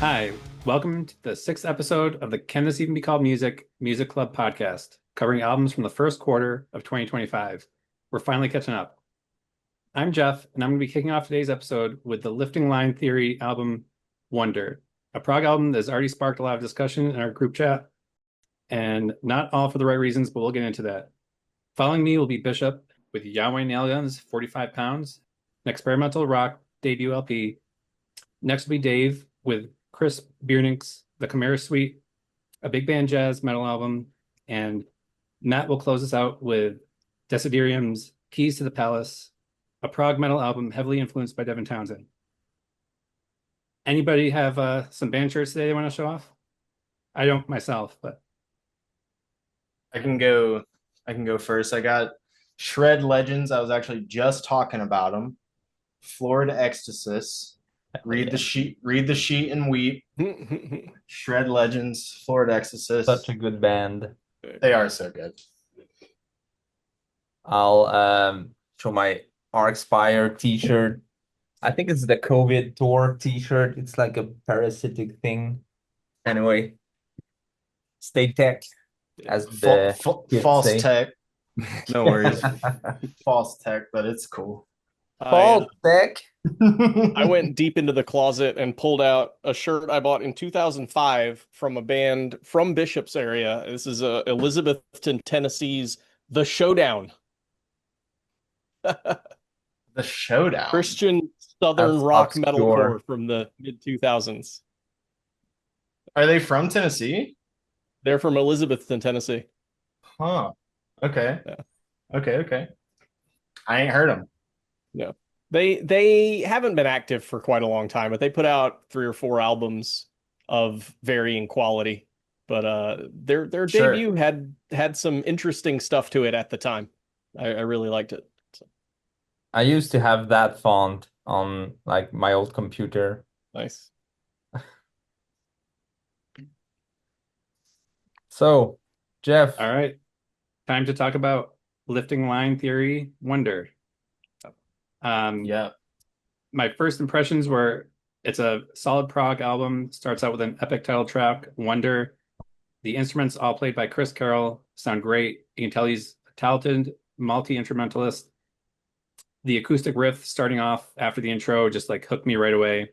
Hi, welcome to the sixth episode of the Can This Even Be Called Music Club podcast, covering albums from the first quarter of 2025. We're finally catching up. I'm Jeff, and I'm going to be kicking off today's episode with the Lifting Line Theory album, Wonder, a prog album that has already sparked a lot of discussion in our group chat, and not all for the right reasons, but we'll get into that. Following me will be Bishop with YHWH Nailgun's 45 Pounds, an experimental rock debut LP. Next will be Dave with Chris Beernink's The Chimera Suite, a big band jazz metal album, and Matt will close us out with Dessiderium's Keys to the Palace, a prog metal album heavily influenced by Devin Townsend. Anybody have some band shirts today they want to show off? I don't myself, but I can go first. I got Shred Legends. I was actually just talking about them. Florida Ecstasis. Read the sheet and weep. Shred Legends, Florida Ecstasis. Such a good band. They are so good. I'll show my Arcspire t-shirt. I think it's the COVID tour t-shirt. It's like a parasitic thing. Anyway, stay tech, as the false say. tech. No worries. False tech, but it's cool. False tech. I went deep into the closet and pulled out a shirt I bought in 2005 from a band from Bishop's area. This is Elizabethton, Tennessee's The Showdown. The Showdown. Christian Southern That's rock obscure. metalcore from the mid 2000s. Are they from Tennessee? They're from Elizabethton, Tennessee. Huh. Okay. Yeah. Okay. I ain't heard them. Yeah. They haven't been active for quite a long time, but they put out 3 or 4 albums of varying quality. But their Sure. debut had some interesting stuff to it at the time. I really liked it. So, I used to have that font on like my old computer. nice. So, Jeff, all right. Time to talk about Lifting Line Theory, Wonder. Yeah. My first impressions were it's a solid prog album. Starts out with an epic title track, Wonder. The instruments, all played by Chris Carroll, sound great. You can tell he's a talented multi-instrumentalist. The acoustic riff starting off after the intro just like hooked me right away,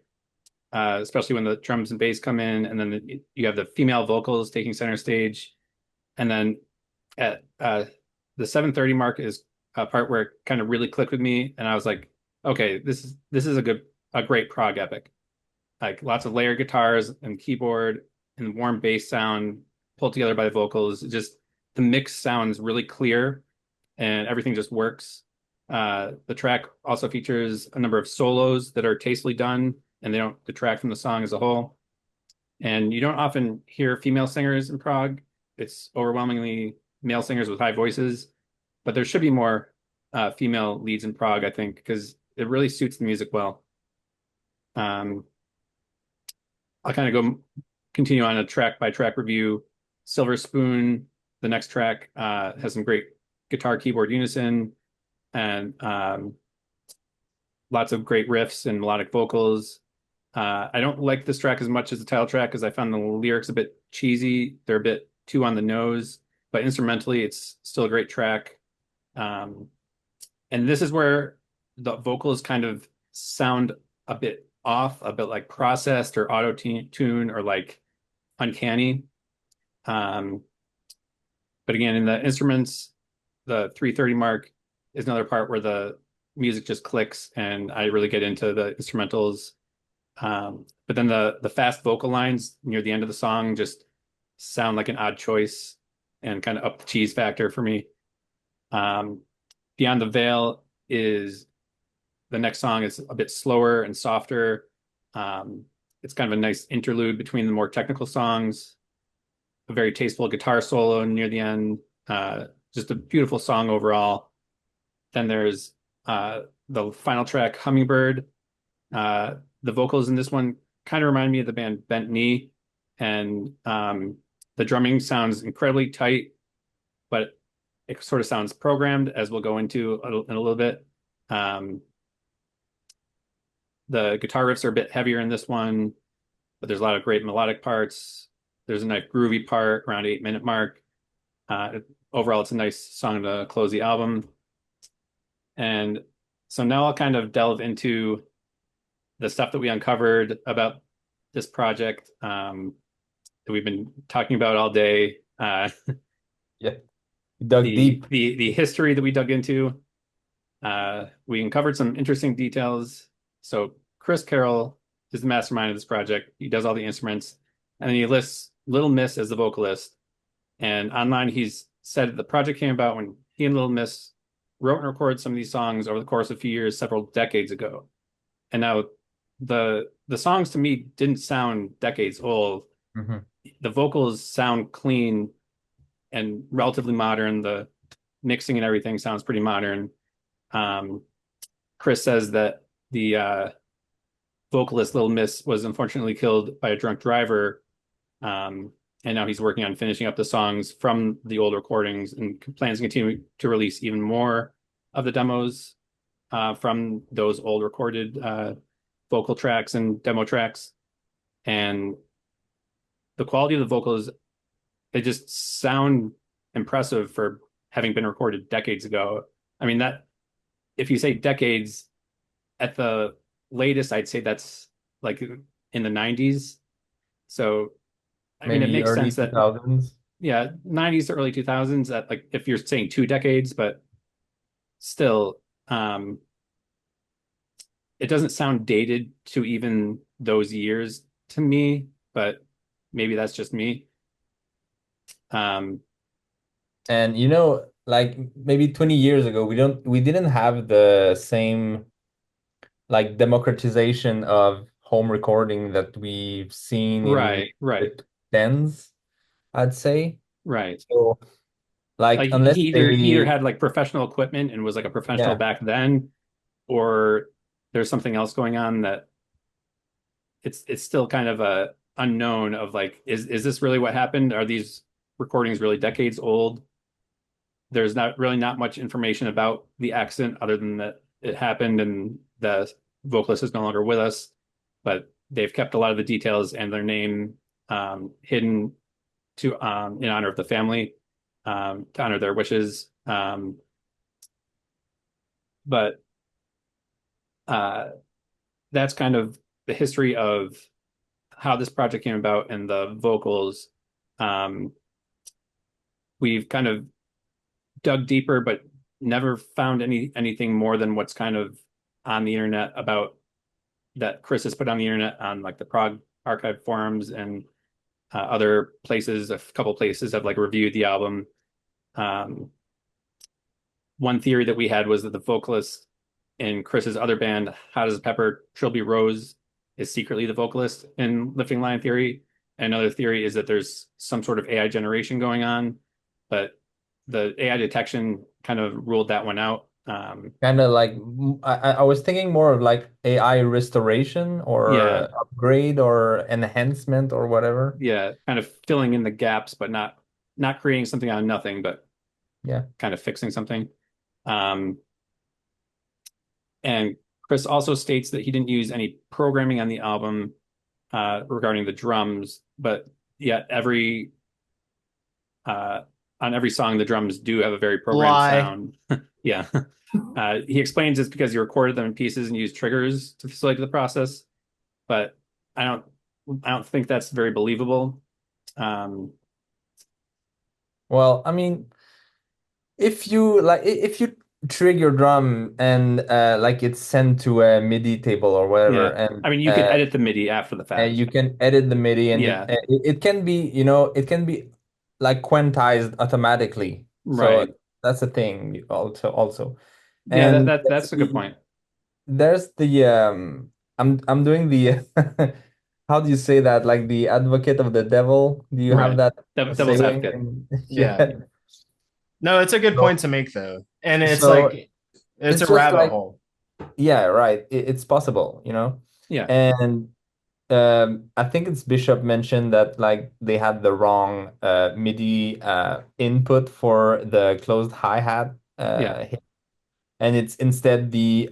especially when the drums and bass come in, and then you have the female vocals taking center stage. And then at the 7:30 mark is a part where it kind of really clicked with me, and I was like, okay, this is a great prog epic. Like lots of layered guitars and keyboard and warm bass sound pulled together by the vocals. Just the mix sounds really clear and everything just works. The track also features a number of solos that are tastefully done and they don't detract from the song as a whole. And you don't often hear female singers in prog. It's overwhelmingly male singers with high voices. But there should be more female leads in prog, I think, because it really suits the music well. I'll kind of continue on a track by track review. Silver Spoon, the next track, has some great guitar keyboard unison and lots of great riffs and melodic vocals. I don't like this track as much as the title track because I found the lyrics a bit cheesy. They're a bit too on the nose, but instrumentally, it's still a great track. And this is where the vocals kind of sound a bit off, a bit like processed or auto-tune or like uncanny. But again, in the instruments, the 3:30 mark is another part where the music just clicks and I really get into the instrumentals. But then the fast vocal lines near the end of the song just sound like an odd choice and kind of up the cheese factor for me. Beyond the Veil is the next song is a bit slower and softer. It's kind of a nice interlude between the more technical songs, a very tasteful guitar solo near the end. Just a beautiful song overall. Then there's the final track, Hummingbird. The vocals in this one kind of remind me of the band Bent Knee, and the drumming sounds incredibly tight, but it sort of sounds programmed, as we'll go into in a little bit. The guitar riffs are a bit heavier in this one. but there's a lot of great melodic parts. There's a nice groovy part around 8 minute mark. Overall, it's a nice song to close the album. And so now I'll kind of delve into the stuff that we uncovered about this project that we've been talking about all day. Yeah. Dug deep. The history that we dug into. We uncovered some interesting details. So Chris Carroll is the mastermind of this project. He does all the instruments, and then he lists Little Miss as the vocalist. And online, he's said the project came about when he and Little Miss wrote and recorded some of these songs over the course of a few years, several decades ago. And now the songs to me didn't sound decades old. Mm-hmm. The vocals sound clean and relatively modern. The mixing and everything sounds pretty modern. Chris says that the vocalist Little Miss was unfortunately killed by a drunk driver, and now he's working on finishing up the songs from the old recordings and plans to continue to release even more of the demos from those old recorded vocal tracks and demo tracks. And the quality of the vocals, they just sound impressive for having been recorded decades ago. I mean, that if you say decades, at the latest, I'd say that's like in the 90s. So, I mean, it Maybe makes early sense that, 2000s. yeah, 90s to early 2000s, that like if you're saying 2 decades, but still, it doesn't sound dated to even those years to me, but maybe that's just me. And like maybe 20 years ago, we didn't have the same like democratization of home recording that we've seen in Right, the tens, I'd say. right. So like Like unless he either they, had like professional equipment and was like a professional yeah, back then, or there's something else going on that it's still kind of a unknown of like, is this really what happened? Are these recordings really decades old? There's not much information about the accident other than that it happened and the vocalist is no longer with us, but they've kept a lot of the details and their name hidden to in honor of the family, to honor their wishes. But that's kind of the history of how this project came about and the vocals. We've kind of dug deeper, but never found anything more than what's kind of on the internet about that Chris has put on the internet on like the Prague archive forums and other places. A couple places have like reviewed the album. One theory that we had was that the vocalist in Chris's other band, Hot as a Pepper, Trilby Rose, is secretly the vocalist in Lifting Line Theory. And another theory is that there's some sort of AI generation going on, but the AI detection kind of ruled that one out. kind of like I was thinking more of like AI restoration or Yeah, upgrade or enhancement or whatever. yeah, kind of filling in the gaps, but not creating something out of nothing, but Yeah. kind of fixing something. And Chris also states that he didn't use any programming on the album regarding the drums, but yet on every song, the drums do have a very programmed Lie. sound. Yeah. He explains it's because he recorded them in pieces and used triggers to facilitate the process, but I don't think that's very believable. Well, I mean, if you trigger your drum and like it's sent to a MIDI table or whatever, Yeah. I mean, you could edit the MIDI after the fact. you can edit the MIDI and Yeah. it can be, it can be like quantized automatically. Right. So that's a thing also. Yeah, And that's a good point. there's the I'm doing the how do you say that? Like the advocate of the devil. Do you have Right. that Devil's saying? advocate. Yeah. No, it's a good point to make though. And it's So like it's it's a just rabbit like, hole. yeah, right. It's possible, Yeah. And I think it's Bishop mentioned that like they had the wrong MIDI input for the closed hi-hat Yeah. hit. And it's instead the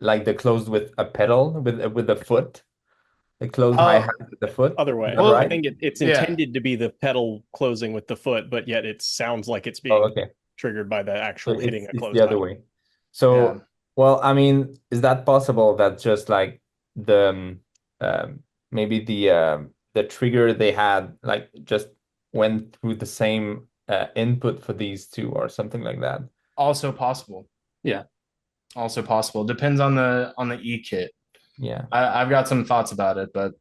like the closed with a pedal with a foot. the closed Oh, hi-hat with the foot. Other Is way. that Well, I right? think it's yeah. intended to be the pedal closing with the foot, but yet it sounds like it's Oh, being okay. triggered by the So actual hitting a it's closed the other hi-hat. way. Yeah. So, well, I mean, is that possible that just like maybe the trigger they had like just went through the same input for these two or something like that? Also possible. Yeah. Also possible. Depends on the E kit. Yeah. I've got some thoughts about it, but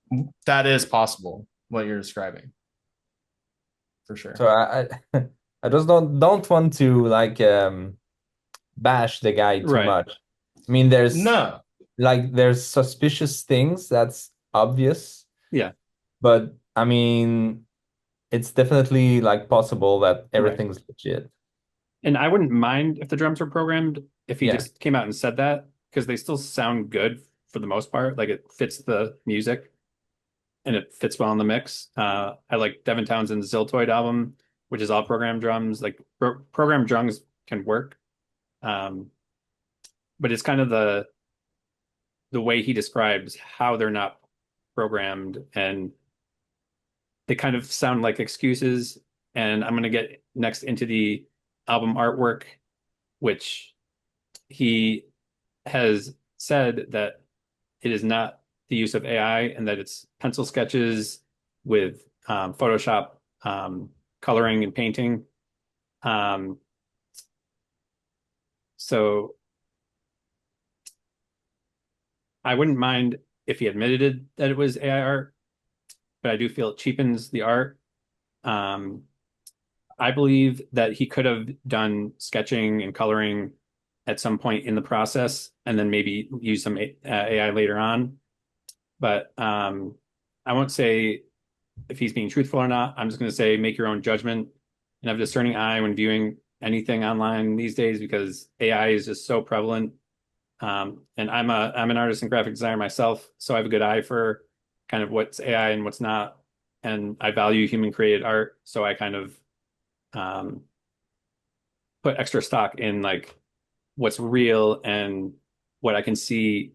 that is possible, what you're describing. For sure. So I just don't want to like bash the guy too Right. much. I mean, No. there's suspicious things that's obvious, Yeah. but I mean, it's definitely like possible that everything's legit. And I wouldn't mind if the drums were programmed if he Yeah. just came out and said that, because they still sound good for the most part. Like it fits the music and it fits well in the mix. I like Devin Townsend's Ziltoid album, which is all programmed drums. Like programmed drums can work. Um, but it's kind of the way he describes how they're not programmed, and they kind of sound like excuses. And I'm going to get next into the album artwork, which he has said that it is not the use of AI and that it's pencil sketches with Photoshop coloring and painting. Um, so I wouldn't mind if he admitted that it was AI art, but I do feel it cheapens the art. Um, I believe that he could have done sketching and coloring at some point in the process and then maybe use some AI later on. But I won't say if he's being truthful or not. I'm just going to say make your own judgment and have a discerning eye when viewing anything online these days, because AI is just so prevalent. And I'm an artist and graphic designer myself, so I have a good eye for kind of what's AI and what's not. And I value human created art, so I kind of um, put extra stock in like what's real and what I can see,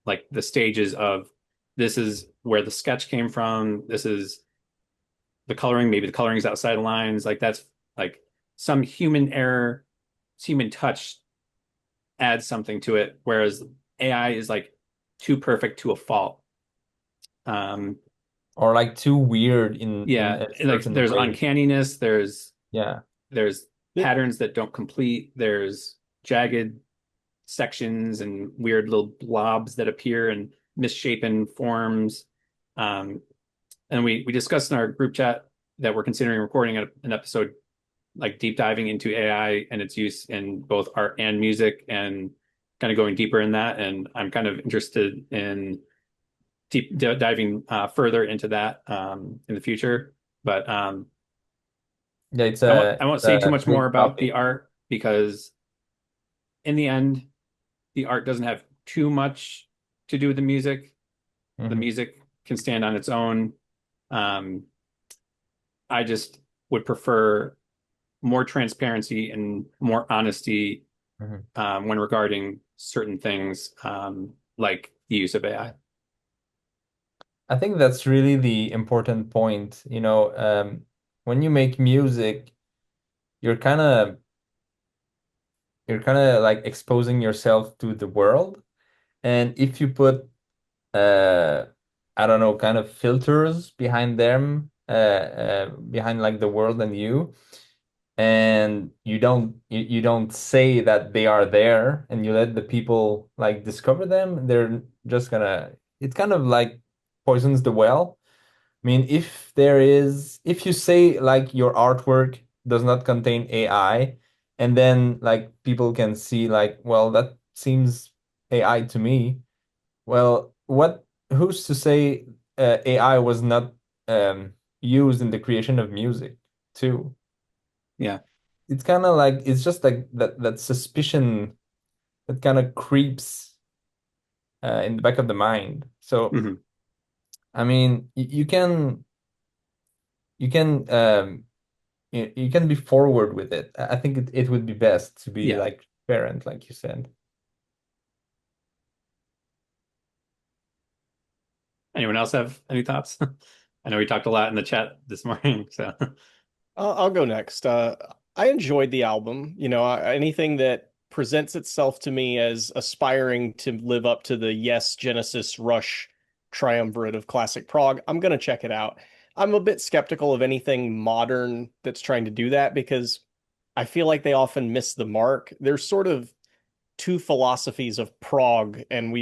like the stages of this is where the sketch came from. This is the coloring. Maybe the coloring is outside the lines. Like that's like some human error, human touch adds something to it. Whereas AI is like too perfect to a fault. Um, Or like too weird in yeah, a like certain there's way. uncanniness. Yeah. There's It- patterns that don't complete. There's jagged sections and weird little blobs that appear in misshapen forms. Um, and we discussed in our group chat that we're considering recording an episode like deep diving into AI and its use in both art and music, and kind of going deeper in that. And I'm kind of interested in diving further into that in the future. But Yeah, it's I won't say too much more big about the topic. art, because in the end, the art doesn't have too much to do with the music. The Mhm. music can stand on its own. Um, I just would prefer more transparency and more honesty Mhm. when regarding certain things, like the use of AI. I think that's really the important point. When you make music, you're kind of like exposing yourself to the world. And if you put uh I don't know, kind of filters behind them, behind like the world and you, and you don't say that they are there, and you let the people like discover them, they're just gonna, it kind of like poisons the well. I mean, if you say like your artwork does not contain AI, and then like people can see like, well, that seems AI to me. Well, who's to say AI was not used in the creation of music too? Yeah. It's kind of like, it's just like that suspicion that kind of creeps in the back of the mind. So, Hmm. I mean, you can you can be forward with it. I think it would be best to be Yeah. like parent, like you said. Anyone else have any thoughts? I know we talked a lot in the chat this morning, so I'll go next. I enjoyed the album. Anything that presents itself to me as aspiring to live up to the Yes, Genesis, Rush triumvirate of classic prog, I'm gonna check it out. I'm a bit skeptical of anything modern that's trying to do that because I feel like they often miss the mark. There's sort of two philosophies of prog, and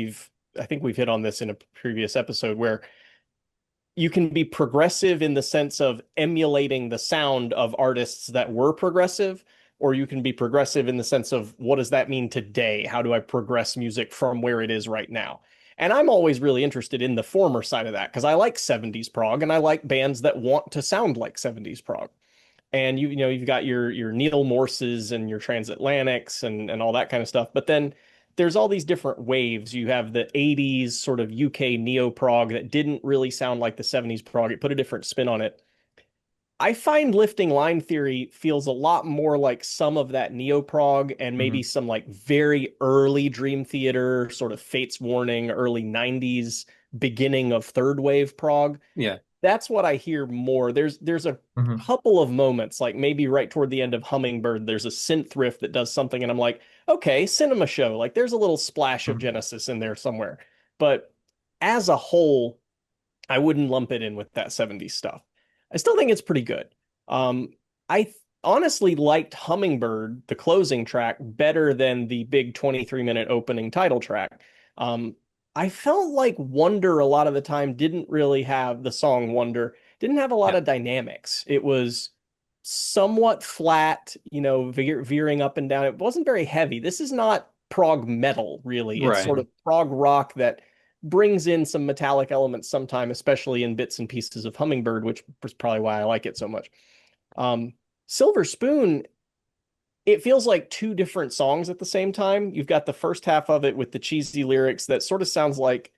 I think we've hit on this in a previous episode where you can be progressive in the sense of emulating the sound of artists that were progressive, or you can be progressive in the sense of what does that mean today? How do I progress music from where it is right now? And I'm always really interested in the former side of that because I like 70s prog and I like bands that want to sound like 70s prog. And you've got your Neil Morses and your Transatlantics and all that kind of stuff. But then there's all these different waves. You have the 80s sort of UK neo prog that didn't really sound like the 70s prog. It put a different spin on it. I find Lifting Line Theory feels a lot more like some of that neo prog and maybe some like very early Dream Theater, sort of Fates Warning, early 90s, beginning of third wave prog. yeah. That's what I hear more. There's a couple of moments, like maybe right toward the end of Hummingbird, there's a synth riff that does something, and I'm like, okay, cinema show. Like there's a little splash of Genesis in there somewhere. But as a whole, I wouldn't lump it in with that 70s stuff. I still think it's pretty good. I honestly liked Hummingbird, the closing track, better than the big 23-minute opening title track. I felt like Wonder a lot of the time didn't really have the song Wonder, didn't have a lot of dynamics. It was somewhat flat, veering up and down. It wasn't very heavy. This is not prog metal, really. It's sort of prog rock that brings in some metallic elements sometime, especially in bits and pieces of Hummingbird, which was probably why I like it so much. Silver Spoon, it feels like two different songs at the same time. You've got the first half of it with the cheesy lyrics that sort of sounds like,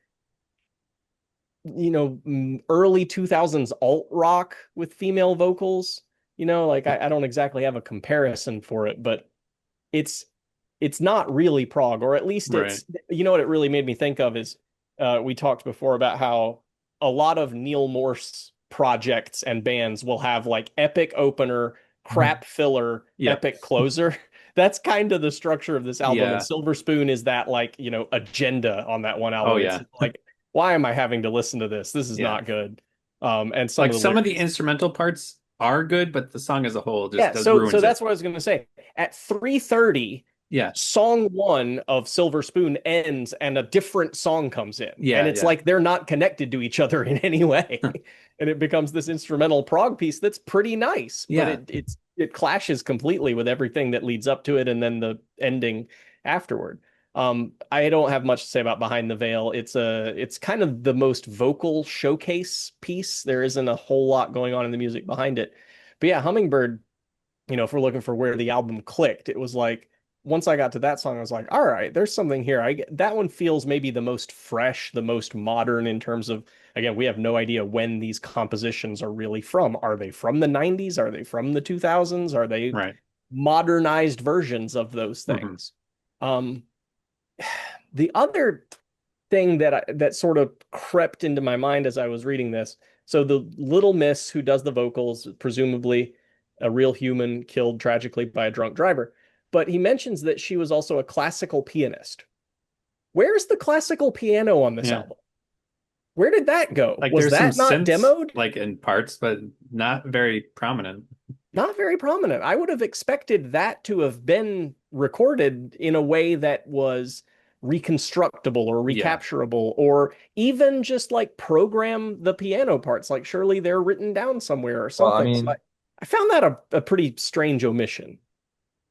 early 2000s alt rock with female vocals. Like I don't exactly have a comparison for it, but it's not really prog, or at least it's, what it really made me think of is we talked before about how a lot of Neil Morse projects and bands will have like epic opener, crap filler, epic closer. That's kind of the structure of this album. And Silver Spoon is that like, agenda on that one album. It's like, why am I having to listen to this? This is not good. And some of the instrumental parts are good, but the song as a whole just ruins so that's it. what I was going to say. At 3:30, song one of Silver Spoon ends and a different song comes in. And it's like they're not connected to each other in any way. And it becomes this instrumental prog piece that's pretty nice. But it clashes completely with everything that leads up to it and then the ending afterward. I don't have much to say about Behind the Veil. It's kind of the most vocal showcase piece. There isn't a whole lot going on in the music behind it. But yeah, Hummingbird, if we're looking for where the album clicked, it was like once I got to that song, I was like, all right, there's something here. That one feels maybe the most fresh, the most modern in terms of, again, we have no idea when these compositions are really from. Are they from the 90s? Are they from the 2000s? Are they modernized versions of those things? The other thing that sort of crept into my mind as I was reading this, so the little miss who does the vocals, presumably a real human killed tragically by a drunk driver, but he mentions that she was also a classical pianist. Where's the classical piano on this album? Where did that go? Like, was that not synths, demoed? like in parts, but not very prominent. Not very prominent. I would have expected that to have been recorded in a way that was reconstructable or recapturable, or even just like program the piano parts. Like surely they're written down somewhere or something. Well, I mean, so I found that a pretty strange omission.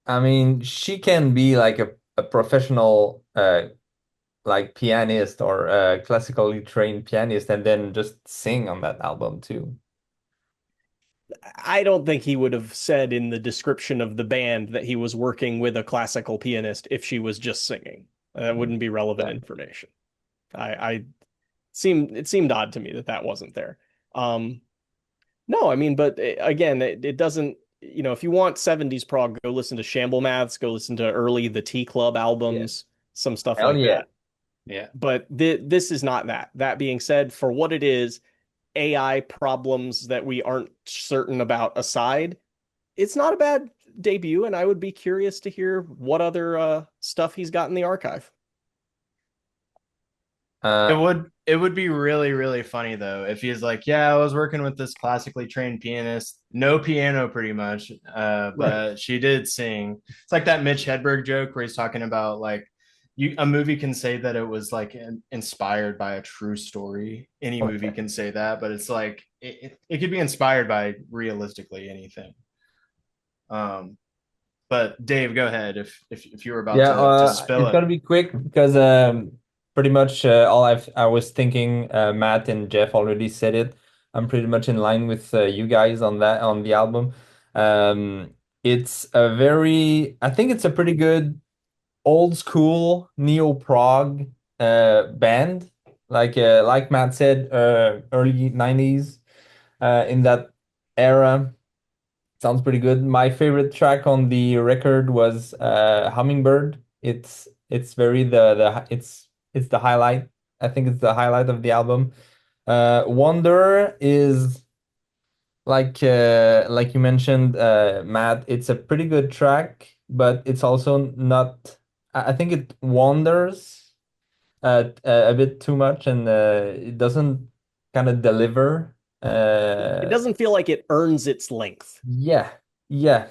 I mean, she can be like a professional like pianist or a classically trained pianist and then just sing on that album too. I don't think he would have said in the description of the band that he was working with a classical pianist if she was just singing. That wouldn't be relevant information. It seemed odd to me that wasn't there. No, I mean, but again, it doesn't, if you want 70s prog, go listen to Shamble Maths, go listen to early the T Club albums, some stuff like that. Yeah. But this is not that. That being said, for what it is, AI problems that we aren't certain about aside, it's not a bad debut, and I would be curious to hear what other stuff he's got in the archive. It would be really, really funny though if he's like, yeah, I was working with this classically trained pianist, no piano pretty much, but she did sing. It's like that Mitch Hedberg joke where he's talking about like a movie can say that it was like inspired by a true story. Any movie can say that, but it's like it could be inspired by realistically anything. But Dave, go ahead if you were about Yeah, to spill it's it. gonna be quick because pretty much all I was thinking, Matt and Jeff already said it. I'm pretty much in line with you guys on that on the album. It's a very, I think it's a pretty good old school neo prog band, like Matt said, early 90s in that era. Sounds pretty good. My favorite track on the record was Hummingbird. It's very it's the highlight. I think it's the highlight of the album. Wonder is like you mentioned, Matt, it's a pretty good track, but it's also not, I think it wanders a bit too much, and it doesn't kind of deliver. It doesn't feel like it earns its length. Yeah, yeah.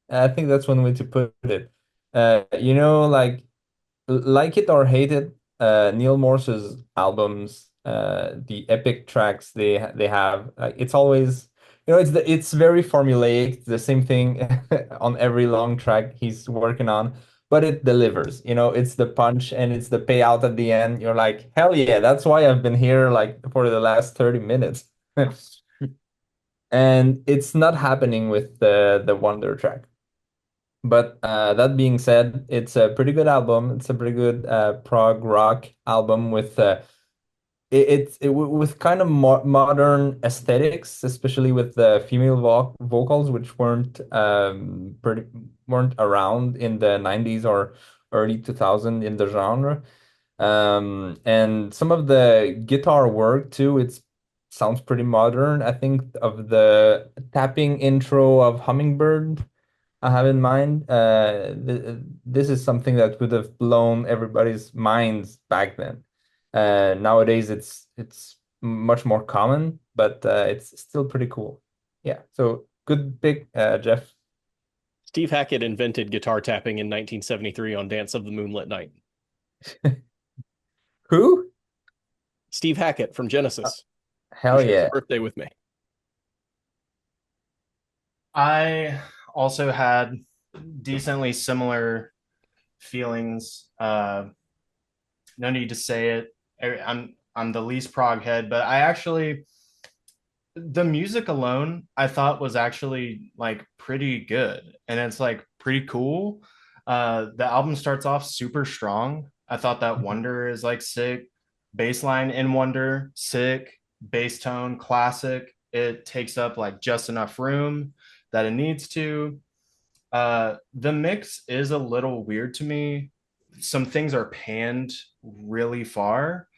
I think that's one way to put it. Like it or hate it, Neil Morse's albums, the epic tracks they have, it's always, it's very formulaic, the same thing on every long track he's working on, but it delivers. It's the punch and it's the payout at the end. You're like, hell yeah, that's why I've been here like for the last 30 minutes. And it's not happening with the Wonder track. But that being said, it's a pretty good album. It's a pretty good prog rock album with with kind of modern aesthetics, especially with the female vocals, which weren't around in the 90s or early 2000 in the genre. And some of the guitar work too, it sounds pretty modern. I think of the tapping intro of Hummingbird I have in mind. This is something that would have blown everybody's minds back then. Nowadays, it's much more common, but it's still pretty cool. Yeah, so good pick, Jeff. Steve Hackett invented guitar tapping in 1973 on Dance of the Moonlit Night. Who? Steve Hackett from Genesis, who Hell shares a yeah. birthday with me. I also had decently similar feelings. No need to say it. I'm the least prog head, but I actually the music alone I thought was actually like pretty good, and it's like pretty cool. The album starts off super strong. I thought that Wonder is like sick. Baseline in Wonder, sick. Bass tone, classic. It takes up like just enough room that it needs to. The mix is a little weird to me. Some things are panned really far.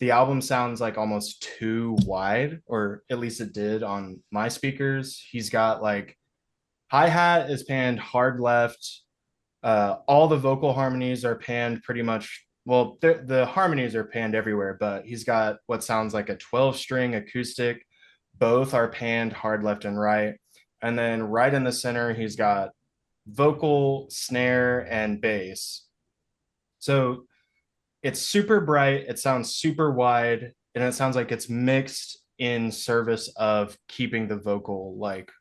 The album sounds like almost too wide, or at least it did on my speakers. He's got like hi-hat is panned hard left. All the vocal harmonies are panned pretty much. Well, the harmonies are panned everywhere, but he's got what sounds like a 12-string acoustic. Both are panned hard left and right. And then right in the center, he's got vocal, snare, and bass. So it's super bright, it sounds super wide, and it sounds like it's mixed in service of keeping the vocal like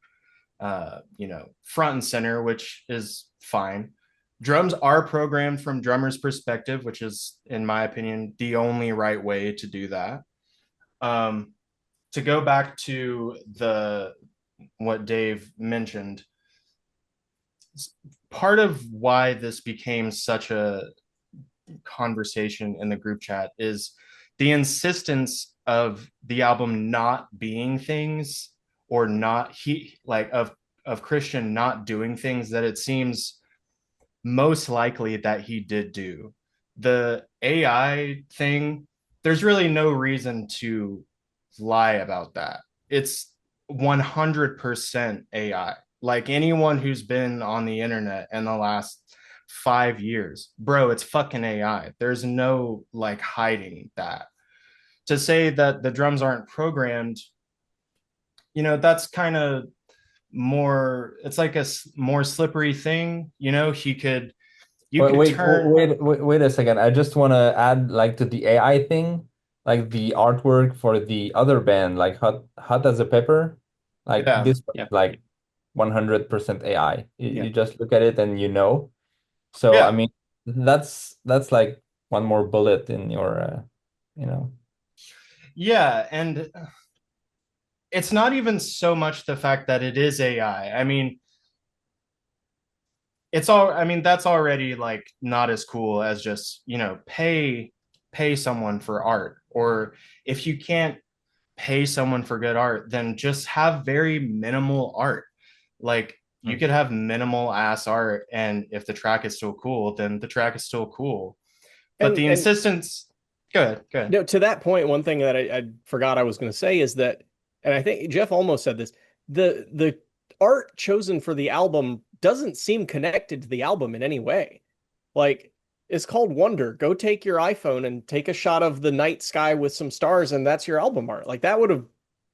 front and center, which is fine. Drums are programmed from drummer's perspective, which is, in my opinion, the only right way to do that. To go back to the what Dave mentioned, part of why this became such a conversation in the group chat is the insistence of the album not being things, or not he like of Christian not doing things that it seems most likely that he did do. the AI thing, there's really no reason to lie about that. It's 100% AI. Like anyone who's been on the internet in the last 5 years, bro, it's fucking AI. There's no like hiding that. To say that the drums aren't programmed, that's kind of more, it's like a more slippery thing. You Wait, could wait, turn, wait a second. I just want to add like to the AI thing, like the artwork for the other band, like Hot as a Pepper, like yeah, this one Yeah. is like 100% AI. Yeah. You just look at it and you know. So I yeah, mean, that's like one more bullet in your, you know. yeah. And it's not even so much the fact that it is AI. I mean, that's already like not as cool as just, pay someone for art. Or if you can't pay someone for good art, then just have very minimal art. Like you Hmm. could have minimal ass art, and if the track is still cool, then the track is still cool. But the And insistence, good. no, to that point, one thing that I forgot I was going to say is that, and I think Jeff almost said this, the art chosen for the album doesn't seem connected to the album in any way. Like, it's called Wonder. Go take your iPhone and take a shot of the night sky with some stars, and that's your album art. Like, that would have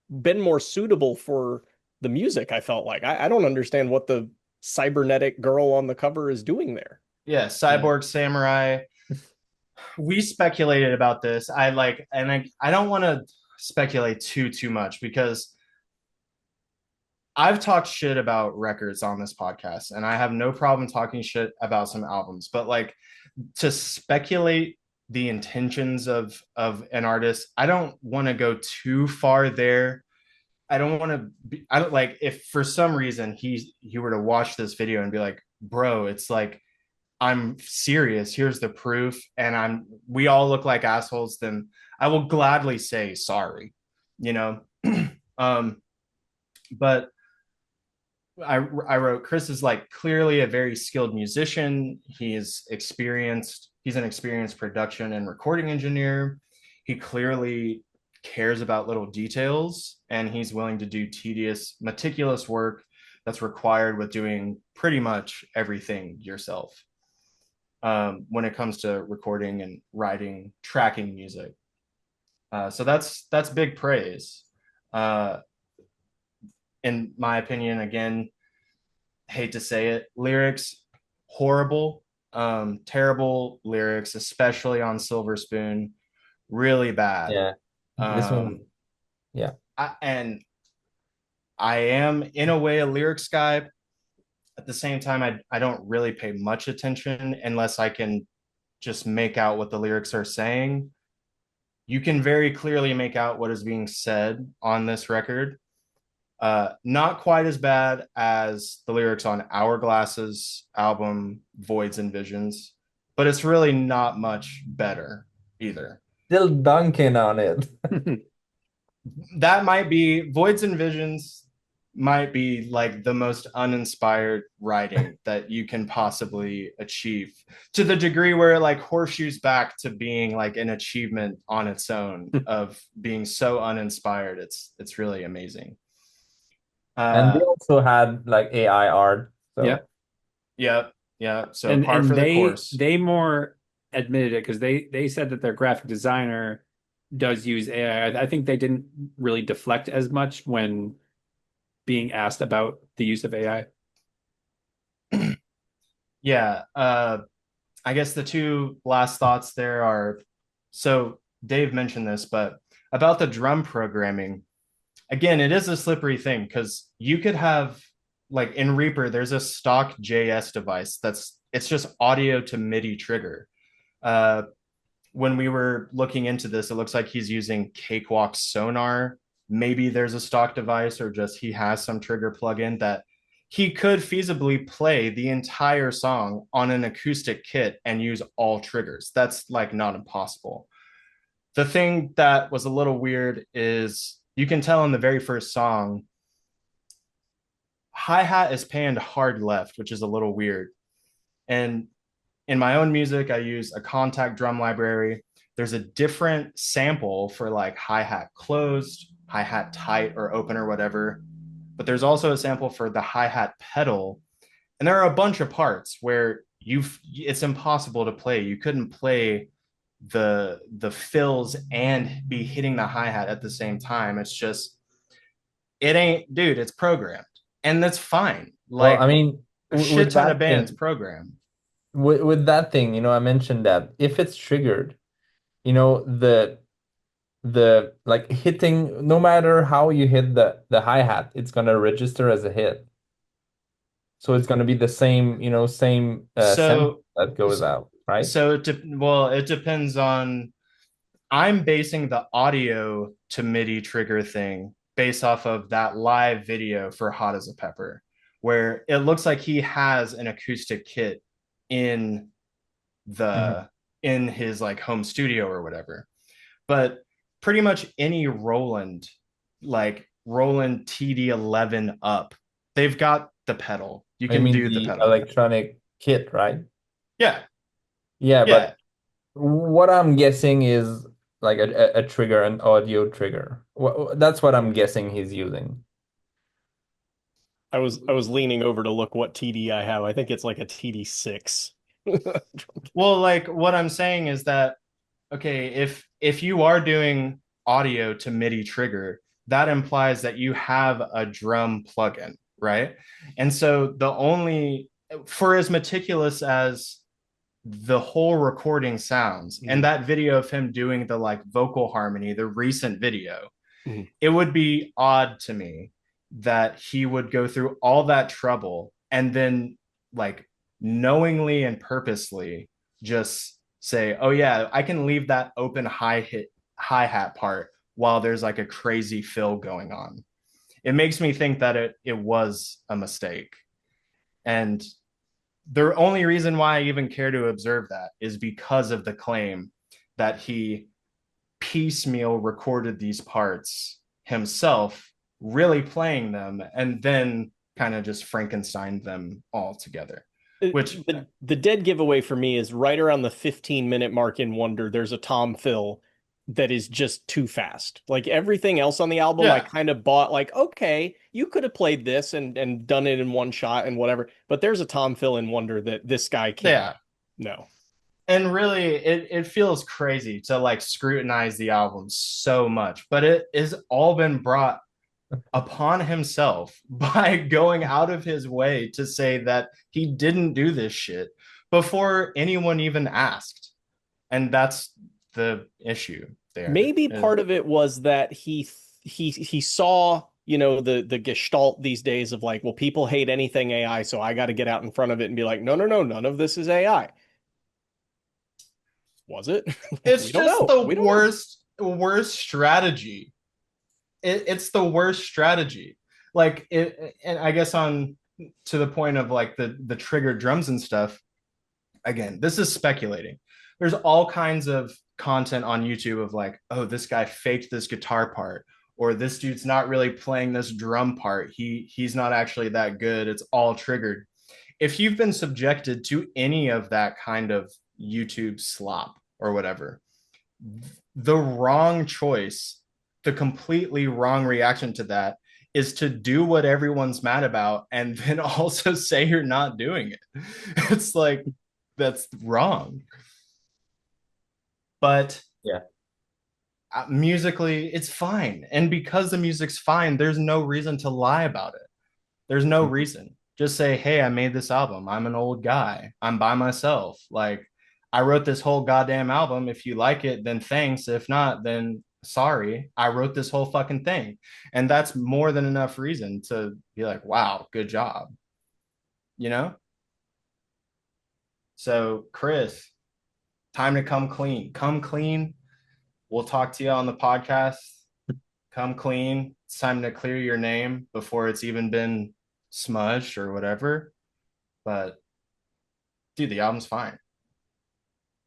been more suitable for the music, I felt like. I don't understand what the cybernetic girl on the cover is doing there. Yeah, Cyborg Samurai. We speculated about this. I don't want to speculate too much because I've talked shit about records on this podcast, and I have no problem talking shit about some albums. But like, to speculate the intentions of an artist, I don't want to go too far there. I don't want to be, I don't like, if for some reason he were to watch this video and be like, bro, it's like, I'm serious, here's the proof, and we all look like assholes, then I will gladly say sorry, you know. um but I wrote, Chris is like clearly a very skilled musician. He's an experienced production and recording engineer. He clearly cares about little details, and he's willing to do tedious, meticulous work that's required with doing pretty much everything yourself, when it comes to recording and writing, tracking music. So that's big praise. Uh, in my opinion, again, hate to say it, lyrics horrible, terrible lyrics, especially on Silver Spoon, really bad. Yeah. This one, Um, yeah. and I am in a way a lyrics guy. At the same time, I don't really pay much attention unless I can just make out what the lyrics are saying. You can very clearly make out what is being said on this record. Not quite as bad as the lyrics on Hourglass's album Voids and Visions, but it's really not much better either. Still dunking on it. That might be, Voids and Visions might be like the most uninspired writing that you can possibly achieve, to the degree where it like horseshoes back to being like an achievement on its own of being so uninspired. It's really amazing. And they also had like AI art. Yeah. So Yeah. So and par and for the they course. they more admitted it because they said that their graphic designer does use AI. I think they didn't really deflect as much when being asked about the use of AI. Yeah. I guess the two last thoughts there are, so Dave mentioned this, but about the drum programming, again, it is a slippery thing because you could have, like in Reaper, there's a stock JS device it's just audio to MIDI trigger. When we were looking into this, it looks like he's using Cakewalk Sonar. Maybe there's a stock device, or just he has some trigger plugin that he could feasibly play the entire song on an acoustic kit and use all triggers. That's like not impossible. The thing that was a little weird is you can tell in the very first song, hi-hat is panned hard left, which is a little weird. And in my own music, I use a contact drum library. There's a different sample for like hi-hat closed, hi-hat tight or open or whatever. But there's also a sample for the hi-hat pedal. And there are a bunch of parts where it's impossible to play. You couldn't play the fills and be hitting the hi-hat at the same time. It's just it ain't, dude, it's programmed. And that's fine. Well, I Like mean, a shit with ton of that bands thing, program. with that thing, I mentioned that if it's triggered, the like hitting, no matter how you hit the hi-hat, it's gonna register as a hit. So it's gonna be the same, same sample So that goes out, right? well, it depends on I'm basing the audio to MIDI trigger thing based off of that live video for Hot as a Pepper, where it looks like he has an acoustic kit in Mhm. the in his like home studio or whatever. But pretty much any Roland, like Roland TD11 up, they've got the pedal. You I can mean do the the pedal. electronic kit, right? Yeah, Yeah, yeah. but what I'm guessing is like a trigger, an audio trigger. That's what I'm guessing he's using. I was leaning over to look what TD I have. I think it's like a TD6. Well, like what I'm saying is that okay, if you are doing audio to MIDI trigger, that implies that you have a drum plugin, right? And so the only for as meticulous as the whole recording sounds and Mhm. that video of him doing the like vocal harmony, the recent video, Mhm. it would be odd to me that he would go through all that trouble and then like knowingly and purposely just say, "Oh yeah, I can leave that open hi-hat part while there's like a crazy fill going on." It makes me think that it was a mistake. And the only reason why I even care to observe that is because of the claim that he piecemeal recorded these parts himself, really playing them, and then kind of just Frankenstein them all together. Which, The dead giveaway for me is right around the 15-minute mark in Wonder. There's a Tom Fill that is just too fast. Like everything else on the album, I yeah, kind of bought like, okay, you could have played this and done it in one shot and whatever. But there's a Tom Fill in Wonder that this guy can't. yeah. No. And really, it feels crazy to like scrutinize the album so much, but it has all been brought upon himself by going out of his way to say that he didn't do this shit before anyone even asked. And that's the issue there. Maybe part of it was that he saw, the gestalt these days of like, well, people hate anything AI, so I got to get out in front of it and be like, no, no, no, none of this is AI. Was it? It's We don't just know. the We don't know. worst strategy. It's the worst strategy. Like it, and I guess on to the point of like the triggered drums and stuff. Again, this is speculating. There's all kinds of content on YouTube of like, oh, this guy faked this guitar part, or this dude's not really playing this drum part. He's not actually that good. It's all triggered. If you've been subjected to any of that kind of YouTube slop or whatever, the wrong choice, the completely wrong reaction to that is to do what everyone's mad about and then also say you're not doing it. It's like that's wrong. But Yeah. musically, it's fine. And because the music's fine, there's no reason to lie about it. There's no reason. Just say, hey, I made this album. I'm an old guy. I'm by myself. Like, I wrote this whole goddamn album. If you like it, then thanks. If not, then sorry. I wrote this whole fucking thing. And that's more than enough reason to be like, wow, good job. You know? So, Chris, time to come clean. Come clean. We'll talk to you on the podcast. Come clean. It's time to clear your name before it's even been smudged or whatever. But dude, the album's fine.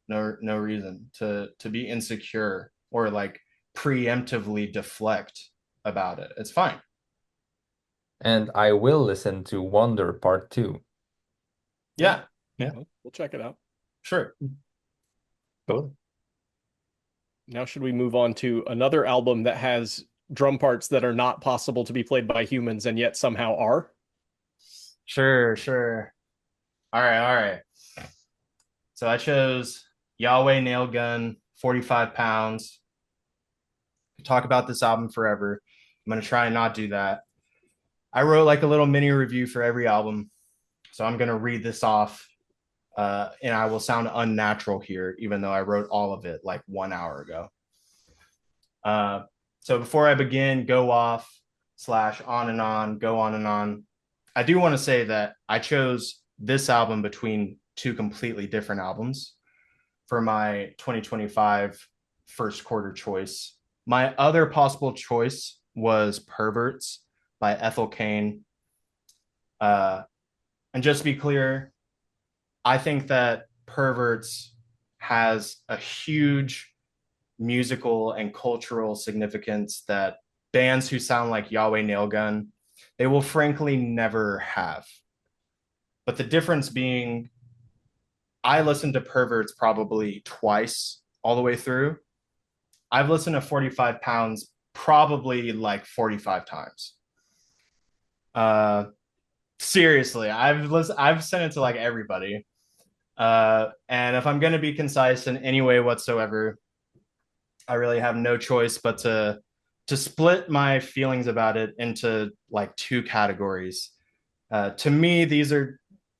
No reason to be insecure or like preemptively deflect about it. It's fine. And I will listen to Wonder Part 2. Yeah. Yeah. We'll check it out. Sure. Cool. Now, should we move on to another album that has drum parts that are not possible to be played by humans and yet somehow are? Sure. All right. So I chose YHWH Nailgun, 45 pounds. Could talk about this album forever. I'm going to try and not do that. I wrote like a little mini review for every album. So I'm going to read this off. And I will sound unnatural here, even though I wrote all of it like 1 hour ago. So before I begin, go off / on and on, go on and on. I do want to say that I chose this album between two completely different albums for my 2025 first quarter choice. My other possible choice was Perverts by Ethel Cain. And just to be clear, I think that Perverts has a huge musical and cultural significance that bands who sound like YHWH Nailgun, they will frankly never have. But the difference being, I listened to Perverts probably twice all the way through. I've listened to 45 pounds probably like 45 times. Seriously, I've sent it to like everybody. And if I'm going to be concise in any way whatsoever, I really have no choice but to split my feelings about it into like two categories. To me, these are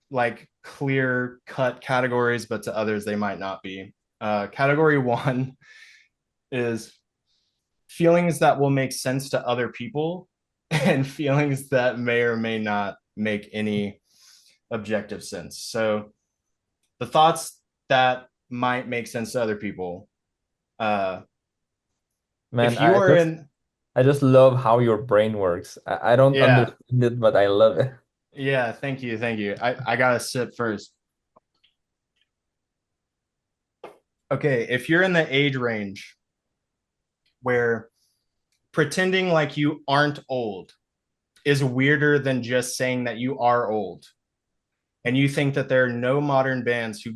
like clear cut categories, but to others, they might not be. Category one is feelings that will make sense to other people and feelings that may or may not make any objective sense. So the thoughts that might make sense to other people. Man, If you are in, I just love how your brain works. I don't yeah, understand it, but I love it. yeah, thank you. I gotta sip first. Okay, if you're in the age range where pretending like you aren't old is weirder than just saying that you are old, and you think that there are no modern bands who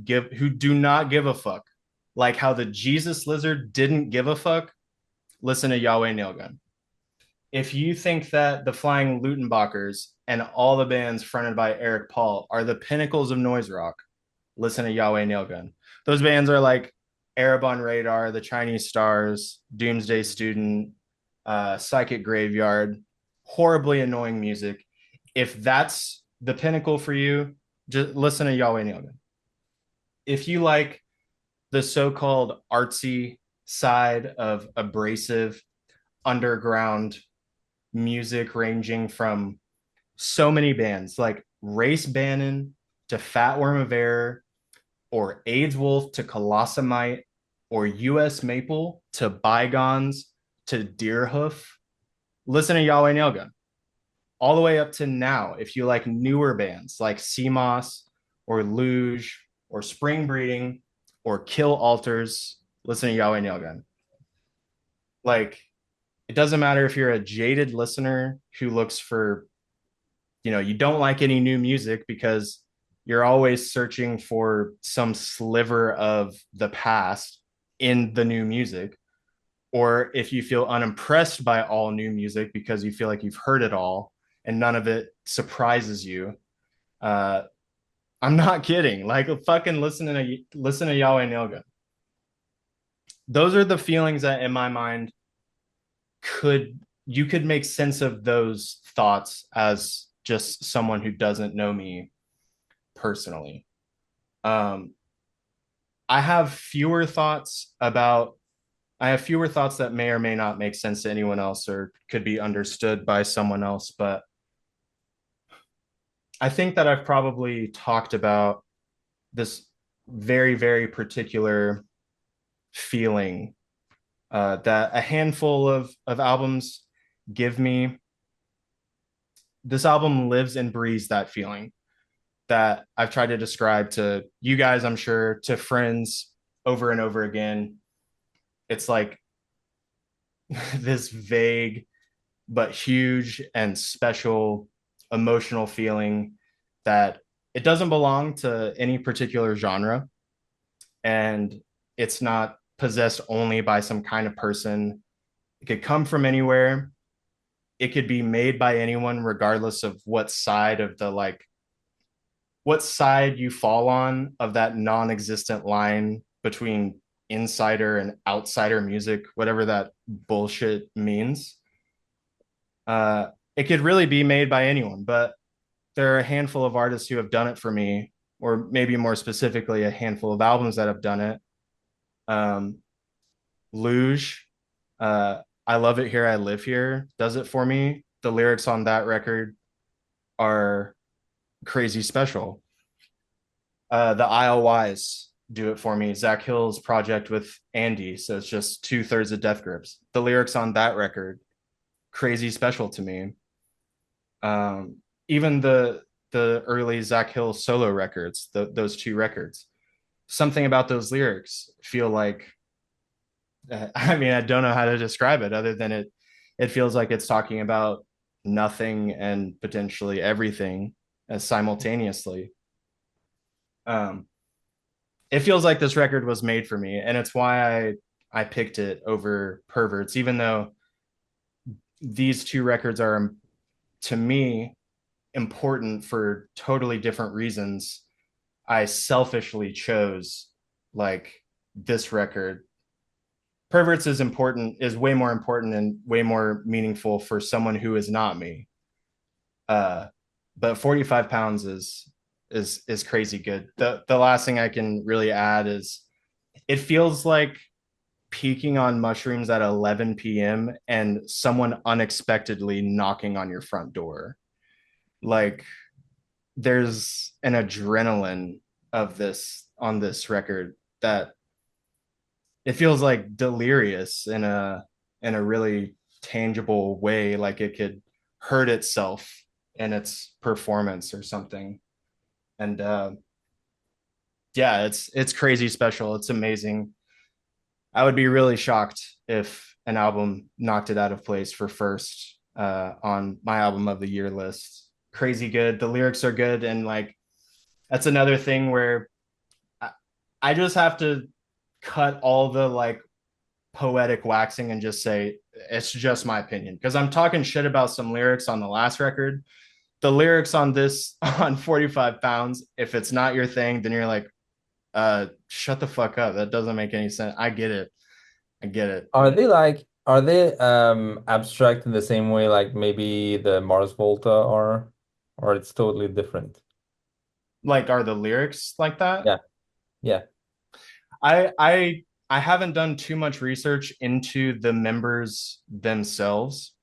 do not give a fuck, like how the Jesus Lizard didn't give a fuck, listen to YHWH Nailgun. If you think that the Flying Lutenbachers and all the bands fronted by Eric Paul are the pinnacles of noise rock, listen to YHWH Nailgun. Those bands are like Arab on Radar, The Chinese Stars, Doomsday Student, Psychic Graveyard, horribly annoying music. If that's the pinnacle for you, just listen to YHWH Nailgun. If you like the so-called artsy side of abrasive underground music ranging from so many bands like Race Bannon to Fat Worm of Air, or AIDS Wolf to Colossomite, or US Maple to Bygones to Deerhoof, listen to YHWH Nailgun. All the way up to now, if you like newer bands like CMOS or Luge or Spring Breeding or Kill Alters, listen to YHWH Nailgun. Like, it doesn't matter if you're a jaded listener who looks for, you don't like any new music because you're always searching for some sliver of the past in the new music, or if you feel unimpressed by all new music because you feel like you've heard it all and none of it surprises you. I'm not kidding. Like, fucking listen to YHWH Nailgun. Those are the feelings that in my mind you could make sense of those thoughts as just someone who doesn't know me personally. I have fewer thoughts that may or may not make sense to anyone else or could be understood by someone else, but I think that I've probably talked about this very, very particular feeling that a handful of albums give me. This album lives and breathes that feeling that I've tried to describe to you guys, I'm sure, to friends over and over again. It's like this vague but huge and special emotional feeling that it doesn't belong to any particular genre. and it's not possessed only by some kind of person. It could come from anywhere. It could be made by anyone, regardless of what side of the like what side you fall on of that non-existent line between insider and outsider music, whatever that bullshit means. It could really be made by anyone, but there are a handful of artists who have done it for me, or maybe more specifically, a handful of albums that have done it. Luge, I Love It Here, I Live Here does it for me. The lyrics on that record are crazy special. The ILYs do it for me. Zach Hill's project with Andy, so it's just 2/3 of Death Grips. The lyrics on that record, crazy special to me. Even the early Zach Hill solo records, those two records, something about those lyrics feel like, I mean, I don't know how to describe it other than it feels like it's talking about nothing and potentially everything as simultaneously. It feels like this record was made for me, and it's why I picked it over Perverts, even though these two records are, to me, important for totally different reasons. I selfishly chose like this record. Perverts is important, is way more important and way more meaningful for someone who is not me. But 45 pounds is crazy good. The last thing I can really add is it feels like peaking on mushrooms at 11 p.m. and someone unexpectedly knocking on your front door. Like there's an adrenaline of this on this record that it feels like delirious in a really tangible way, like it could hurt itself in its performance or something. And yeah, it's crazy special. It's amazing. I would be really shocked if an album knocked it out of place for first on my album of the year list. Crazy good. The lyrics are good, and like that's another thing where I just have to cut all the like poetic waxing and just say it's just my opinion, because I'm talking shit about some lyrics on the last record. The lyrics on this on 45 pounds, if it's not your thing, then you're like, shut the fuck up. That doesn't make any sense. I get it. I get it. Are they abstract in the same way like maybe the Mars Volta are, or it's totally different? Like, are the lyrics like that? Yeah. Yeah. I haven't done too much research into the members themselves,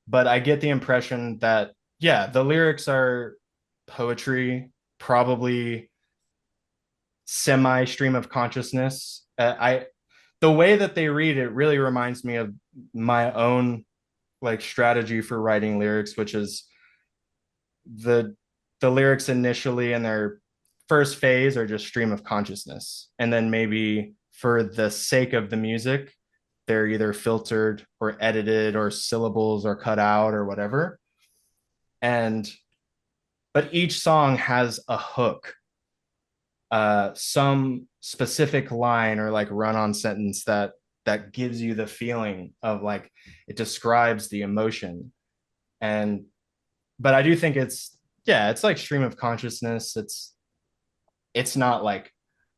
but I get the impression that yeah, the lyrics are poetry, probably semi stream of consciousness. I The way that they read it really reminds me of my own like strategy for writing lyrics, which is the lyrics initially in their first phase are just stream of consciousness, and then maybe for the sake of the music they're either filtered or edited or syllables are cut out or whatever. And but each song has a hook, some specific line or like run-on sentence that gives you the feeling of like it describes the emotion. And but I do think it's yeah, it's like stream of consciousness. It's not like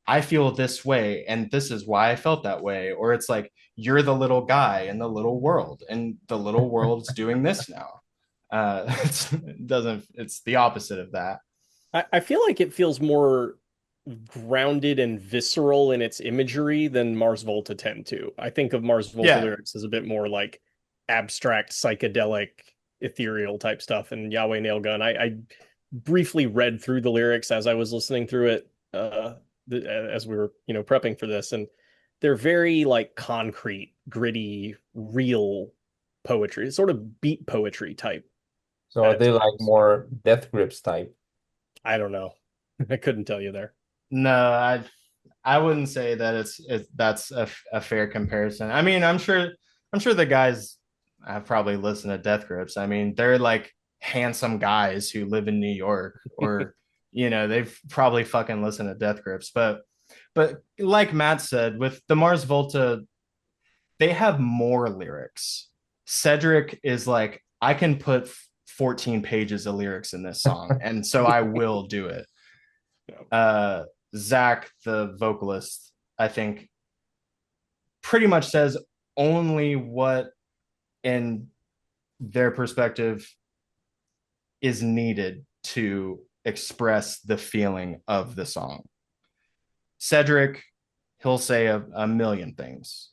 I feel this way and this is why I felt that way, or it's like you're the little guy in the little world and the little world's doing this now. It's the opposite of that. I feel like it feels more grounded and visceral in its imagery than Mars Volta tend to. I think of Mars Volta Yeah. lyrics as a bit more like abstract, psychedelic, ethereal type stuff. And YHWH Nailgun, I briefly read through the lyrics as I was listening through it, as we were, prepping for this, and they're very like concrete, gritty, real poetry, sort of beat poetry type. So are they like more Death Grips type? I don't know. I couldn't tell you there. No, I wouldn't say that that's a fair comparison. I mean, I'm sure the guys have probably listened to Death Grips. I mean, they're like handsome guys who live in New York, or they've probably fucking listened to Death Grips. But But like Matt said, with the Mars Volta, they have more lyrics. Cedric is like, I can put 14 pages of lyrics in this song, and so I will do it. Zach, the vocalist, I think pretty much says only what in their perspective is needed to express the feeling of the song. Cedric, he'll say a million things.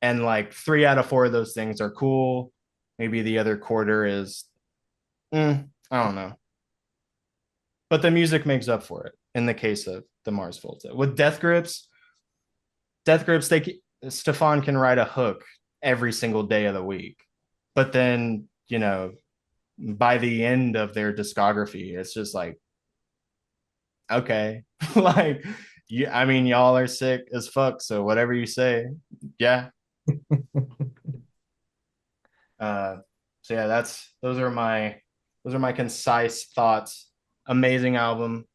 And like 3 out of 4 of those things are cool. Maybe the other quarter is, I don't know. But the music makes up for it in the case of the Mars Volta. With Death Grips, Stefan can write a hook every single day of the week. But then, by the end of their discography, it's just like, okay, like, y'all are sick as fuck. So whatever you say, yeah. So yeah, those are my concise thoughts. Amazing album.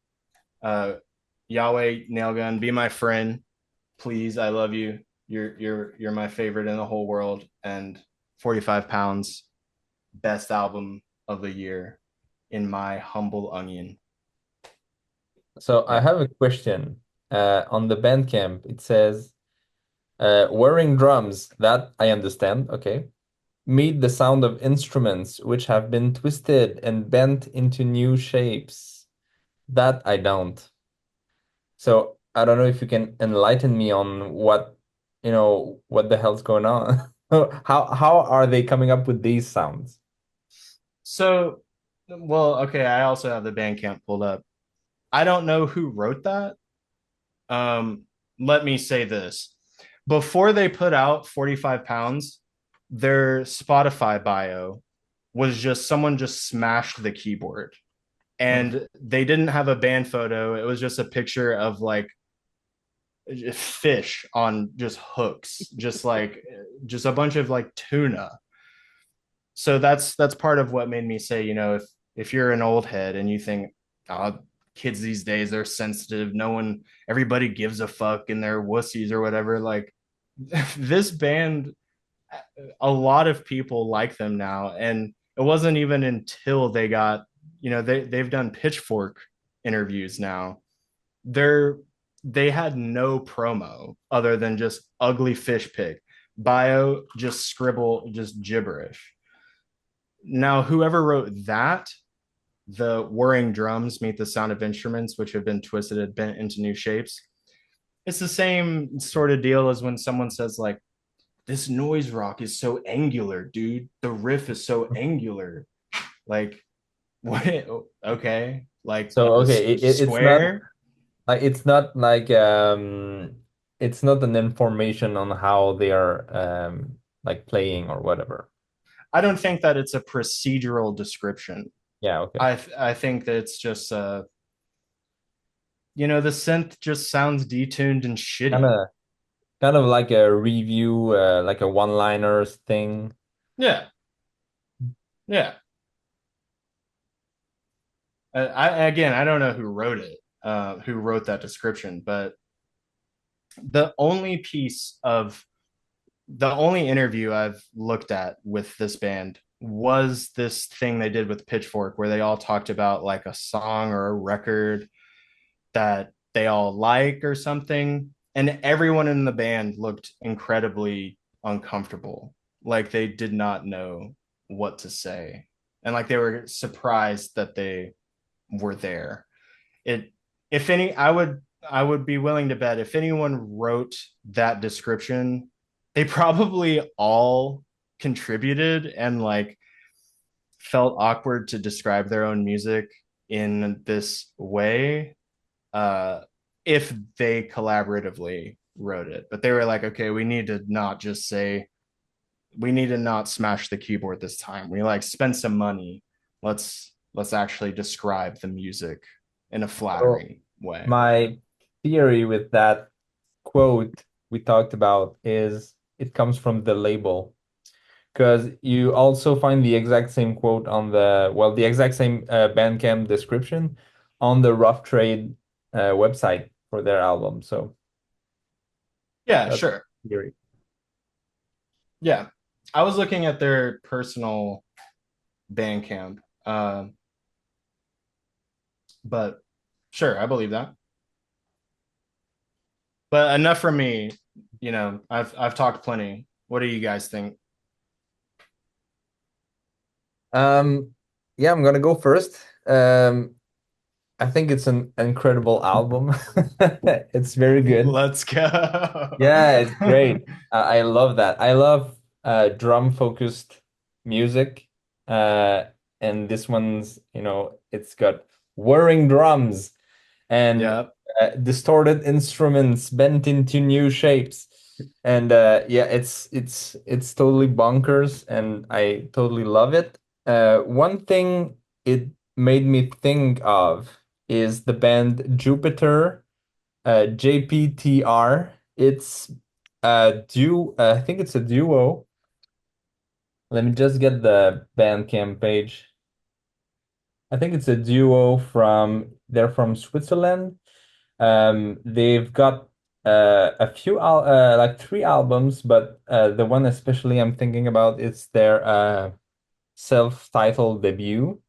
YHWH Nailgun, be my friend, please. I love you. You're my favorite in the whole world. And 45 Pounds, best album of the year, in my humble onion. So I have a question. On the Bandcamp, it says, wearing drums, that I understand, okay. Meet the sound of instruments which have been twisted and bent into new shapes. That I don't. So I don't know if you can enlighten me on what the hell's going on. How are they coming up with these sounds? So, well, okay, I also have the Bandcamp pulled up. I don't know who wrote that. Let me say this. Before they put out 45 Pounds, their Spotify bio was just someone just smashed the keyboard. And they didn't have a band photo. It was just a picture of like fish on just hooks, just a bunch of like tuna. So that's part of what made me say, if you're an old head and you think, oh, kids these days are sensitive, everybody gives a fuck and they're wussies or whatever, like this band, a lot of people like them now. And it wasn't even until they got, they've done Pitchfork interviews now. They had no promo other than just ugly fish pic bio, just scribble, just gibberish. Now, whoever wrote that, the whirring drums meet the sound of instruments which have been twisted and bent into new shapes, it's the same sort of deal as when someone says like, this noise rock is so angular, dude. The riff is so angular. Like, what? Okay, like, So okay, it's not square. like it's not an information on how they are like playing or whatever. I don't think that it's a procedural description. Yeah, okay. I think that it's just the synth just sounds detuned and shitty. Kind of like a review, like a one-liners thing. Yeah, yeah. I don't know who wrote it, who wrote that description, but the only interview I've looked at with this band was this thing they did with Pitchfork, where they all talked about like a song or a record that they all like or something. And everyone in the band looked incredibly uncomfortable. Like they did not know what to say. And like they were surprised that they were there. I would be willing to bet if anyone wrote that description, they probably all contributed and like felt awkward to describe their own music in this way, if they collaboratively wrote it. But they were like, okay, we need to not smash the keyboard this time. We like spend some money. Let's actually describe the music in a flattering way. My theory with that quote we talked about is it comes from the label, because you also find the exact same quote on the exact same Bandcamp description on the Rough Trade website. for their album. So Yeah, that's sure. theory. Yeah. I was looking at their personal Bandcamp. But sure, I believe that. But enough from me. I've talked plenty. What do you guys think? Yeah, I'm gonna go first. I think it's an incredible album. It's very good. Let's go. Yeah, it's great. I love that. I love drum focused music. Uh, and this one's, it's got whirring drums and Yeah. distorted instruments bent into new shapes. And yeah, it's totally bonkers, and I totally love it. One thing it made me think of is the band Jupiter, JPTR. It's a duo. I think it's a duo. Let me just get the Bandcamp page. I think it's a duo they're from Switzerland. They've got a few like three albums, but the one especially I'm thinking about is their self-titled debut,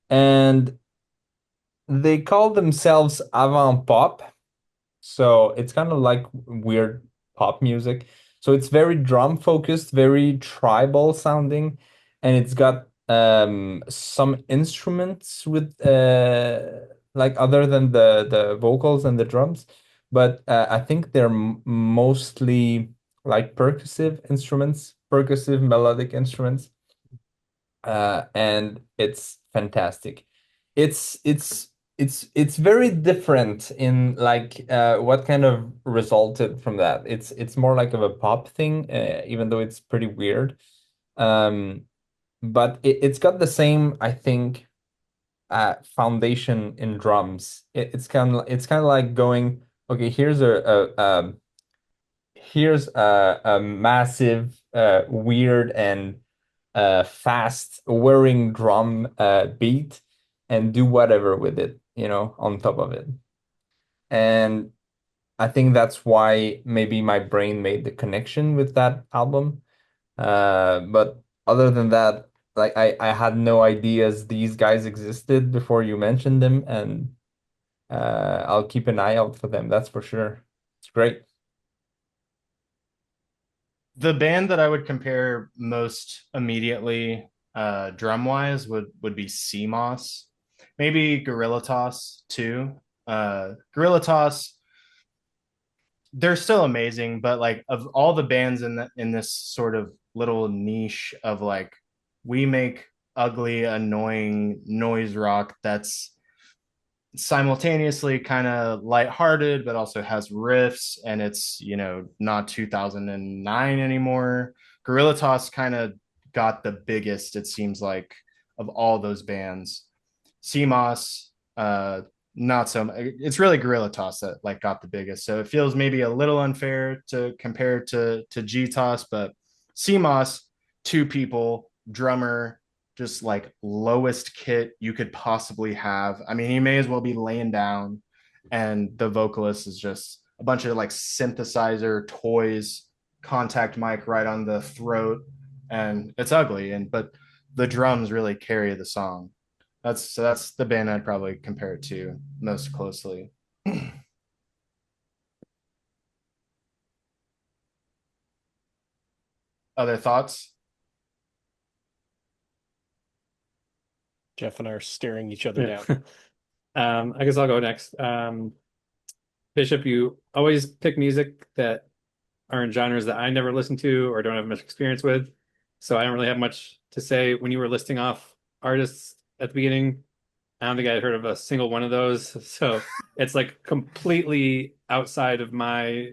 and they call themselves avant pop. So it's kind of like weird pop music. So it's very drum focused, very tribal sounding, and it's got some instruments with like other than the vocals and the drums, but I think they're mostly like percussive instruments, percussive melodic instruments, and it's fantastic. It's very different in like what kind of resulted from that. It's more like of a pop thing, even though it's pretty weird. Um, but it's got the same, I think, foundation in drums. It's kind of like going, okay, here's a massive, weird and fast whirring drum beat, and do whatever with it, on top of it. And I think that's why maybe my brain made the connection with that album. But other than that, like I had no ideas these guys existed before you mentioned them, and I'll keep an eye out for them, that's for sure. It's great. The band that I would compare most immediately, drum wise, would be CMOS, maybe Gorilla Toss too. Gorilla Toss, they're still amazing, but like of all the bands in this sort of little niche of like, we make ugly, annoying noise rock that's simultaneously kind of lighthearted but also has riffs, and it's not 2009 anymore. Gorilla Toss kind of got the biggest, it seems like, of all those bands. CMOS, not so much. It's really Gorilla Toss that like got the biggest, so it feels maybe a little unfair to compare to G Toss, but CMOS, two people, drummer, just like lowest kit you could possibly have. I mean, he may as well be laying down, and the vocalist is just a bunch of like synthesizer toys, contact mic right on the throat, and it's ugly, and but the drums really carry the song. That's the band I'd probably compare it to most closely. Other thoughts? Jeff and I are staring each other Yeah. down. I guess I'll go next. Bishop, you always pick music that are in genres that I never listened to or don't have much experience with. So I don't really have much to say. When you were listing off artists at the beginning, I don't think I'd heard of a single one of those. So it's like completely outside of my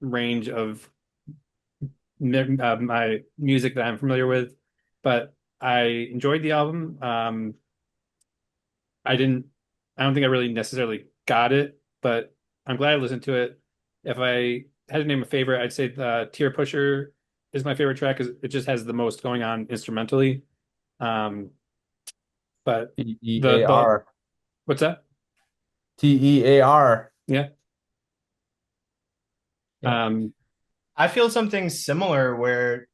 range of my music that I'm familiar with. But I enjoyed the album. I didn't, I don't think I really necessarily got it, but I'm glad I listened to it. If I had to name a favorite, I'd say the Tear Pusher is my favorite track because it just has the most going on instrumentally. Um, but the EAR. what's that? TEAR. Yeah. Yeah. I feel something similar where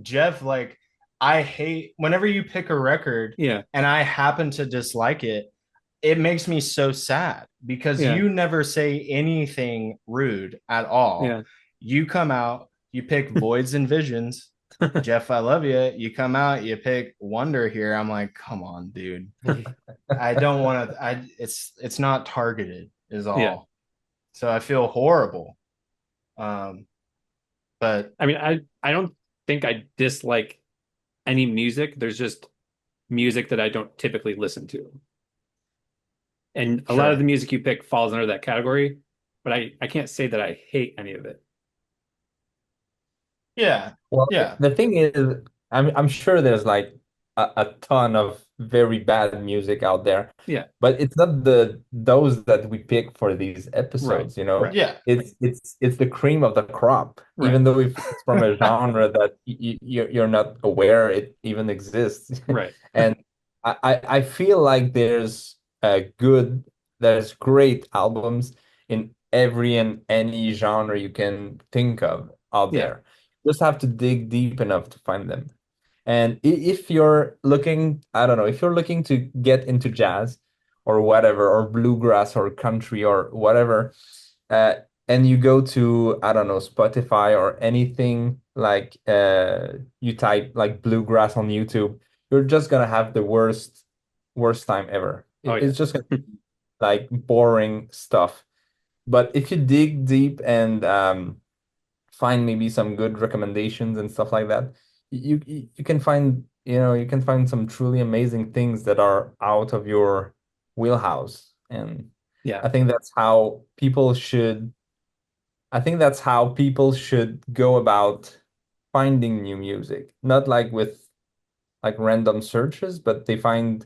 Jeff, like, I hate whenever you pick a record Yeah. and I happen to dislike it, it makes me so sad because Yeah. you never say anything rude at all. Yeah. You come out, you pick Voids and Visions. Jeff, I love you. You come out, you pick Wonder here. I'm like, come on, dude. I don't want to. It's not targeted, is Yeah. all. So I feel horrible. Um, but I mean, I don't think I dislike any music. There's just music that I don't typically listen to. And a lot of the sure, music you pick falls under that category, but I can't say that I hate any of it. yeah, Well, yeah, the thing is, I'm sure there's like a ton of very bad music out there, Yeah. but it's not the those that we pick for these Right. episodes, you know? Right. yeah, It's the cream of the crop, Right. even though if it's from a genre that you're not aware it even exists. Right. And I feel like there's great albums in every and any genre you can think of out Yeah. there. You just have to dig deep enough to find them. And if you're looking, I don't know, if you're looking to get into jazz or whatever, or bluegrass or country or whatever, uh, and you go to, I don't know, Spotify or anything like you type like bluegrass on YouTube, you're just gonna have the worst time ever. Oh yeah. It's just gonna be like boring stuff. But if you dig deep and find maybe some good recommendations and stuff like that, you can find, you can find some truly amazing things that are out of your wheelhouse. And Yeah. I think that's how people should I think that's how people should go about finding new music. Not like with like random searches, but they find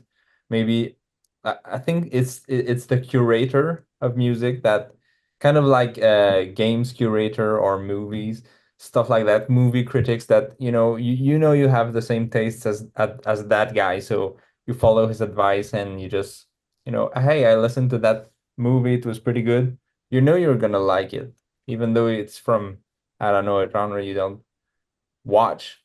maybe I think it's the curator of music that kind of like a games curator or movies, stuff like that, movie critics that you have the same tastes as that guy, so you follow his advice and you just hey, I listened to that movie, it was pretty good. You're gonna like it, even though it's from, I don't know, a genre you don't watch.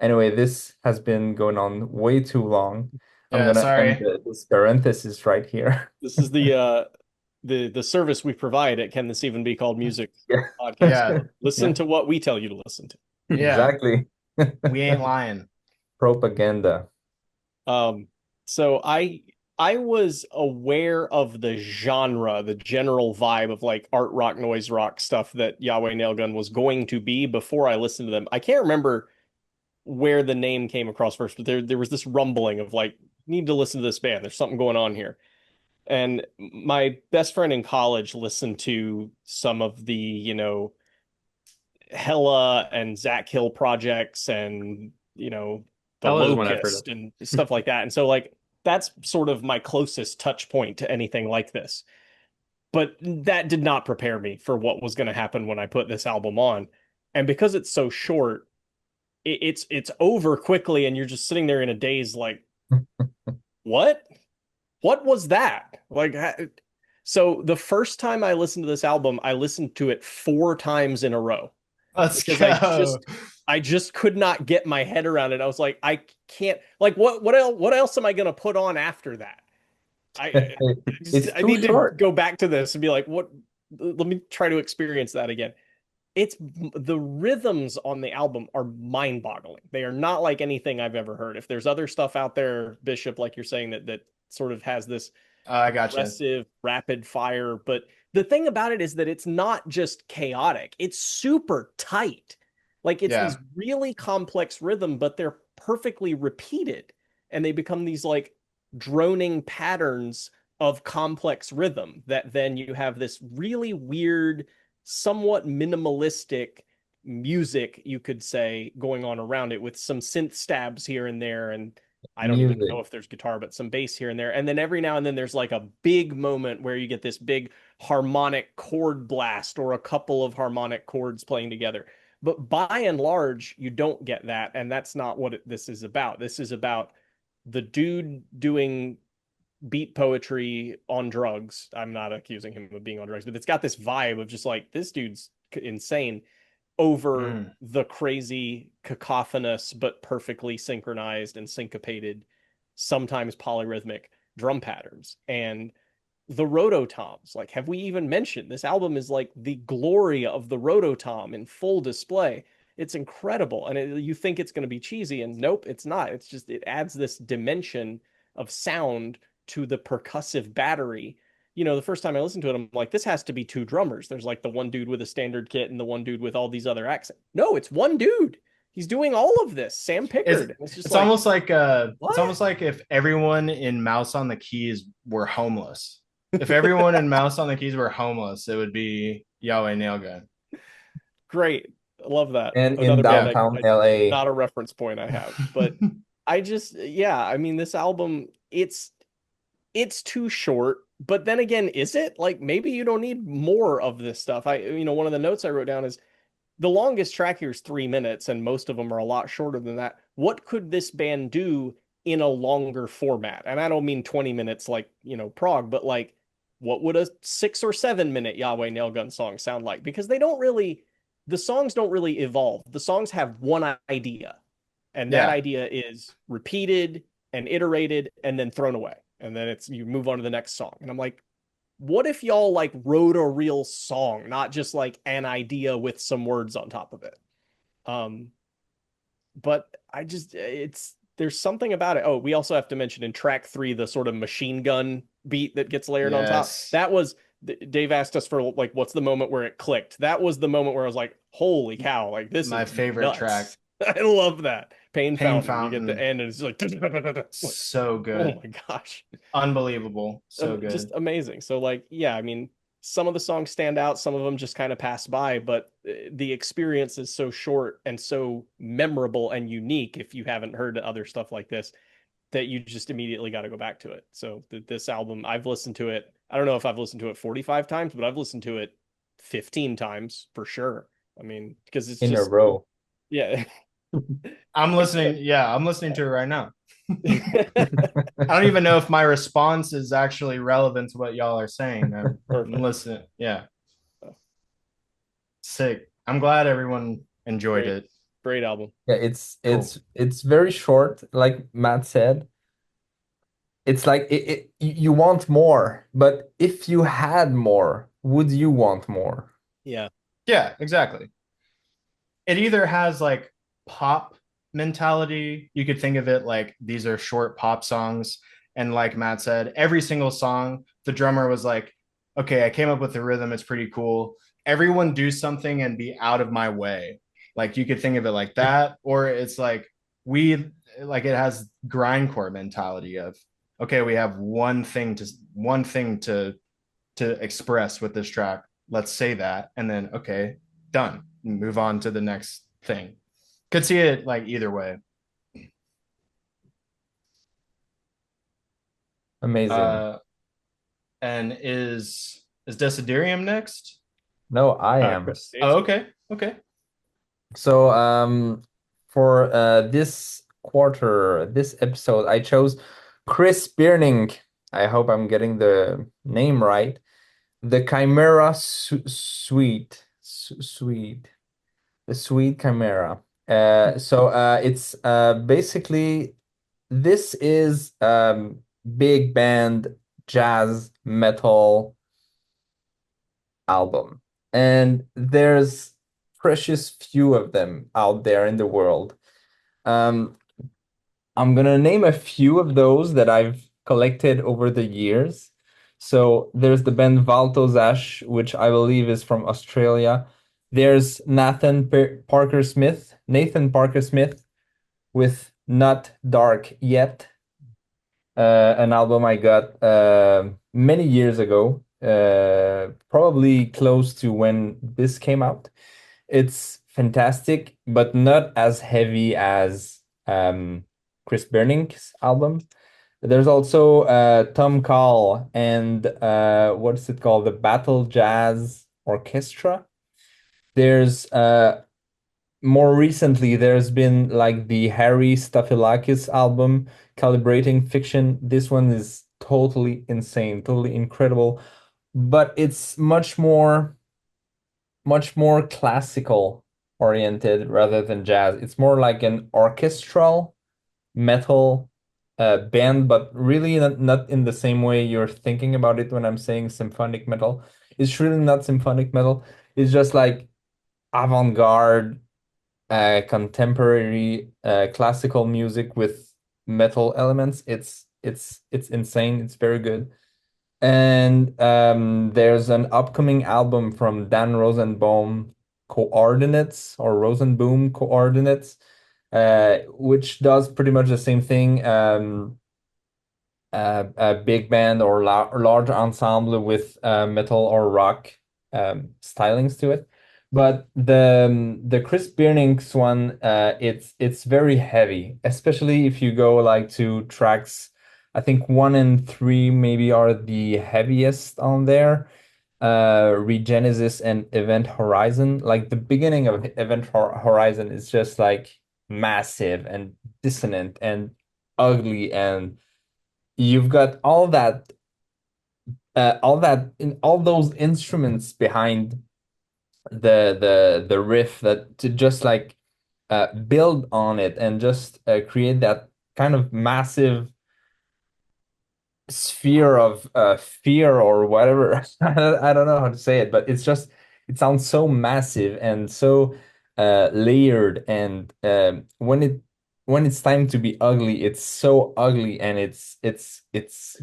Anyway, this has been going on way too long. I'm yeah. gonna end Sorry. this parenthesis right here. This is the service we provide at Can This Even Be Called Music Yeah, Yeah, podcast. Listen yeah, to what we tell you to listen to. yeah. exactly. We ain't lying. Propaganda. Um, so I was aware of the genre, the general vibe of like art rock, noise rock stuff that Yahweh Nailgun was going to be before I listened to them. I can't remember where the name came across first, but there was this rumbling of like, need to listen to this band. There's something going on here. And my best friend in college listened to some of the, Hella and Zach Hill projects and, The Hella is one I've heard of. Locust and stuff like that. And so like that's sort of my closest touch point to anything like this. But that did not prepare me for what was going to happen when I put this album on. And because it's so short, it's over quickly and you're just sitting there in a daze like, what? What was that? Like, so the first time I listened to this album, I listened to it 4 times in a row Let's because go. I just could not get my head around it. I was like, I can't, like, what else am I going to put on after that? It's I too need to short. go back to this and be like, what? Let me try to experience that again. It's the rhythms on the album are mind-boggling. They are not like anything I've ever heard. If there's other stuff out there, Bishop, like you're saying, that sort of has this I got you. aggressive, rapid fire, but the thing about it is that it's not just chaotic. It's super tight. Like it's Yeah, these really complex rhythm, but they're perfectly repeated, and they become these like droning patterns of complex rhythm that then you have this really weird, somewhat minimalistic music, you could say, going on around it with some synth stabs here and there. And I don't even Music. know if there's guitar, but some bass here and there. And then every now and then there's like a big moment where you get this big harmonic chord blast or a couple of harmonic chords playing together. But by and large, you don't get that. And that's not what this is about. This is about the dude doing beat poetry on drugs. I'm not accusing him of being on drugs, but it's got this vibe of just like this dude's insane over the crazy cacophonous but perfectly synchronized and syncopated, sometimes polyrhythmic drum patterns. And the rototoms, like, have we even mentioned this album is like the glory of the rototom in full display. It's incredible, and you think it's going to be cheesy, and nope, it's not. It's just, it adds this dimension of sound to the percussive battery. The first time I listened to it, I'm like, this has to be two drummers. There's like the one dude with a standard kit and the one dude with all these other accents. No, it's one dude. He's doing all of this. Sam Pickard. It's almost like if everyone in Mouse on the Keys were homeless. If everyone in Mouse on the Keys were homeless, it would be YHWH Nailgun. Great. I love that. And in downtown LA. Not a reference point I have, but I just, I mean, this album, it's too short, but then again, is it? Like, maybe you don't need more of this stuff. One of the notes I wrote down is the longest track here is 3 minutes, and most of them are a lot shorter than that. What could this band do in a longer format? And I don't mean 20 minutes like, prog, but like, what would a 6 or 7 minute YHWH Nailgun song sound like? Because the songs don't really evolve. The songs have one idea, and that idea is repeated and iterated and then thrown away. And then you move on to the next song. And I'm like, what if y'all like wrote a real song, not just like an idea with some words on top of it? But there's something about it. Oh, we also have to mention in track 3, the sort of machine gun beat that gets layered on top. That was, Dave asked us for like, what's the moment where it clicked? That was the moment where I was like, holy cow, like this is my favorite nuts. Track. I love that. Pain Fountain. You get the end and it's like so good. Oh my gosh. Unbelievable. So good. Just amazing. So like, I mean, some of the songs stand out, some of them just kind of pass by, but the experience is so short and so memorable and unique if you haven't heard other stuff like this, that you just immediately got to go back to it. So this album, I've listened to it. I don't know if I've listened to it 45 times, but I've listened to it 15 times for sure. I mean, because it's in a row. Yeah. I'm listening to it right now. I don't even know if my response is actually relevant to what y'all are saying. I'm listening. Yeah. Sick. I'm glad everyone enjoyed it. Great album. Yeah, it's very short, like Matt said. It's like you want more, but if you had more, would you want more? Yeah. Yeah, exactly. It either has like pop mentality. You could think of it like these are short pop songs. And like Matt said, every single song, the drummer was like, okay, I came up with the rhythm. It's pretty cool. Everyone do something and be out of my way. Like you could think of it like that. Or it's like it has grindcore mentality of, okay, we have one thing to express with this track. Let's say that. And then, okay, done. Move on to the next thing. Could see it like either way. Amazing. And is Dessiderium next? No, I am. Oh, okay. So for this episode, I chose Chris Beernink. I hope I'm getting the name right. The Chimera Suite. The Sweet Chimera. So it's basically, this is big band jazz metal album, and there's precious few of them out there in the world. I'm gonna name a few of those that I've collected over the years. So there's the band Valtozash, which I believe is from Australia. There's Nathan Parker Smith with Not Dark Yet, an album I got many years ago, probably close to when this came out. It's fantastic, but not as heavy as Chris Beernink's album. There's also Tom Call and what's it called? The Battle Jazz Orchestra. There's more recently, there's been like the Harry Staphylakis album, Calibrating Fiction. This one is totally insane, totally incredible, but it's much more classical oriented rather than jazz. It's more like an orchestral metal band, but really not in the same way you're thinking about it when I'm saying symphonic metal. It's really not symphonic metal. It's just like avant-garde, contemporary, classical music with metal elements. It's insane. It's very good. And there's an upcoming album from Dan Rosenbaum, Coordinates or Rosenboom Coordinates, which does pretty much the same thing. A big band or large ensemble with metal or rock stylings to it. But the Chris Beernink's one, it's very heavy, especially if you go like to tracks. I think 1 and 3 maybe are the heaviest on there. Regenesis and Event Horizon. Like the beginning of Event Horizon is just like massive and dissonant and ugly, and you've got all those instruments behind the riff that to just like build on it and just create that kind of massive sphere of fear or whatever. I don't know how to say it, but it sounds so massive and so layered, and when it's time to be ugly, it's so ugly, and it's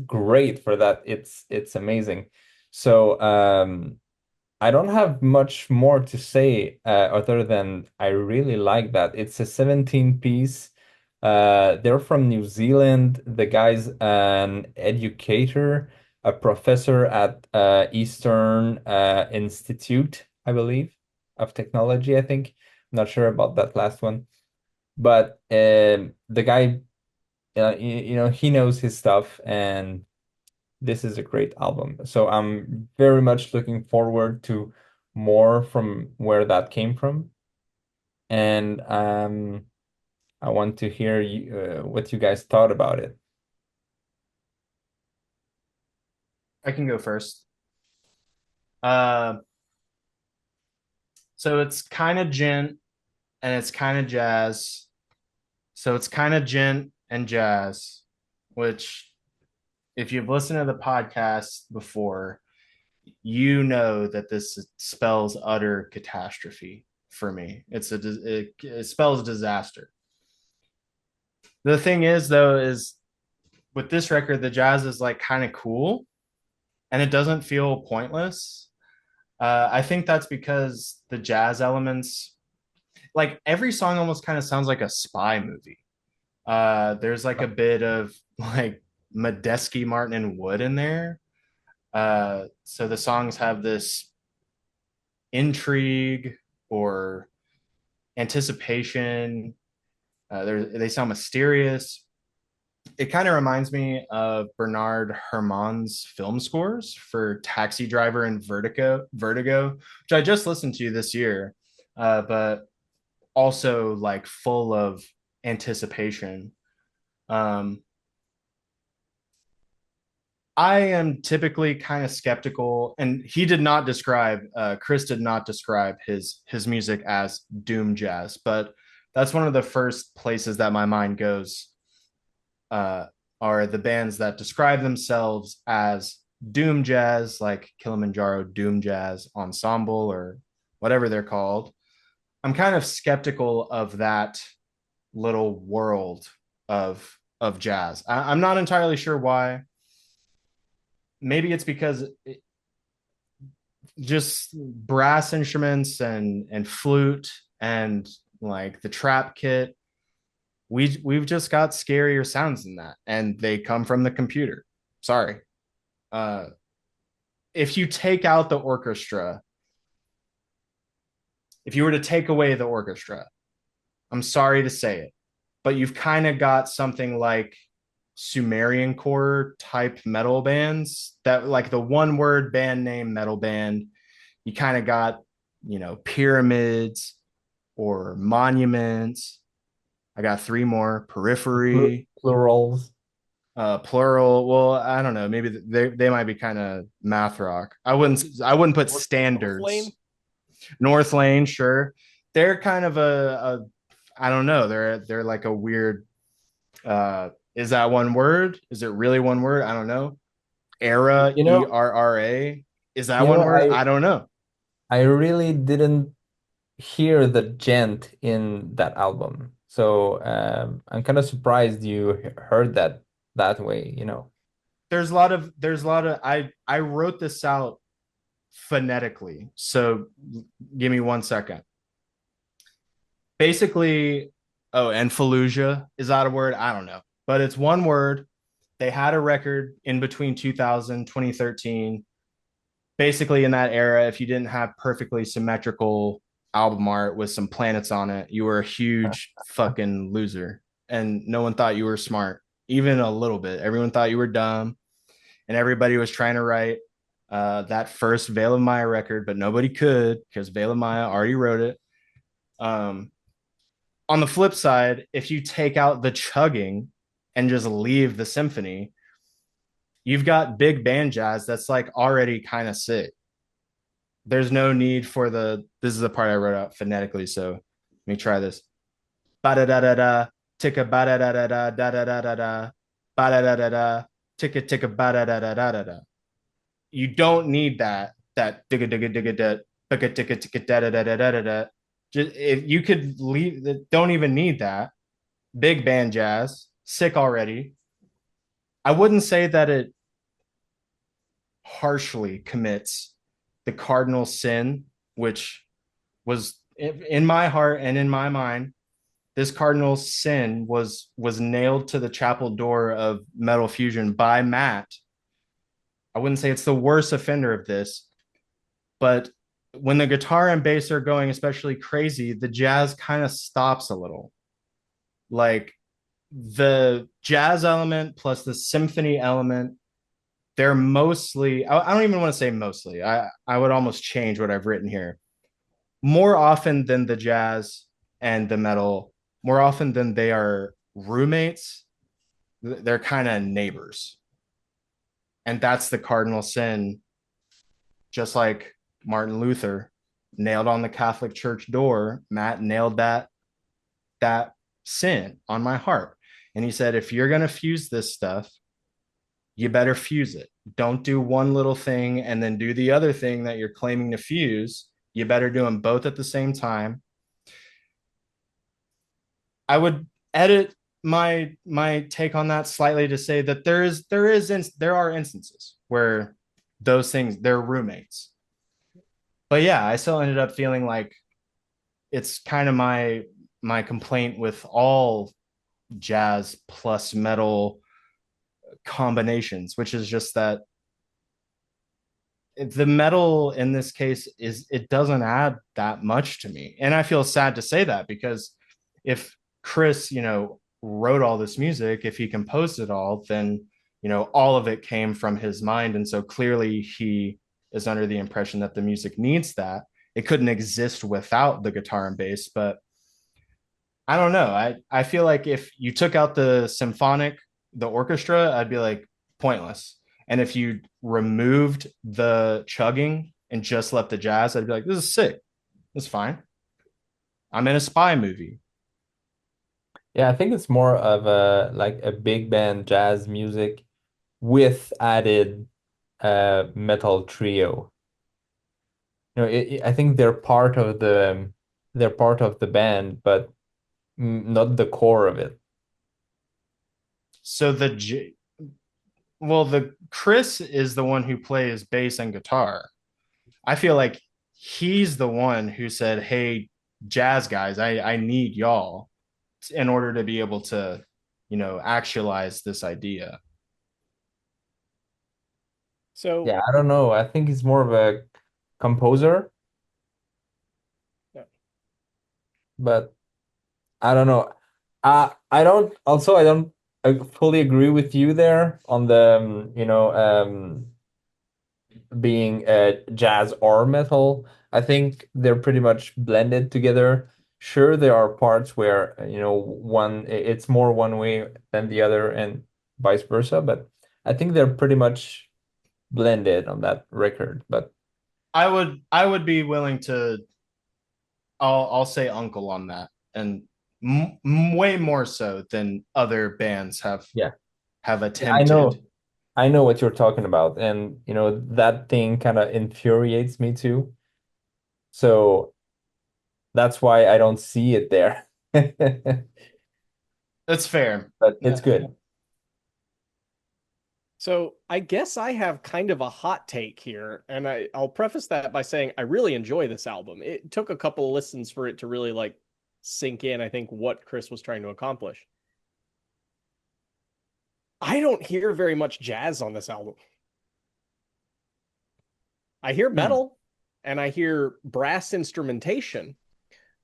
great for that. It's amazing. So I don't have much more to say other than I really like that. It's a 17 piece. They're from New Zealand. The guy's an educator, a professor at Eastern Institute, I believe, of Technology, I think. I'm not sure about that last one. But the guy, he knows his stuff, and this is a great album. So I'm very much looking forward to more from where that came from. And I want to hear what you guys thought about it. I can go first. Uh, so it's kind of gent and it's kind of jazz. So it's kind of gent and jazz, which if you've listened to the podcast before, you know that this spells utter catastrophe for me. It spells disaster. The thing is, though, is with this record, the jazz is like kind of cool, and it doesn't feel pointless. I think that's because the jazz elements, like every song, almost kind of sounds like a spy movie. There's like a bit of like Medeski, Martin, and Wood in there. So the songs have this intrigue or anticipation. They sound mysterious. It kind of reminds me of Bernard Herrmann's film scores for Taxi Driver and Vertigo, which I just listened to this year, but also like full of anticipation. Um, I am typically kind of skeptical, and Chris did not describe his music as doom jazz, but that's one of the first places that my mind goes. Uh, are the bands that describe themselves as doom jazz, like Kilimanjaro Doom Jazz Ensemble or whatever they're called. I'm kind of skeptical of that little world of jazz. I'm not entirely sure why. Maybe it's because just brass instruments and flute and like the trap kit, we've just got scarier sounds than that, and they come from the computer. Sorry. uh if you take out the orchestra, if you were to take away the orchestra, I'm sorry to say it, but you've kind of got something like Sumerian core type metal bands, that like the one word band name metal band. You kind of got, pyramids or monuments. I got three more: Periphery, Plurals. Plural. Well, I don't know. Maybe they might be kind of math rock. I wouldn't put North Lane? standards. North Lane, sure. They're kind of a I don't know. They're like a weird. Is that one word? Is it really one word? I don't know. Era, You know, ERRA. Is that you one know, word? I don't know. I really didn't hear the gent in that album. So I'm kind of surprised you heard that way, you know. There's a lot of I wrote this out phonetically. So give me 1 second. Basically, oh, and Fallujah is that a word? I don't know. But it's one word. They had a record in between 2000, 2013. Basically, in that era, if you didn't have perfectly symmetrical album art with some planets on it, you were a huge fucking loser. And no one thought you were smart, even a little bit. Everyone thought you were dumb, and everybody was trying to write that first Veil of Maya record, but nobody could because Veil of Maya already wrote it. Um, on the flip side, if you take out the chugging and just leave the symphony, you've got big band jazz that's like already kind of sick. There's no need for this is the part I wrote out phonetically, so let me try this. Ba da da da da, ticka ba da da da da da da da da da, ba da da da da, ticka ticka ba da da da da da da. You don't need that digga digga digga da, ticka ticka ticka da da da da da da. Just if you could leave, don't even need that. Big band jazz, sick already. I wouldn't say that it harshly commits the cardinal sin, which was in my heart and in my mind. This cardinal sin was nailed to the chapel door of Metal Fusion by Matt. I wouldn't say it's the worst offender of this, but when the guitar and bass are going especially crazy, the jazz kind of stops a little. Like the jazz element plus the symphony element, they're mostly, I don't even want to say mostly. I would almost change what I've written here. More often than the jazz and the metal, more often than they are roommates, they're kind of neighbors. And that's the cardinal sin, just like Martin Luther nailed on the Catholic Church door. Matt nailed that sin on my heart. And he said, if you're going to fuse this stuff, you better fuse it. Don't do one little thing and then do the other thing that you're claiming to fuse. You better do them both at the same time. I would edit my take on that slightly to say that there are instances where those things they're roommates. But yeah, I still ended up feeling like it's kind of my complaint with all jazz plus metal combinations, which is just that the metal in this case is it doesn't add that much to me. And I feel sad to say that because if Chris, wrote all this music, if he composed it all, then all of it came from his mind. And so clearly he is under the impression that the music needs that. It couldn't exist without the guitar and bass. But I don't know. I feel like if you took out the orchestra, I'd be like pointless. And if you removed the chugging and just left the jazz, I'd be like, this is sick. It's fine. I'm in a spy movie. Yeah, I think it's more of a big band jazz music with added metal trio. I think they're part of the band, but not the core of it. So the Chris is the one who plays bass and guitar. I feel like he's the one who said, "Hey, jazz guys, I need y'all in order to be able to, actualize this idea." So Yeah, I don't know. I think he's more of a composer, yeah. but I don't know. I don't fully agree with you there on the being jazz or metal. I think they're pretty much blended together. Sure, there are parts where, it's more one way than the other, and vice versa, but I think they're pretty much blended on that record. But I would be willing to. I'll say uncle on that, and way more so than other bands yeah, have yeah, I know. attempted. I know what you're talking about, and that thing kind of infuriates me too. So that's why I don't see it there. That's fair. But it's Yeah. good. So I guess I have kind of a hot take here, and I'll preface that by saying I really enjoy this album. It took a couple of listens for it to really like sink in, I think, what Chris was trying to accomplish. I don't hear very much jazz on this album. I hear Hmm. metal and I hear brass instrumentation,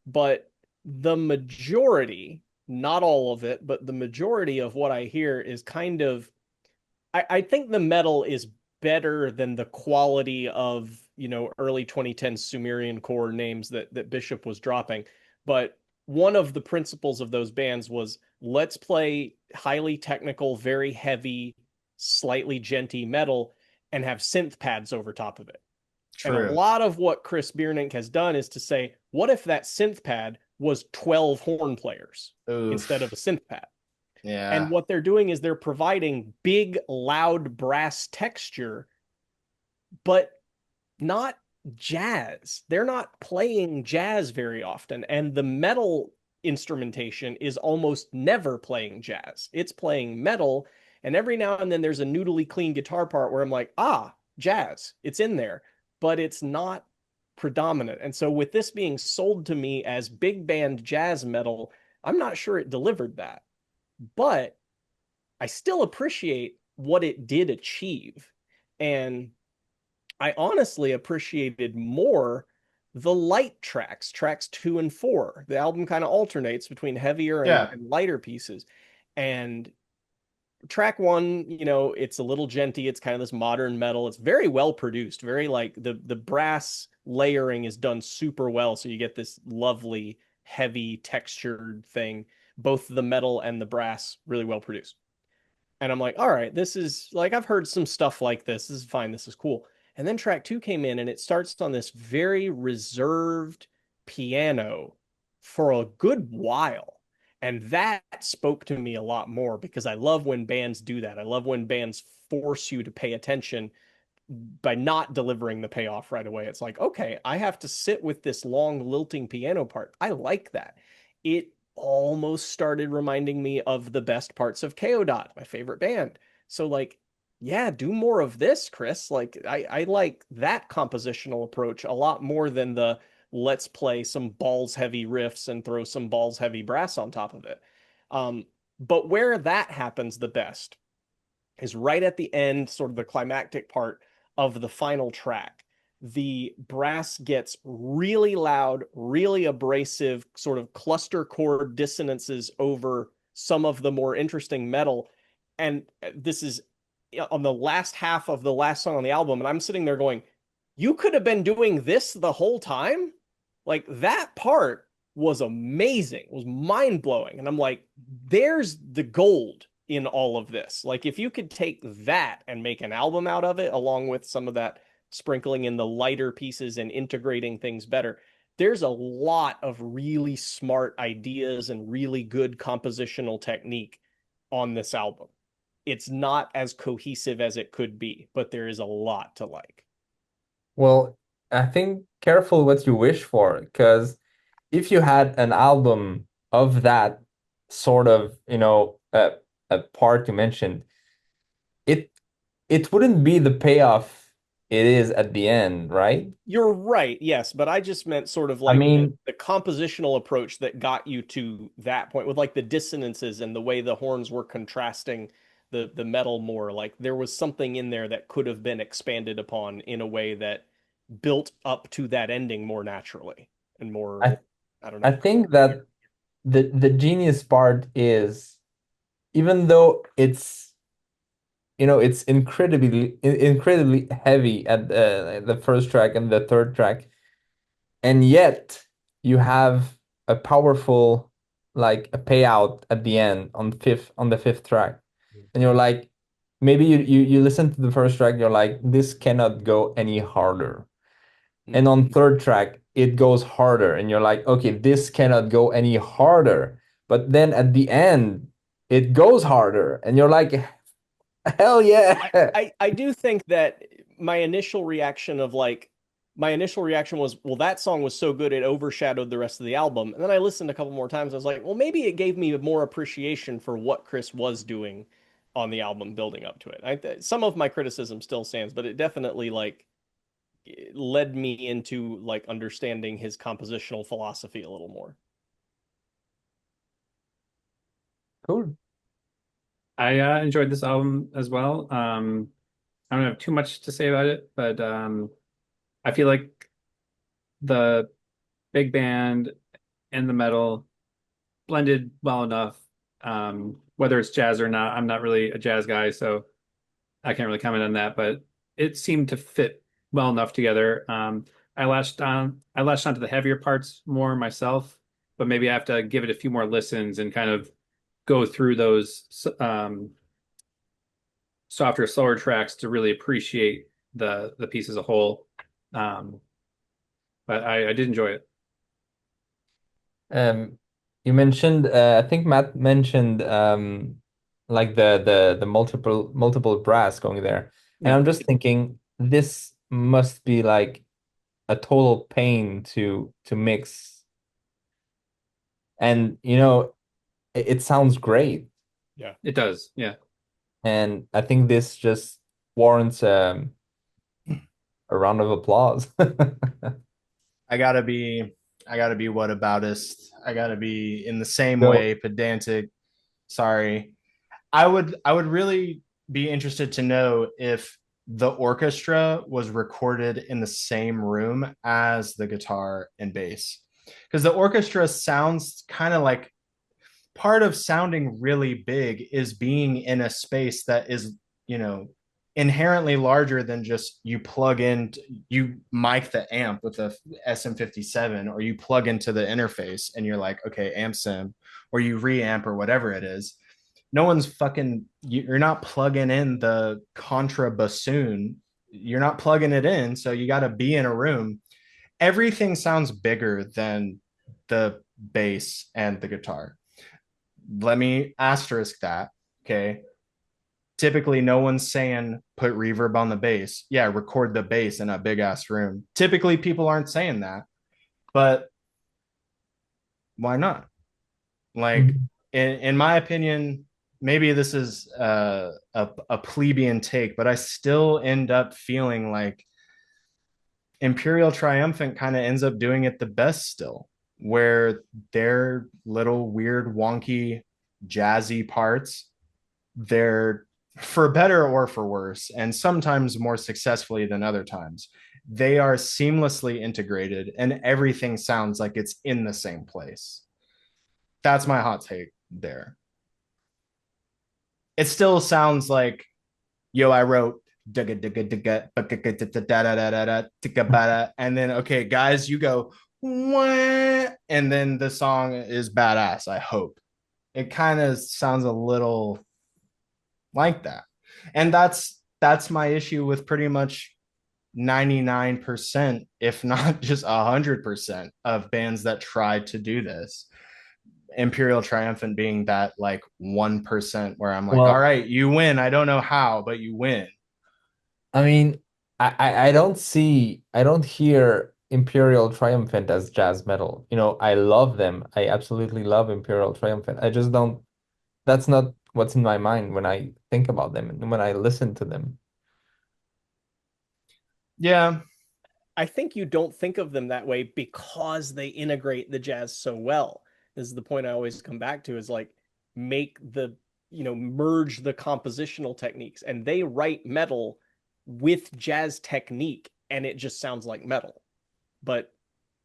but the majority, not all of it, but the majority of what I hear is kind of I think the metal is better than the quality of, early 2010s Sumerian core names that Bishop was dropping. But one of the principles of those bands was let's play highly technical, very heavy, slightly djenty metal and have synth pads over top of it. And a True. lot of what Chris Beernink has done is to say, what if that synth pad was 12 horn players instead of a Oof. synth pad? And Yeah. what they're doing is they're providing big, loud brass texture, but not jazz. They're not playing jazz very often. And the metal instrumentation is almost never playing jazz. It's playing metal. And every now and then there's a noodly clean guitar part where I'm like, jazz, it's in there, but it's not predominant. And so with this being sold to me as big band jazz metal, I'm not sure it delivered that. But I still appreciate what it did achieve. And I honestly appreciated more the light tracks, tracks 2 and 4. The album kind of alternates between heavier Yeah. and lighter pieces. And track 1, it's a little djenty. It's kind of this modern metal. It's very well produced, very like the brass layering is done super well. So you get this lovely, heavy, textured thing. Both the metal and the brass really well produced. And I'm like, all right, this is like, I've heard some stuff like this. This is fine. This is cool. And then track 2 came in and it starts on this very reserved piano for a good while. And that spoke to me a lot more because I love when bands do that. I love when bands force you to pay attention by not delivering the payoff right away. It's like, okay, I have to sit with this long lilting piano part. I like that. It almost started reminding me of the best parts of KO. My favorite band. So like, yeah, do more of this, Chris. Like I like that compositional approach a lot more than the let's play some balls heavy riffs and throw some balls heavy brass on top of it. But where that happens the best is right at the end, sort of the climactic part of the final track. The brass gets really loud, really abrasive, sort of cluster chord dissonances over some of the more interesting metal. And this is on the last half of the last song on the album. And I'm sitting there going, you could have been doing this the whole time? Like that part was amazing. It was mind blowing. And I'm like, there's the gold in all of this. Like if you could take that and make an album out of it, along with some of that sprinkling in the lighter pieces and integrating things better, there's a lot of really smart ideas and really good compositional technique on this album. It's not as cohesive as it could be, but there is a lot to like. Well, I think careful what you wish for, because if you had an album of that sort of, a part you mentioned, it it wouldn't be the payoff it is at the end, right? You're right, yes, but I just meant sort of I like mean, the compositional approach that got you to that point with like the dissonances and the way the horns were contrasting the metal more. Like there was something in there that could have been expanded upon in a way that built up to that ending more naturally and more, I I don't I know. think that the genius part is, even though it's incredibly heavy at the first track and the third track, and yet you have a powerful, like, a payout at the end on the fifth track. and you're like, maybe you listen to the first track, you're like, this cannot go any harder. And on third track, it goes harder, and you're like, okay, this cannot go any harder. But then at the end, it goes harder, and you're like, hell yeah. I do think that my initial reaction of like my initial reaction was, well, that song was so good it overshadowed the rest of the album. And then I listened a couple more times. I was like, well, maybe it gave me more appreciation for what Chris was doing on the album building up to it. Some of my criticism still stands, but it definitely like led me into like understanding his compositional philosophy a little more. Cool. I enjoyed this album as well. I don't have too much to say about it, but I feel like the big band and the metal blended well enough. Whether it's jazz or not, I'm not really a jazz guy, so I can't really comment on that, but it seemed to fit well enough together. I latched onto the heavier parts more myself, but maybe I have to give it a few more listens and kind of go through those softer, slower tracks to really appreciate the piece as a whole. Um, but I did enjoy it. Um, you mentioned, I think Matt mentioned like the multiple brass going there. And Yeah, I'm just thinking this must be like a total pain to mix. And it sounds great. Yeah. it does. Yeah. And I think this just warrants a round of applause. I gotta be I gotta be whataboutist. I gotta be in the same So way pedantic. Sorry. I would really be interested to know if the orchestra was recorded in the same room as the guitar and bass. Because the orchestra sounds kind of like part of sounding really big is being in a space that is, you know, inherently larger than just you plug in, you mic the amp with a SM57, or you plug into the interface and you're like, okay, amp sim, or you reamp or whatever it is. No one's fucking, you're not plugging in the contra bassoon. You're not plugging it in. So you got to be in a room. Everything sounds bigger than the bass and the guitar. Let me asterisk that. Okay. Typically, no one's saying put reverb on the bass. Yeah, record the bass in a big ass room. Typically, people aren't saying that, but why not? Like, Mhm. in my opinion, maybe this is a plebeian take, but I still end up feeling like Imperial Triumphant kind of ends up doing it the best still, where their little weird, wonky, jazzy parts, they're for better or for worse, and sometimes more successfully than other times, they are seamlessly integrated and everything sounds like it's in the same place. That's my hot take there. It still sounds like, yo, I wrote and then okay, guys, you go and then the song is badass. I hope it kind of sounds a little like that, and that's my issue with pretty much 99%, if not just 100% of bands that try to do this. Imperial Triumphant being that like 1% where I'm like, all Well, right, you win. I don't know how, but you win. I mean, I don't hear Imperial Triumphant as jazz metal. I love them. I absolutely love Imperial Triumphant. I just don't, that's not what's in my mind when I think about them and when I listen to them. Yeah. I think you don't think of them that way because they integrate the jazz so well. This is the point I always come back to is like make the, merge the compositional techniques, and they write metal with jazz technique and it just sounds like metal. But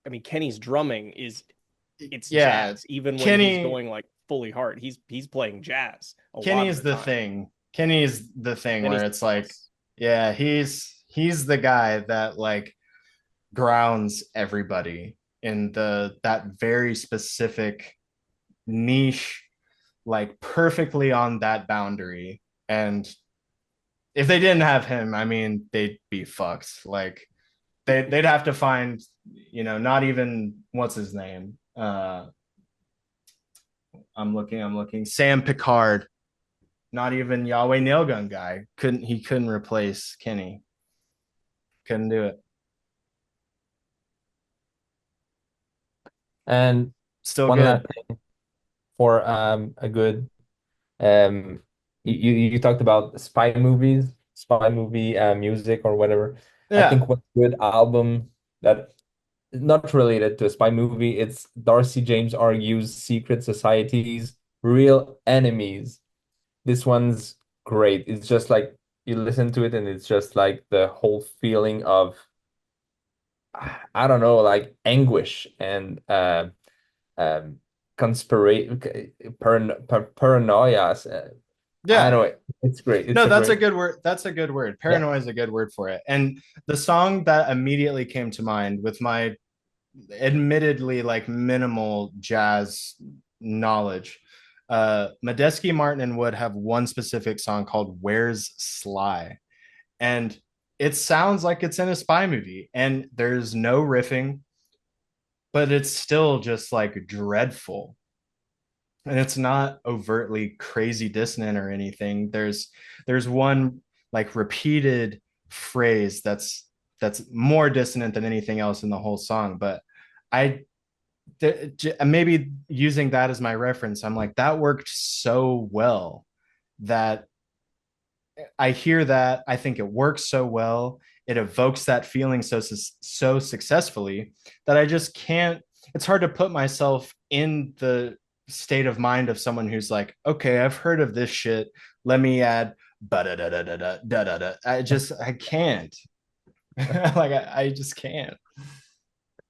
I mean, Kenny's drumming it's Yeah. jazz even when he's Kenny going like fully hard. He's playing jazz a lot Kenny of is the the time. thing. Kenny is the thing Kenny's where the it's like, boss. yeah, he's the guy that like grounds everybody in the that very specific niche, like perfectly on that boundary And if they didn't have him, I mean, they'd be fucked. Like they'd have to find, not even what's his name. I'm looking. Sam Picard, not even Yahweh Nailgun guy. Couldn't replace Kenny. Couldn't do it. And Still one good. last thing for a good um you talked about spy movie music or whatever. I Yeah. think one good album that is not related to a spy movie, it's Darcy James Argue's Secret Society's Real Enemies. This one's great. It's just like you listen to it and it's just like the whole feeling of I don't know, like anguish and um conspirate paranoia. I Yeah. know it. It's great. It's No, a that's a great. good word. That's a good word. Yeah. Paranoia is a good word for it. And the song that immediately came to mind with my admittedly like minimal jazz knowledge, Medeski, Martin, and Wood have one specific song called "Where's Sly," and it sounds like it's in a spy movie, and there's no riffing, but it's still just like dreadful, and it's not overtly crazy dissonant or anything. There's one like repeated phrase that's more dissonant than anything else in the whole song, but I maybe using that as my reference, I'm like, that worked so well that I hear that. I think it works so well. It evokes that feeling so successfully that I just can't. It's hard to put myself in the state of mind of someone who's like, okay, I've heard of this shit. Let me add da da da da da da da da. I can't. Like I just can't.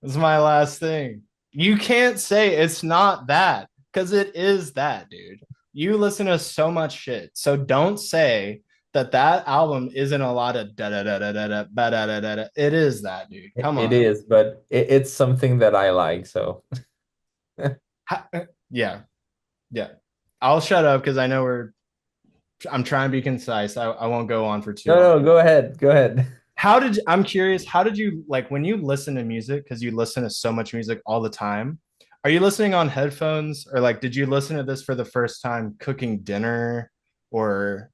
This is my last thing. You can't say it's not that because it is that, dude. You listen to so much shit. So don't say that album isn't a lot of da da da da da da da da da da. It is that, dude. Come It on. is, but it's something that I like. So Yeah. Yeah. I'll shut up because I know I'm trying to be concise. I won't go on for too no, long. no, go ahead. Go ahead. I'm curious, how did you like when you listen to music, because you listen to so much music all the time? Are you listening on headphones, or like did you listen to this for the first time cooking dinner, or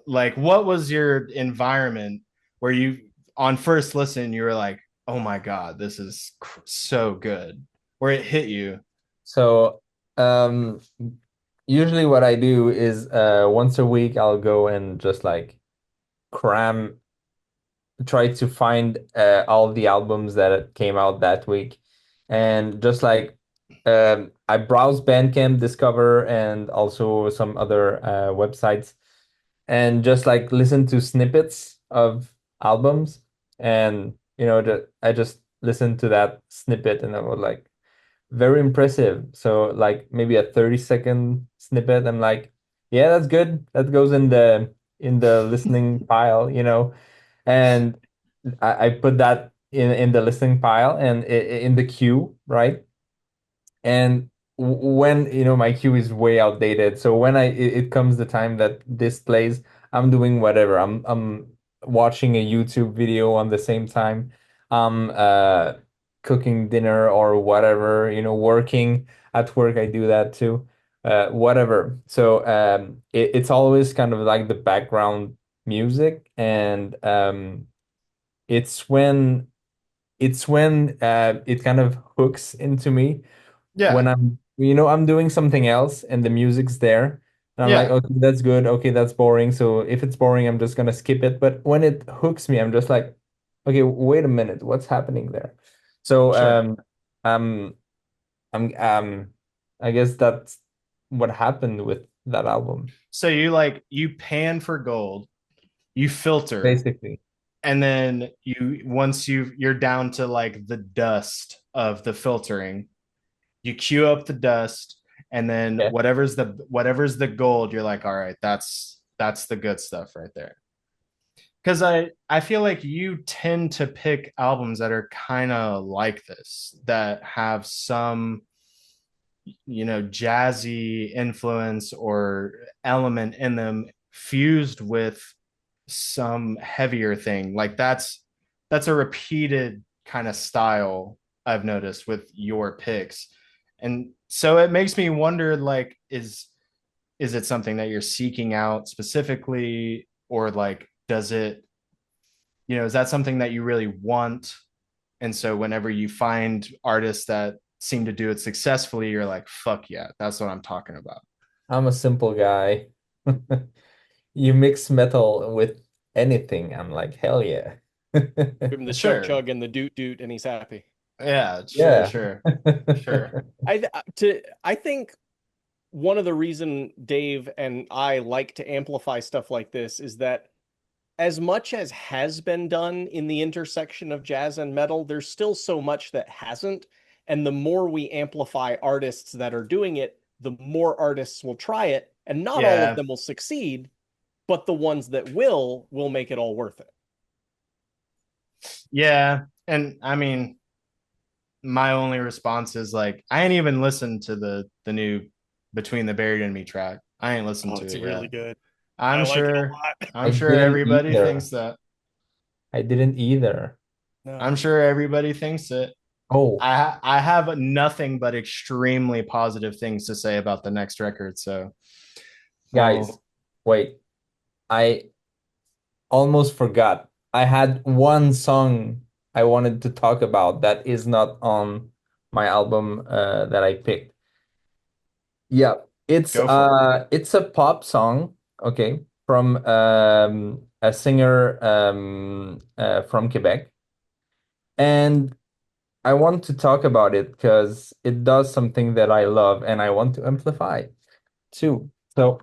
like what was your environment where you on first listen you were like, oh my God, this is so good, where it hit you? So, usually what I do is once a week I'll go and just like cram, try to find all the albums that came out that week, and just like I browse Bandcamp, Discover, and also some other websites, and just like listen to snippets of albums, and I just listened to that snippet, and I was like very impressive. So like maybe a 30-second snippet. I'm like, yeah, that's good. That goes in the listening pile. And I put that in the listening pile and in the queue, right? And when my queue is way outdated, so when it comes the time that this plays, I'm doing whatever. I'm watching a YouTube video on the same time. I'm cooking dinner or whatever, working at work. I do that too. Whatever. So it's always kind of like the background music, and it's when it kind of hooks into me when Yeah. I'm doing something else and the music's there, and I'm like, Yeah. okay, that's good. Okay, that's boring. So if it's boring, I'm just gonna skip it. But when it hooks me, I'm just like, okay, wait a minute, what's happening there? So Sure. um, I'm I guess that's what happened with that album, So you pan for gold, you filter, basically. and then once you're down to like the dust of the filtering, you queue up the dust, and then Yeah. whatever's the gold, you're like, all right, that's the good stuff right there. Because I feel like you tend to pick albums that are kind of like this, that have some jazzy influence or element in them, fused with some heavier thing. Like that's a repeated kind of style I've noticed with your picks. And so it makes me wonder, like, is it something that you're seeking out specifically, or like does it, is that something that you really want? And so whenever you find artists that seem to do it successfully, you're like, fuck yeah, that's what I'm talking about. I'm a simple guy. You mix metal with anything, I'm like, hell yeah. Give him the chug Sure. chug and the doot doot, and he's happy. Yeah, sure, Yeah. sure, sure. I think one of the reason Dave and I like to amplify stuff like this is that as much as has been done in the intersection of jazz and metal, there's still so much that hasn't. And the more we amplify artists that are doing it, the more artists will try it. And not all of Yeah, them will succeed, but the ones that will make it all worth it. yeah. And I mean, my only response is like, I ain't even listened to the new Between the Buried and Me track. I ain't listened Oh, to it's it really yet. good. I I'm like it a sure lot. I I'm sure didn't everybody either. thinks that. I didn't either. I'm No. sure everybody thinks it. Oh, I have nothing but extremely positive things to say about the next record. So, guys, well, wait. I almost forgot. I had one song I wanted to talk about that is not on my album that I picked. Yeah, go for it. it's a pop song, okay, from a singer from Quebec. And I want to talk about it because it does something that I love and I want to amplify too. So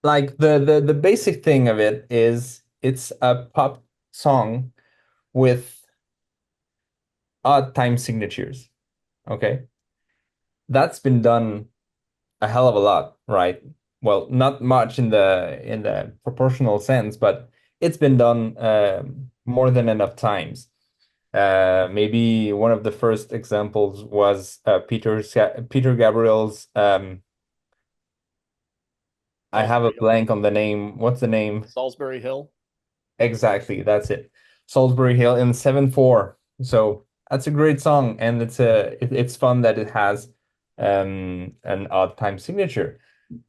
like the basic thing of it is it's a pop song with odd time signatures. Okay. That's been done a hell of a lot, right? Well, not much in the proportional sense, but it's been done more than enough times. Maybe one of the first examples was Peter Gabriel's I have a Salisbury Hill. blank on the name. What's the name? Salisbury Hill. Exactly, that's it. Salisbury Hill in 7/4. So that's a great song, and it's fun that it has an odd time signature.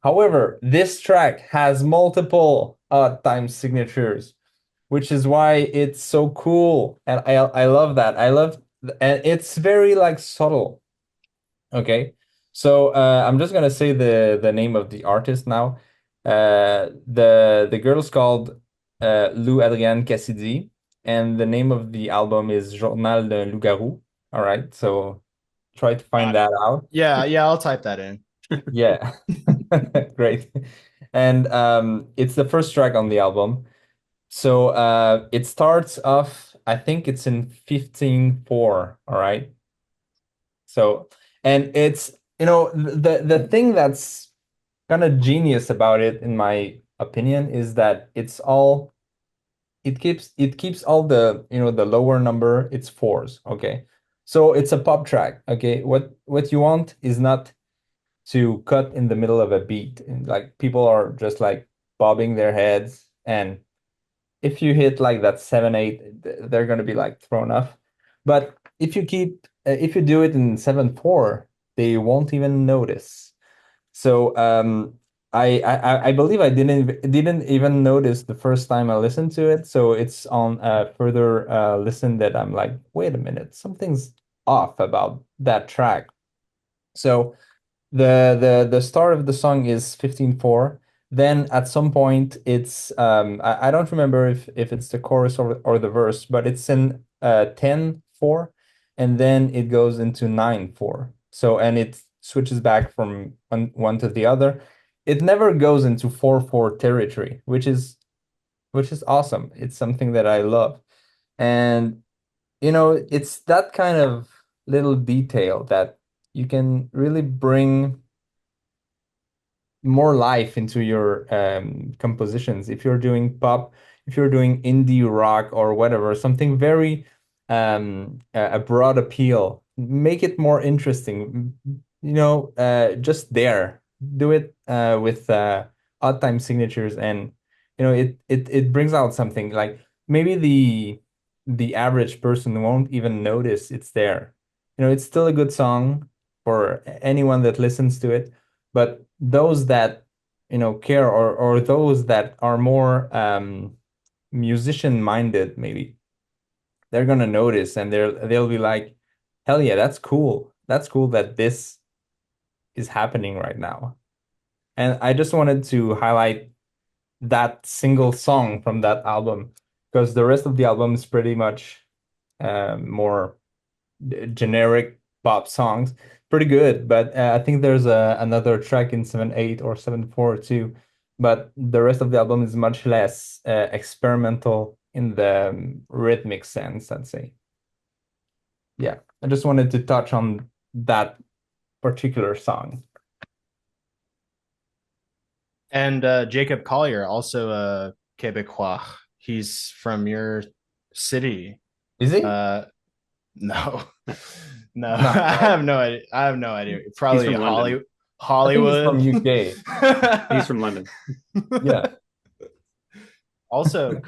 However, this track has multiple odd time signatures, which is why it's so cool, and I love that. And it's very like subtle. Okay, so I'm just gonna say the name of the artist now. The girl is called Lou Adrienne Cassidy, and the name of the album is Journal d'un loup-garou. All right, so try to find Got it. that out. Yeah, yeah, I'll type that in. Yeah, great. And it's the first track on the album. So it starts off, I think it's in 15/4. All right. So, and it's, the thing that's kind of genius about it, in my opinion, is that it keeps all the lower number, it's fours, okay? So it's a pop track, okay? What you want is not to cut in the middle of a beat. And like people are just like bobbing their heads, and if you hit like that 7/8, they're gonna be like thrown off. But if you do it in 7/4, they won't even notice. So I believe I didn't even notice the first time I listened to it. So it's on a further listen that I'm like, wait a minute, something's off about that track. So the start of the song is 15/4. Then at some point it's I don't remember if it's the chorus or the verse, but it's in 10/4, and then it goes into 9/4. So and it switches back from one to the other. It never goes into 4/4 territory, which is awesome. It's something that I love. And it's that kind of little detail that you can really bring more life into your compositions. If you're doing pop, if you're doing indie rock or whatever, something very a broad appeal, make it more interesting. Just there, do it with odd time signatures, and it brings out something like maybe the average person won't even notice it's there. It's still a good song for anyone that listens to it, but those that care, or those that are more musician minded, maybe they're gonna notice, and they'll be like, hell yeah, that's cool. That's cool that this is happening right now. And I just wanted to highlight that single song from that album, because the rest of the album is pretty much more generic pop songs. Pretty good, but I think there's another track in 7/8 or 7/4 too. But the rest of the album is much less experimental in the rhythmic sense, I'd say. Yeah, I just wanted to touch on that particular song. And Jacob Collier, also a Quebecois. He's from your city. Is he? No, no, No, I right? have no idea. I have no idea. Probably from London. I think he's from Hollywood. UK. He's from London. Yeah. Also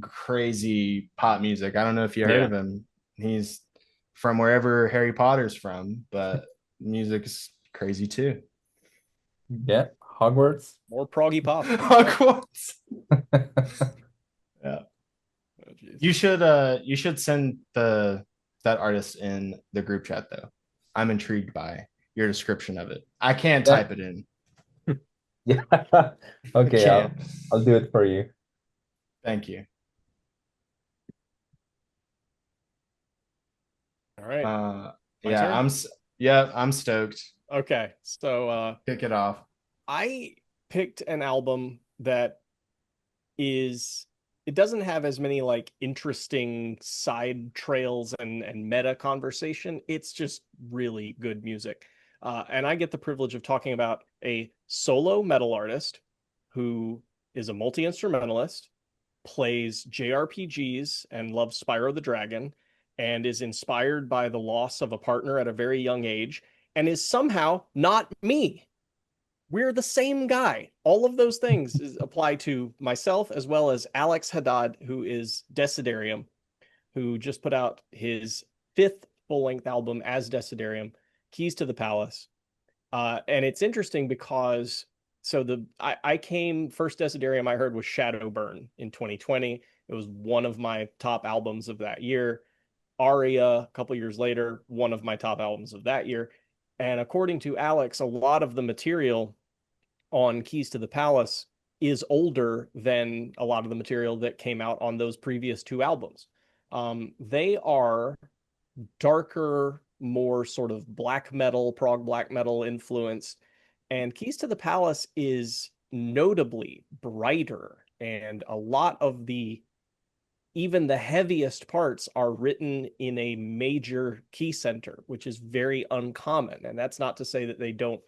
crazy pop music. I don't know if you heard Yeah. of him. He's from wherever Harry Potter's from, but music's crazy too. Yeah, Hogwarts. More proggy pop. Hogwarts. Yeah. Oh, geez. You should send that artist in the group chat though. I'm intrigued by your description of it. I can't Yeah. type it in. Yeah. Okay, Can't. I'll do it for you. Thank you. All right. My yeah, turn? I'm stoked. Okay. So Kick it off. I picked an album that it doesn't have as many like interesting side trails and meta conversation. It's just really good music. And I get the privilege of talking about a solo metal artist who is a multi-instrumentalist, plays JRPGs and loves Spyro the Dragon, and is inspired by the loss of a partner at a very young age, and is somehow not me. We're the same guy. All of those things apply to myself as well as Alex Haddad, who is Dessiderium, who just put out his 5th full-length album as Dessiderium, Keys to the Palace. And it's interesting because I came first Dessiderium I heard was Shadowburn in 2020. It was one of my top albums of that year. Aria, a couple years later, one of my top albums of that year. And according to Alex, a lot of the material on Keys to the Palace is older than a lot of the material that came out on those previous 2 albums. They are darker, more sort of black metal, prog black metal influenced. And Keys to the Palace is notably brighter, and a lot of even the heaviest parts are written in a major key center, which is very uncommon. And that's not to say that they don't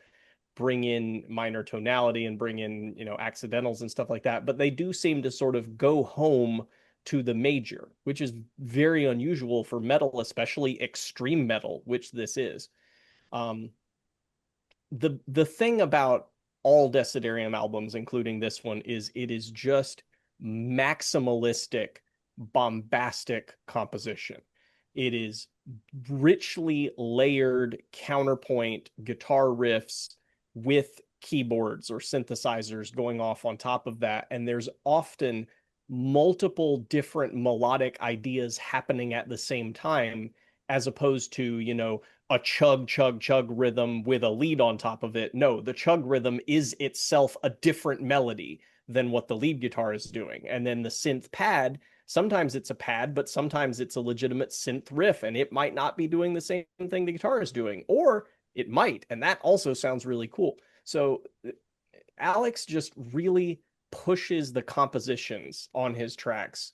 bring in minor tonality and bring in, accidentals and stuff like that, but they do seem to sort of go home to the major, which is very unusual for metal, especially extreme metal, which this is. The thing about all Dessiderium albums, including this one, is it is just maximalistic, bombastic composition. It is richly layered counterpoint guitar riffs with keyboards or synthesizers going off on top of that. And there's often multiple different melodic ideas happening at the same time, as opposed to, a chug, chug, chug rhythm with a lead on top of it. No, the chug rhythm is itself a different melody than what the lead guitar is doing. And then the synth pad, sometimes it's a pad, but sometimes it's a legitimate synth riff, and it might not be doing the same thing the guitar is doing, or it might, and that also sounds really cool. So Alex just really pushes the compositions on his tracks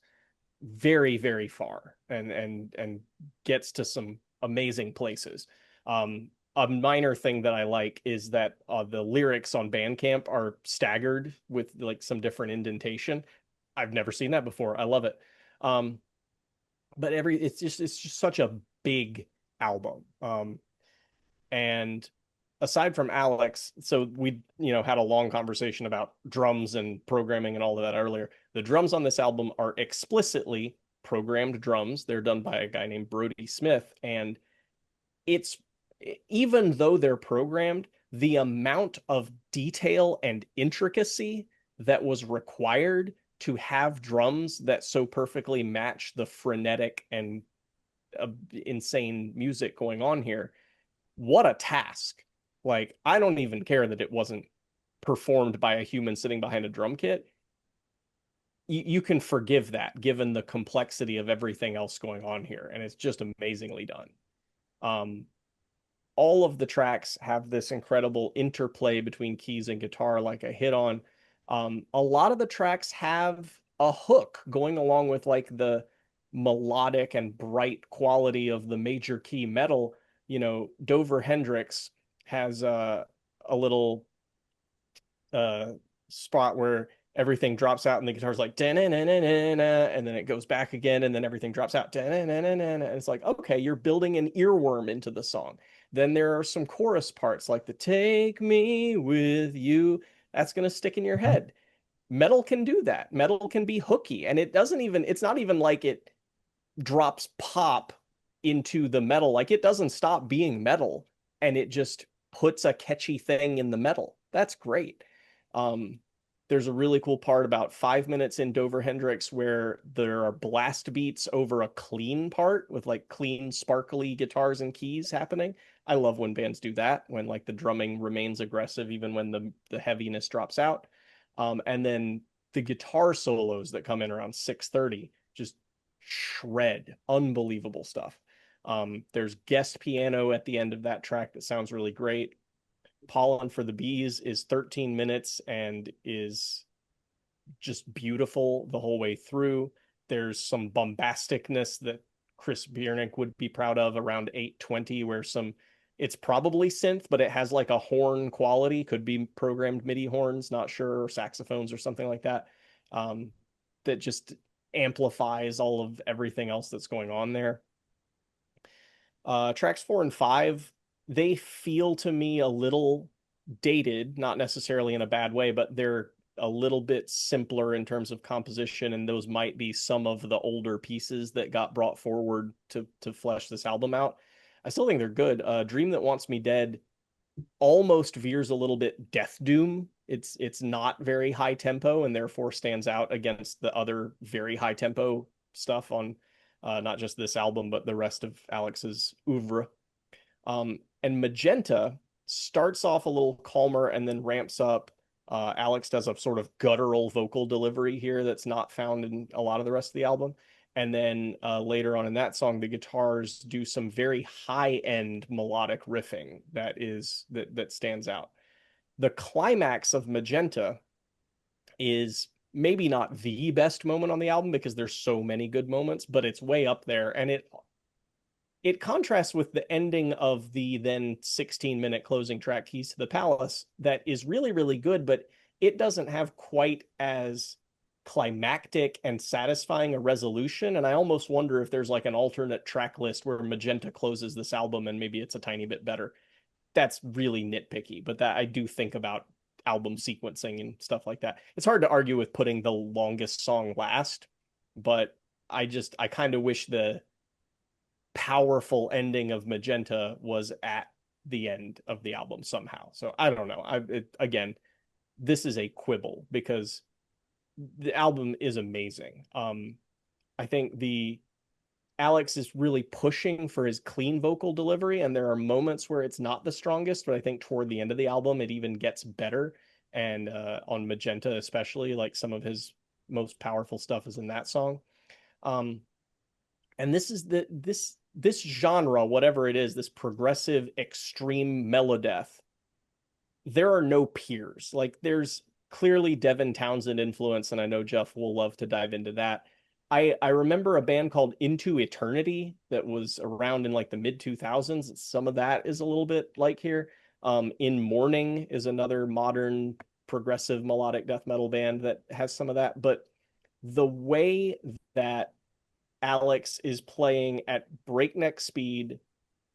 very, very far, and gets to some amazing places. A minor thing that I like is that the lyrics on Bandcamp are staggered with like some different indentation. I've never seen that before. I love it. But it's just such a big album. And aside from Alex, so we, had a long conversation about drums and programming and all of that earlier. The drums on this album are explicitly programmed drums. They're done by a guy named Brody Smith, and it's, even though they're programmed, the amount of detail and intricacy that was required to have drums that so perfectly match the frenetic and insane music going on here. What a task. Like, I don't even care that it wasn't performed by a human sitting behind a drum kit. You can forgive that given the complexity of everything else going on here, and it's just amazingly done. All of the tracks have this incredible interplay between keys and guitar, like I hit on. A lot of the tracks have a hook going along with like the melodic and bright quality of the major key metal. Dover Hendrix has a little spot where everything drops out and the guitar's like and then it goes back again and then everything drops out and it's like, okay, you're building an earworm into the song. Then there are some chorus parts like the "Take Me With You" that's going to stick in your head. Metal can do that. Metal can be hooky, and it's not even like it drops pop into the metal. Like, it doesn't stop being metal and it just puts a catchy thing in the metal. That's great. There's a really cool part about 5 minutes in Dover Hendrix where there are blast beats over a clean part with like clean, sparkly guitars and keys happening. I love when bands do that, when like the drumming remains aggressive even when the heaviness drops out. And then the guitar solos that come in around 6:30 just shred. Unbelievable stuff. There's guest piano at the end of that track that sounds really great. Pollen for the Bees is 13 minutes and is just beautiful the whole way through. There's some bombasticness that Chris Beernink would be proud of around 8:20, where it's probably synth, but it has like a horn quality, could be programmed MIDI horns, not sure, or saxophones or something like that, that just amplifies all of everything else that's going on there. Tracks 4 and 5, they feel to me a little dated, not necessarily in a bad way, but they're a little bit simpler in terms of composition, and those might be some of the older pieces that got brought forward to flesh this album out. I still think they're good. Dream That Wants Me Dead almost veers a little bit death doom. It's not very high tempo and therefore stands out against the other very high tempo stuff on not just this album but the rest of Alex's oeuvre. And Magenta starts off a little calmer and then ramps up. Alex does a sort of guttural vocal delivery here that's not found in a lot of the rest of the album. And then later on in that song, the guitars do some very high-end melodic riffing that stands out. The climax of Magenta is maybe not the best moment on the album because there's so many good moments, but it's way up there, and it contrasts with the ending of the then 16-minute closing track, Keys to the Palace, that is really, really good, but it doesn't have quite as climactic and satisfying a resolution. And I almost wonder if there's like an alternate track list where Magenta closes this album and maybe it's a tiny bit better. That's really nitpicky, but that I do think about album sequencing and stuff like that. It's hard to argue with putting the longest song last, but I kind of wish the powerful ending of Magenta was at the end of the album somehow. So I don't know. Again, this is a quibble because the album is amazing. I think Alex is really pushing for his clean vocal delivery, and there are moments where it's not the strongest, but I think toward the end of the album it even gets better. And on Magenta especially, like some of his most powerful stuff is in that song. And this is this genre, whatever it is, this progressive extreme melodeath, there are no peers. Like, there's clearly Devin Townsend influence, and I know Jeff will love to dive into that. I remember a band called Into Eternity that was around in like the mid 2000s. Some of that is a little bit like here. In Mourning is another modern progressive melodic death metal band that has some of that. But the way that Alex is playing at breakneck speed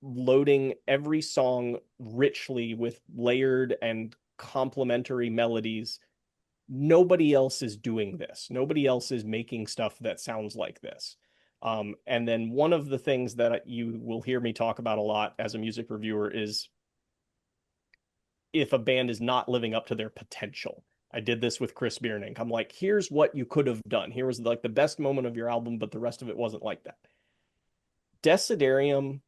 loading every song richly with layered and complementary melodies. Nobody else is doing this. Nobody else is making stuff that sounds like this. And then one of the things that you will hear me talk about a lot as a music reviewer is if a band is not living up to their potential. I did this with Chris Beernink. I'm like, here's what you could have done. Here was like the best moment of your album, but the rest of it wasn't like that. Dessiderium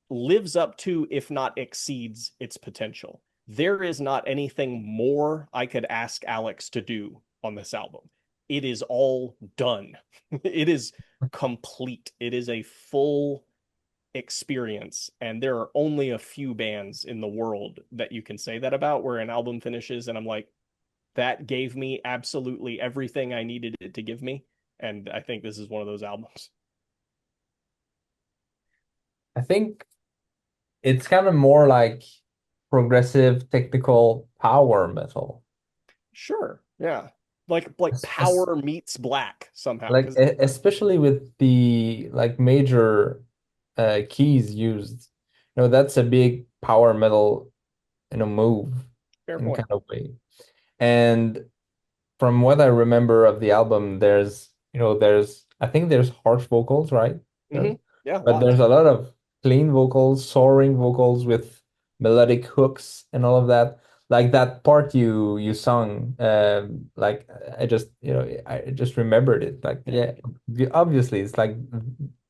lives up to, if not exceeds, its potential. There is not anything more I could ask Alex to do on this album. It is all done. It is complete. It is a full experience. And there are only a few bands in the world that you can say that about, where an album finishes and I'm like, that gave me absolutely everything I needed it to give me. And I think this is one of those albums. I think it's kind of more like progressive technical power metal. Sure. Yeah. Like Es- es- power meets black somehow. like especially with the like major keys used. That's a big power metal, move Fair in point. kind of way. And from what I remember of the album, I think there's harsh vocals, right? Mm-hmm. Yeah, But lots. there's a lot of clean vocals, soaring vocals with melodic hooks and all of that. Like that part you sung, like I just remembered it. Like, yeah, obviously it's like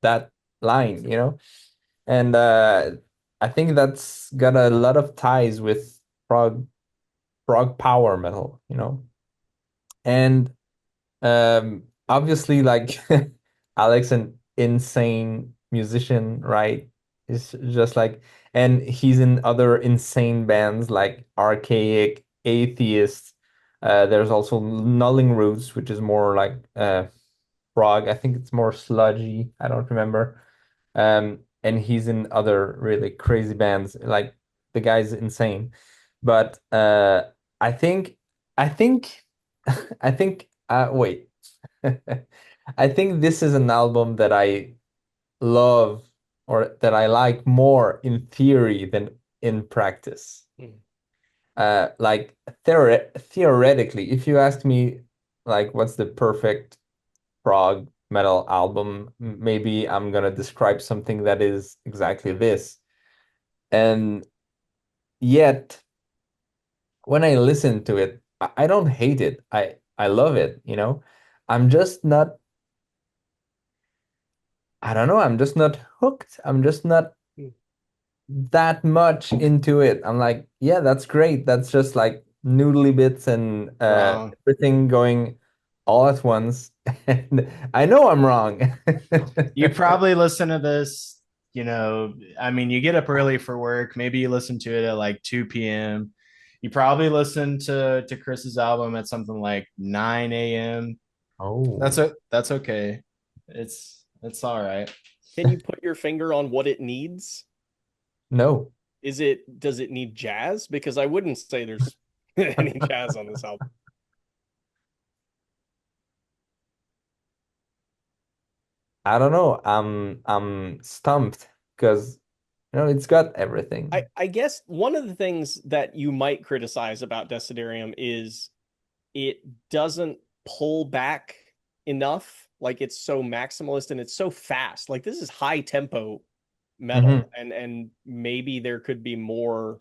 that line. And I think that's got a lot of ties with prog power metal. And obviously, like Alex, an insane musician, right? It's just like, and he's in other insane bands like Archaic, Atheist. There's also Nulling Roots, which is more like prog. I think it's more sludgy. I don't remember. And he's in other really crazy bands. Like the guy's insane. But I think, I think, I think. Wait. I think this is an album that I love or that I like more in theory than in practice. Mm. Like theoretically, if you ask me, like, what's the perfect prog metal album, maybe I'm gonna describe something that is exactly this. And yet, when I listen to it, I don't hate it. I love it. I'm just not, I don't know, I'm just not hooked. I'm just not Mm. that much into it. I'm like, yeah, that's great. That's just like noodly bits and Wrong. everything going all at once. And I know I'm wrong. You probably listen to this, I mean, you get up early for work. Maybe you listen to it at like 2 p.m. You probably listen to Chris's album at something like 9 a.m. Oh, That's okay. It's all right. Can you put your finger on what it needs? no. Does it need jazz? Because I wouldn't say there's any jazz on this album. I don't know. I'm stumped because it's got everything. I guess one of the things that you might criticize about Desiderium is it doesn't pull back enough. Like it's so maximalist and it's so fast. Like this is high tempo Mhm. metal, and maybe there could be more,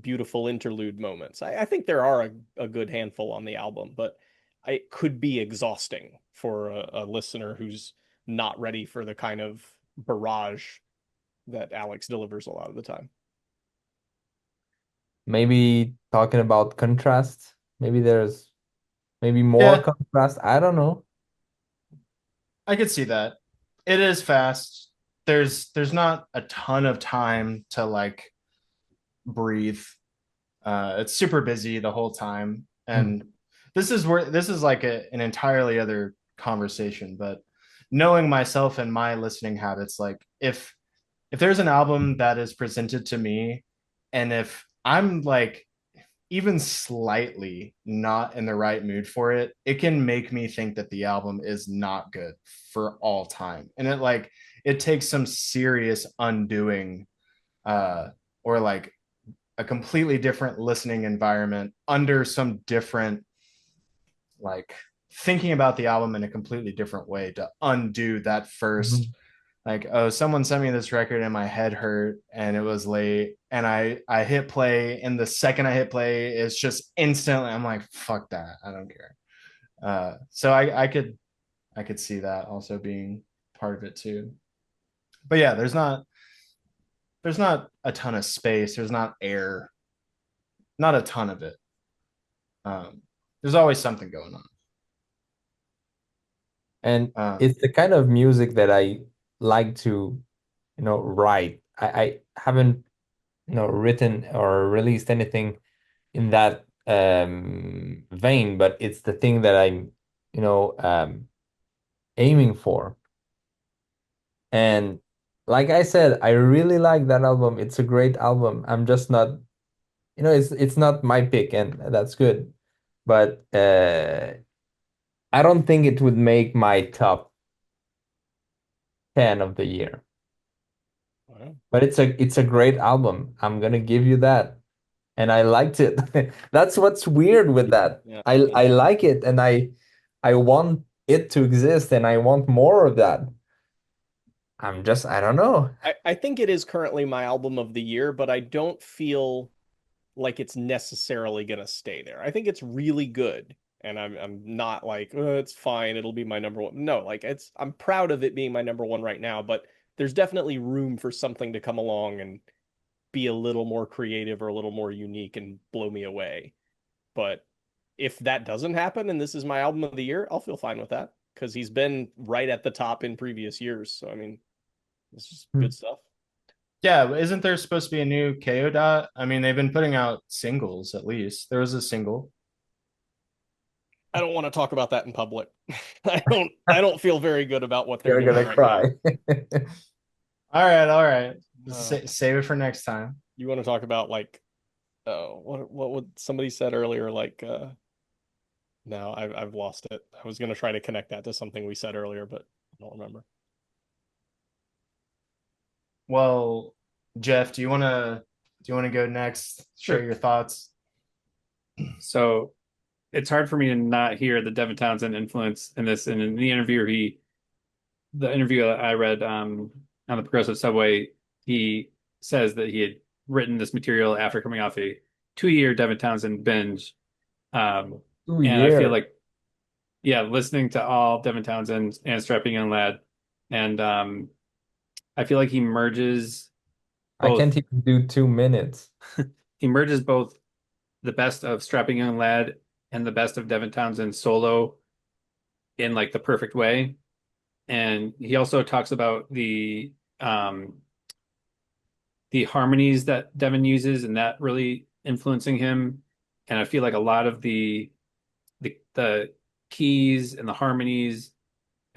beautiful interlude moments. I think there are a good handful on the album, but it could be exhausting for a listener who's not ready for the kind of barrage that Alex delivers a lot of the time. Maybe talking about contrast. Maybe there's more Yeah, contrast. I don't know. I could see that. It is fast. There's not a ton of time to like breathe. It's super busy the whole time. Hmm. And this is like an entirely other conversation, but knowing myself and my listening habits, like if there's an album that is presented to me, and if I'm like even slightly not in the right mood for it, it can make me think that the album is not good for all time. And it takes some serious undoing, or like a completely different listening environment under some different, like, thinking about the album in a completely different way to undo that first, Mhm. like, oh, someone sent me this record and my head hurt and it was late, and I hit play, and the second I hit play, it's just instantly, I'm like, fuck that, I don't care. So I could see that also being part of it too. But yeah, there's not a ton of space, there's not air, not a ton of it. There's always something going on. And um it's the kind of music that I like to, write. I haven't, written or released anything in that vein, but it's the thing that I'm, aiming for. And like I said, I really like that album. It's a great album. I'm just not, it's not my pick, and that's good. But I don't think it would make my top 10 of the year. Wow. But it's a great album. I'm gonna give you that. And I liked it. That's what's weird with that. Yeah. I like it, and I want it to exist, and I want more of that. I don't know. I think it is currently my album of the year, but I don't feel like it's necessarily gonna stay there. I think it's really good, and I'm not like, it's fine, it'll be my number one. No, like I'm proud of it being my number one right now, but there's definitely room for something to come along and be a little more creative or a little more unique and blow me away. But if that doesn't happen and this is my album of the year, I'll feel fine with that because he's been right at the top in previous years. So I mean, it's just Hmm. good stuff. yeah, isn't there supposed to be a new KO dot? I mean, they've been putting out singles, at least there was a single. I don't want to talk about that in public. I don't feel very good about what they're You're doing gonna right now. cry. All right, Uh, save it for next time. you want to talk about like what would somebody said earlier like no, I've lost it. I was going to try to connect that to something we said earlier, but I don't remember. Well, Jeff, do you want to go next, share Sure. your thoughts? So it's hard for me to not hear the Devin Townsend influence in this. And in the interview that I read on the Progressive Subway, he says that he had written this material after coming off a 2-year Devin Townsend binge. Um, Two and I feel years. like, yeah, listening to all Devin Townsend and Strapping Young Lad, and I feel like I both can't even do 2 minutes. he merges both the best of Strapping Young Lad and the best of Devin Townsend solo in like the perfect way. And he also talks about the harmonies that Devin uses and that really influencing him. And I feel like a lot of the keys and the harmonies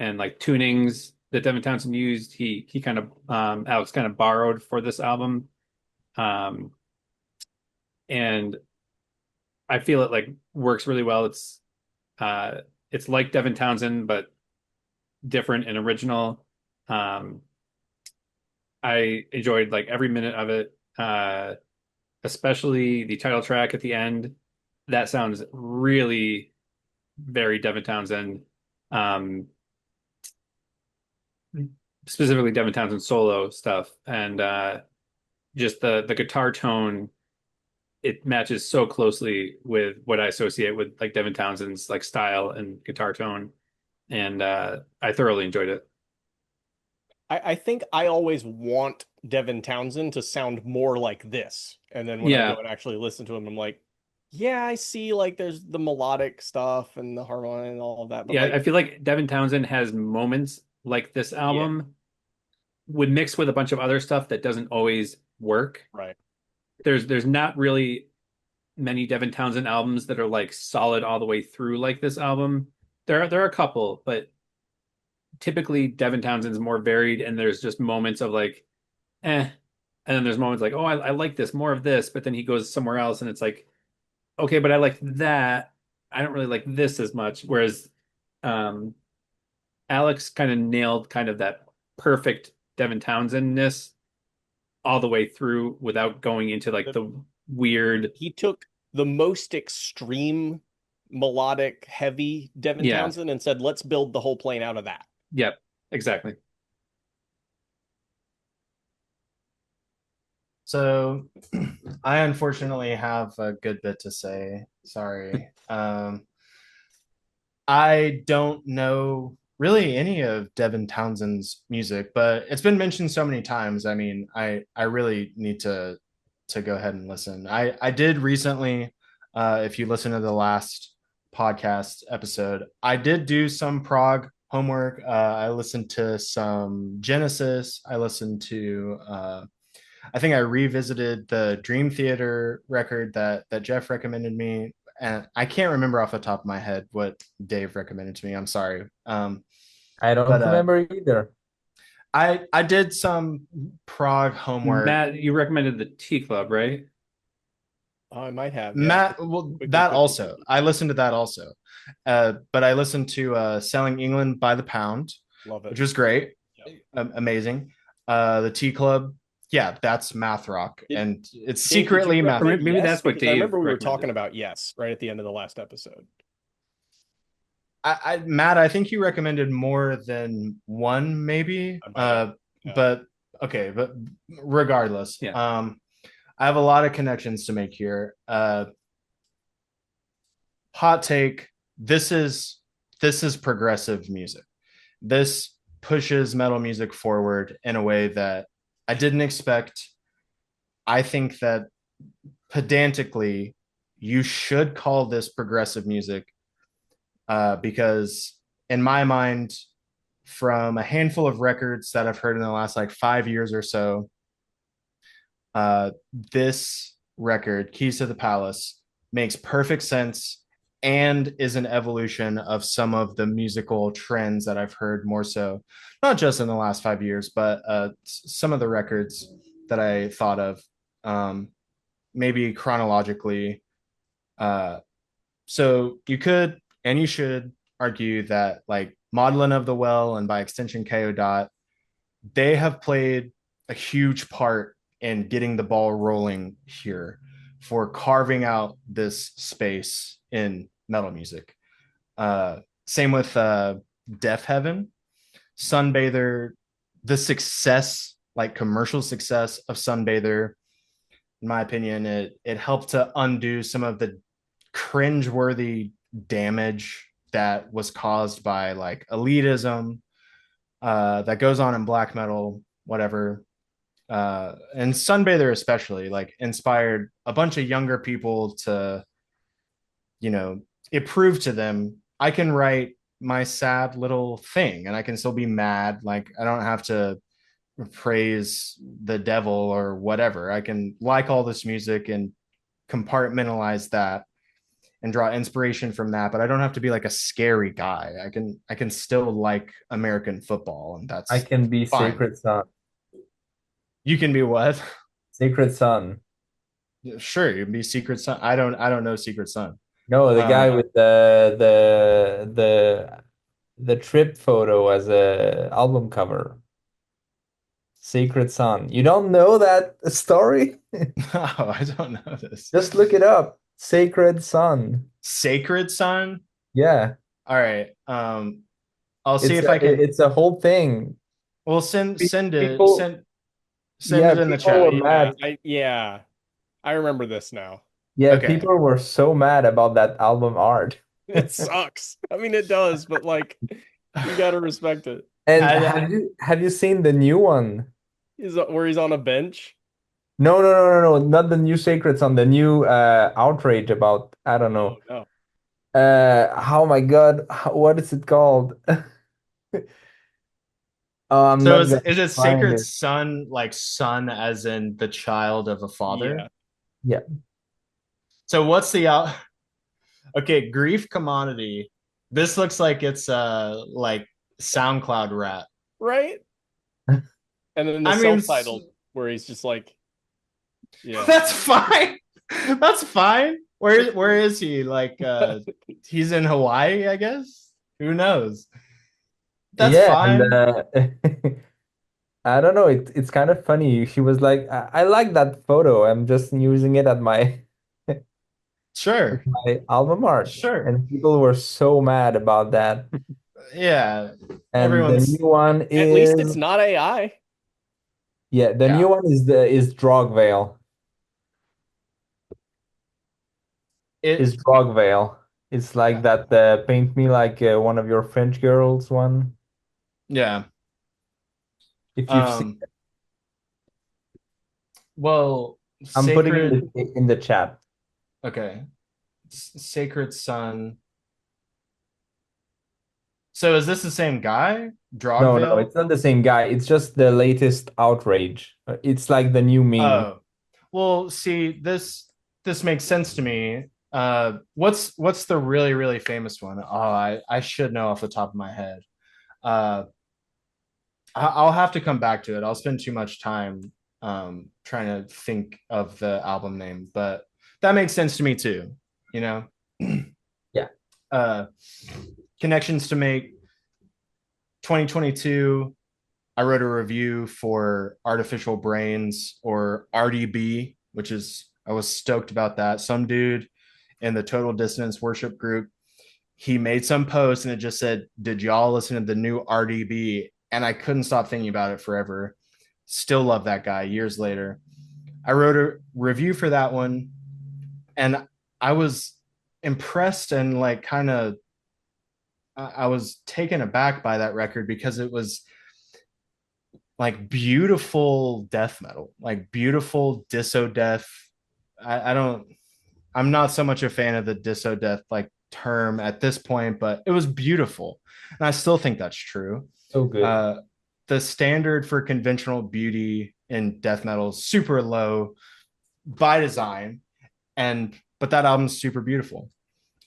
and like tunings that Devin Townsend used, he kind of Alex kind of borrowed for this album. Um, and I feel it like works really well. It's like Devin Townsend, but different and original. Um, I enjoyed like every minute of it, especially the title track at the end. That sounds really very Devin Townsend, um, specifically Devin Townsend solo stuff, and just the guitar tone. It matches so closely with what I associate with like Devin Townsend's like style and guitar tone, and I thoroughly enjoyed it. I think I always want Devin Townsend to sound more like this. And then when I go Yeah, and actually listen to him, I'm like, yeah, I see like there's the melodic stuff and the harmony and all of that. But yeah, I like, feel like Devin Townsend has moments like this yeah, album would mix with a bunch of other stuff that doesn't always work. right. There's not really many Devin Townsend albums that are like solid all the way through like this album. There are a couple, but typically Devin Townsend's more varied and there's just moments of like eh, and then there's moments like, oh, I like this, more of this, but then he goes somewhere else and it's like, okay, but I like that. I don't really like this as much. Whereas um Alex kind of nailed kind of that perfect Devin Townsend-ness all the way through without going into like the weird. He took the most extreme melodic heavy Devin Townsend and said, let's build the whole plane out of that. Yep, exactly. So I unfortunately have a good bit to say. Sorry. I don't know really any of Devin Townsend's music, but it's been mentioned so many times. I mean, I really need to go ahead and listen. I did recently, if you listen to the last podcast episode, I did do some prog homework. I listened to some Genesis. I listened to I think I revisited the Dream Theater record that Jeff recommended me, and I can't remember off the top of my head what Dave recommended to me. I'm sorry. I don't remember either. I did some prog homework. Matt, you recommended the T Club, right? Oh, I might have. Matt, well, that also. I listened to that also. But I listened to Selling England by the Pound. Love it. Which was great. Yep. Amazing. The T Club. Yeah, that's math rock, and it's secretly math. Maybe that's what Dave. I remember we were talking about Yes right at the end of the last episode. Matt, I think you recommended more than one, maybe. Yeah. But okay, but regardless, I have a lot of connections to make here. Hot take: this is progressive music. This pushes metal music forward in a way that I didn't expect. I think that pedantically, you should call this progressive music because in my mind, from a handful of records that I've heard in the last like 5 years or so, this record, Keys to the Palace, makes perfect sense and is an evolution of some of the musical trends that I've heard more so, not just in the last 5 years, but some of the records that I thought of, maybe chronologically. So you could and you should argue that like Maudlin of the Well and by extension KO Dot, they have played a huge part in getting the ball rolling here for carving out this space in metal music. Same with Death Heaven, Sunbather, the success, like commercial success of Sunbather, in my opinion, it helped to undo some of the cringeworthy damage that was caused by like elitism that goes on in black metal, whatever. And Sunbather especially like inspired a bunch of younger people to, it proved to them I can write my sad little thing and I can still be mad. Like I don't have to praise the devil or whatever. I can like all this music and compartmentalize that and draw inspiration from that, but I don't have to be like a scary guy. I can still like American football, and that's I can be fine. Sacred Son. You can be what? Sacred Son. Sure, you can be Secret Son. I don't know Secret Son. No, the guy with the trip photo as a album cover. Sacred Son. You don't know that story? No, I don't know this. Just look it up. Sacred Son. Sacred Son? Yeah. All right. I'll see if I can. It's a whole thing. Well, send People- it. Send it in the people chat. were mad. I remember this now. Yeah, Okay. people were so mad about that album art. It sucks. I mean, it does, but like, you gotta respect it. And have you seen the new one? Where he's on a bench. No, not the new Sacred Son, the new outrage about, I don't know. Oh, Oh my God, what is it called? I'm So not is gonna it find Sacred it. Son, like son as in the child of a father? Yeah. So what's the out? Okay, Grief Commodity. This looks like it's like SoundCloud rap. Right? And then the I mean, self-titled where he's just like, yeah. That's fine. That's fine. Where is he? Like he's in Hawaii, I guess. Who knows? That's Yeah, fine. and I don't know. It's kind of funny. She was like, I like that photo. I'm just using it at my Sure, my album art. sure. And people were so mad about that. Yeah, And the everyone's new one At least it's is not AI. yeah, the new yeah. one is Drogvale. It Is Drogvale. It's like that Paint Me Like One of Your French Girls one. yeah. If you've seen Um, well, I'm putting Sacred, in the chat. okay. Sacred Sun. So is this the same guy? No, Drogvale? it's not the same guy. It's just the latest outrage. It's like the new meme. Oh. Well, see, this makes sense to me. What's the really, really famous one? Oh, I should know off the top of my head. Uh I'll have to come back to it. I'll spend too much time trying to think of the album name, but that makes sense to me too, you know. Yeah. uh Connections to make. 2022, I wrote a review for Artificial Brains, or RDB, which is, I was stoked about that. Some dude in the Total Dissonance worship group, he made some post and it just said, "Did y'all listen to the new RDB?" And I couldn't stop thinking about it forever. Still love that guy years later. I wrote a review for that one, and I was impressed and like kind of, I was taken aback by that record because it was like beautiful death metal, like beautiful disso death. I don't, I'm not so much a fan of the disso death like term at this point, but it was beautiful. And I still think that's true. So good. Uh, the standard for conventional beauty in death metal is super low by design. But that album's super beautiful.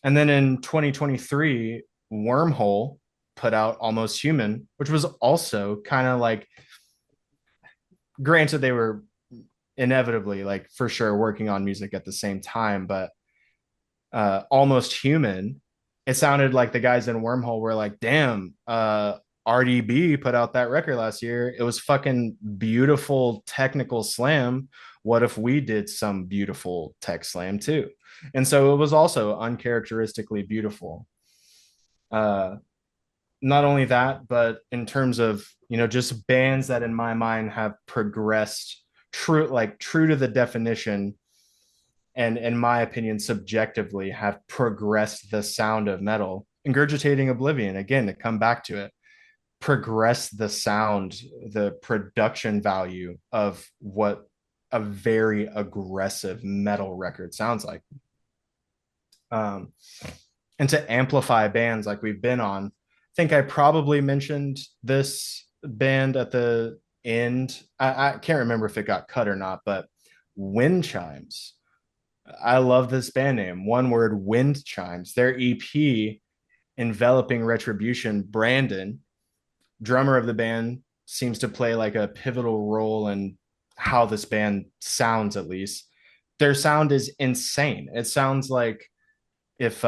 And then in 2023, Wormhole put out Almost Human, which was also kind of like, granted, they were inevitably, like, for sure working on music at the same time, but Almost Human, it sounded like the guys in Wormhole were like, damn, RDB put out that record last year. It was fucking beautiful technical slam. What if we did some beautiful tech slam too? And so it was also uncharacteristically beautiful. uh Not only that, but in terms of, just bands that in my mind have progressed true to the definition, and in my opinion subjectively have progressed the sound of metal. Ingurgitating Oblivion, again, to come back to it, progress the sound, the production value of what a very aggressive metal record sounds like. um and to amplify bands like we've been on. I think I probably mentioned this band at the end. I can't remember if it got cut or not, but Wind Chimes. I love this band name. One word, Wind Chimes. Their EP, Enveloping Retribution, Brandon, drummer of the band, seems to play like a pivotal role in how this band sounds, at least. Their sound is insane. It sounds like if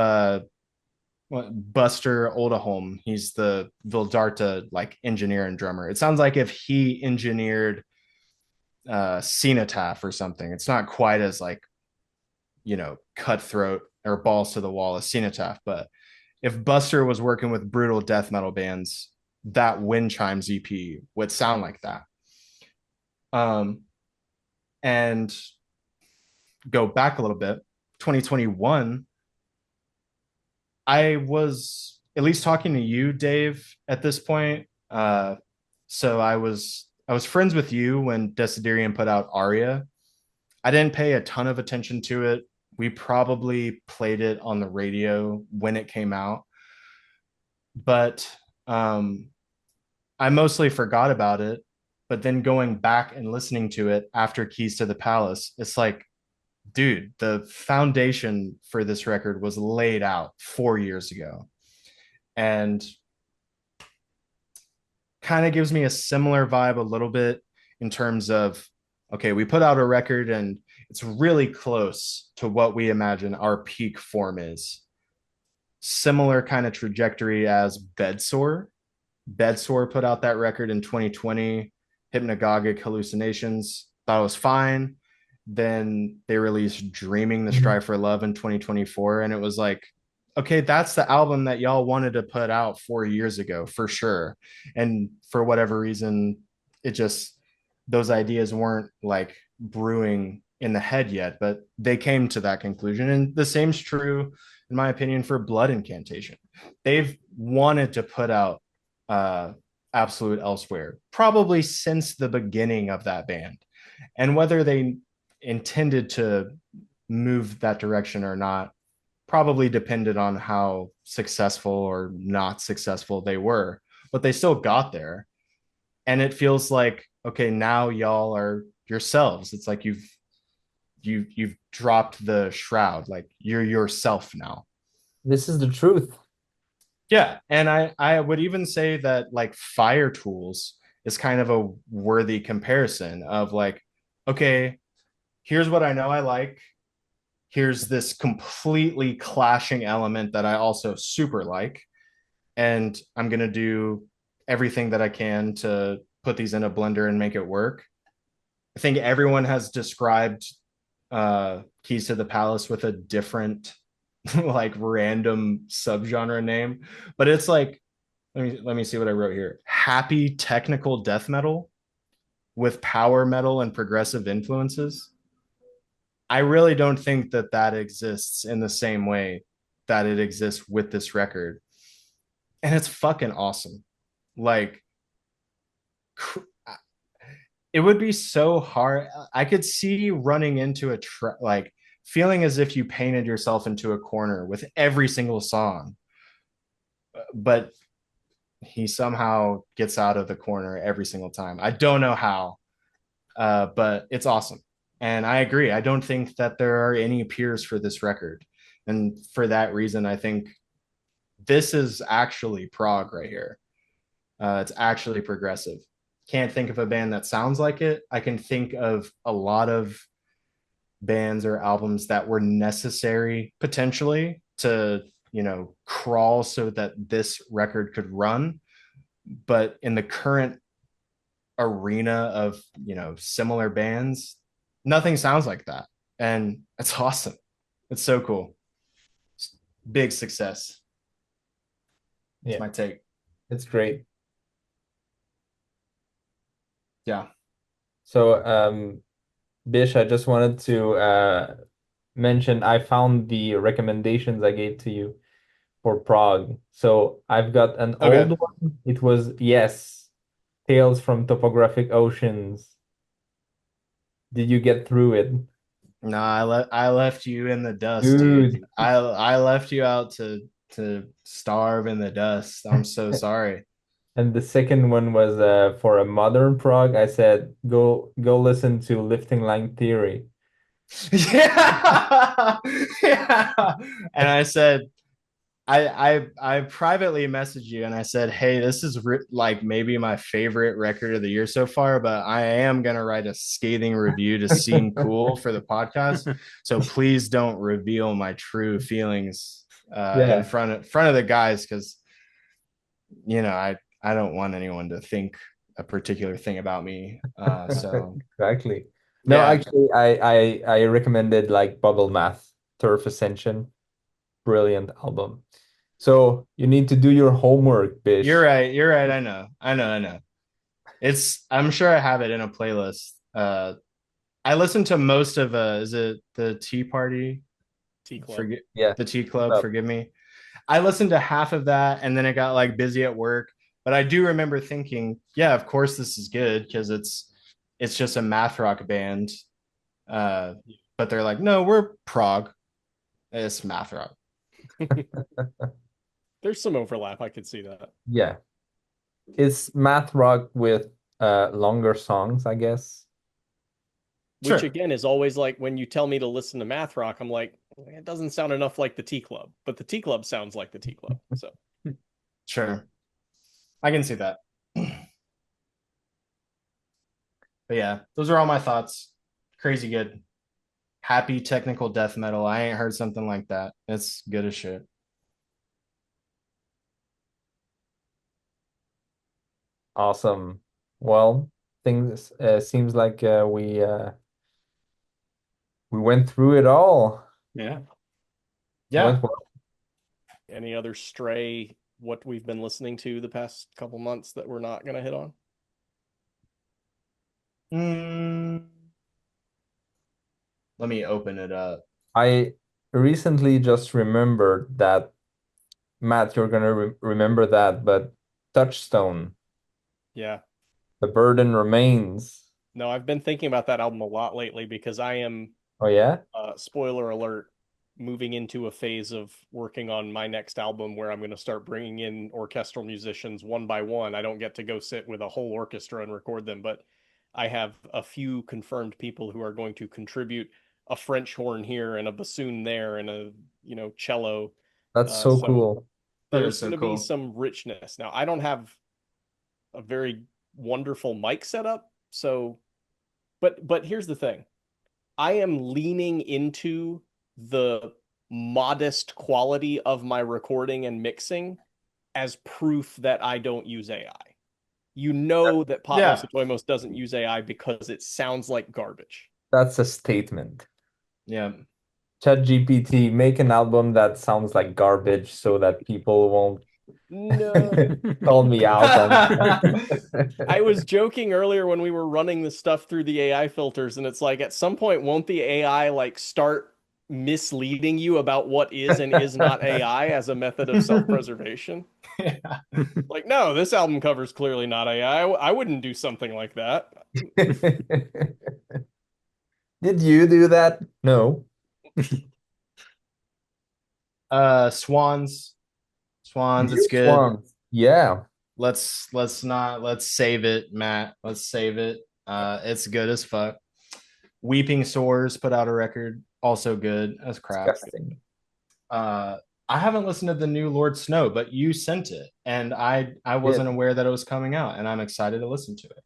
Buster Oldholm, he's the Vildarta like engineer and drummer. It sounds like if he engineered Cenotaph or something. It's not quite as like, cutthroat or balls to the wall as Cenotaph, but if Buster was working with brutal death metal bands, that Wind Chimes EP would sound like that. Um, and go back a little bit, 2021, I was at least talking to you, Dave, at this point. So I was friends with you when Dessiderium put out Aria. I didn't pay a ton of attention to it. We probably played it on the radio when it came out, but um, I mostly forgot about it. But then going back and listening to it after Keys to the Palace, it's like, dude, the foundation for this record was laid out 4 years ago. And kind of gives me a similar vibe a little bit in terms of, okay, we put out a record and it's really close to what we imagine our peak form is. Similar kind of trajectory as Bedsore. Bedsore put out that record in 2020. Hypnagogic Hallucinations. Thought it was fine. Then they released Dreaming the Strive for Love in 2024. And it was like, okay, that's the album that y'all wanted to put out 4 years ago for sure. And for whatever reason, it just, those ideas weren't like brewing in the head yet, but they came to that conclusion. And the same's true, in my opinion, for Blood Incantation. They've wanted to put out Absolute Elsewhere probably since the beginning of that band. And whether they intended to move that direction or not probably depended on how successful or not successful they were, but they still got there. And it feels like, okay, now y'all are yourselves. It's like you've dropped the shroud, like you're yourself now. This is the truth. Yeah, and I would even say that like Fire Tools is kind of a worthy comparison of like, okay, here's what I know I like. Here's this completely clashing element that I also super like, and I'm gonna do everything that I can to put these in a blender and make it work. I think everyone has described Keys to the Palace with a different like random subgenre name, but it's like, let me see what I wrote here. Happy technical death metal with power metal and progressive influences. I really don't think that that exists in the same way that it exists with this record. And it's fucking awesome. Like, it would be so hard. I could see running into like feeling as if you painted yourself into a corner with every single song, but he somehow gets out of the corner every single time. I don't know how, but it's awesome. And I agree. I don't think that there are any peers for this record. And for that reason, I think this is actually prog right here. It's actually progressive. Can't think of a band that sounds like it. I can think of a lot of bands or albums that were necessary potentially to, crawl so that this record could run. But in the current arena of, similar bands, nothing sounds like that. And it's awesome. It's so cool. Big success. That's my take. It's great. Yeah. So, Bish, I just wanted to mention I found the recommendations I gave to you for Prague. So I've got an old one. It was, yes, Tales from Topographic Oceans. Did you get through it? No, I left you in the dust, dude. I left you out to starve in the dust. I'm so sorry. And the second one was for a modern prog. I said go listen to Lifting Line Theory. Yeah. Yeah. And I said, I privately messaged you and I said, hey, this is like maybe my favorite record of the year so far, but I am gonna write a scathing review to seem cool for the podcast. So please don't reveal my true feelings in front of the guys, because I don't want anyone to think a particular thing about me. So exactly. No, yeah. actually, I recommended like Bubble Math, Turf Ascension. Brilliant album. So you need to do your homework, Bish. You're right. I know. I'm sure I have it in a playlist. I listened to most of is it the Tea Party? Tea Club. The Tea Club, forgive me. I listened to half of that and then it got like busy at work. But I do remember thinking, yeah, of course this is good because it's just a math rock band. But they're like, no, we're prog. It's math rock. There's some overlap. I could see that. Yeah. It's math rock with longer songs, I guess. Which again is always like when you tell me to listen to math rock, I'm like, it doesn't sound enough like the Tea Club, but the Tea Club sounds like the Tea Club. So sure. I can see that. But yeah, those are all my thoughts. Crazy good. Happy technical death metal. I ain't heard something like that. It's good as shit. Awesome. Well, things seems like we went through it all. Yeah. Yeah. Went well. Any other stray what we've been listening to the past couple months that we're not gonna hit on? Mm, let me open it up. I recently just remembered that, Matt, you're gonna remember that, but Touchstone, Yeah. The Burden Remains. No, I've been thinking about that album a lot lately because I am, Oh yeah? spoiler alert, moving into a phase of working on my next album where I'm going to start bringing in orchestral musicians one by one. I don't get to go sit with a whole orchestra and record them, but I have a few confirmed people who are going to contribute a French horn here and a bassoon there and a, cello. That's so So cool. That there's is so going to be cool. some richness. Now, I don't have a very wonderful mic setup, so but here's the thing. I am leaning into the modest quality of my recording and mixing as proof that I don't use AI. You know that Potlos Yeah. Atoimos doesn't use AI because it sounds like garbage. That's a statement. Yeah. ChatGPT, make an album that sounds like garbage so that people won't No. call me out on I was joking earlier when we were running the stuff through the AI filters, and it's like at some point, won't the AI like start misleading you about what is and is not AI as a method of self-preservation? Yeah. Like, no, this album cover is clearly not AI. I wouldn't do something like that. Did you do that? No. Swans. Swans, Dear it's good. Swans. Yeah. Let's save it, Matt. Let's save it. It's good as fuck. Weeping Sores put out a record, also good as crap. Disgusting. I haven't listened to the new Lord Snow, but you sent it, and I wasn't aware that it was coming out, and I'm excited to listen to it.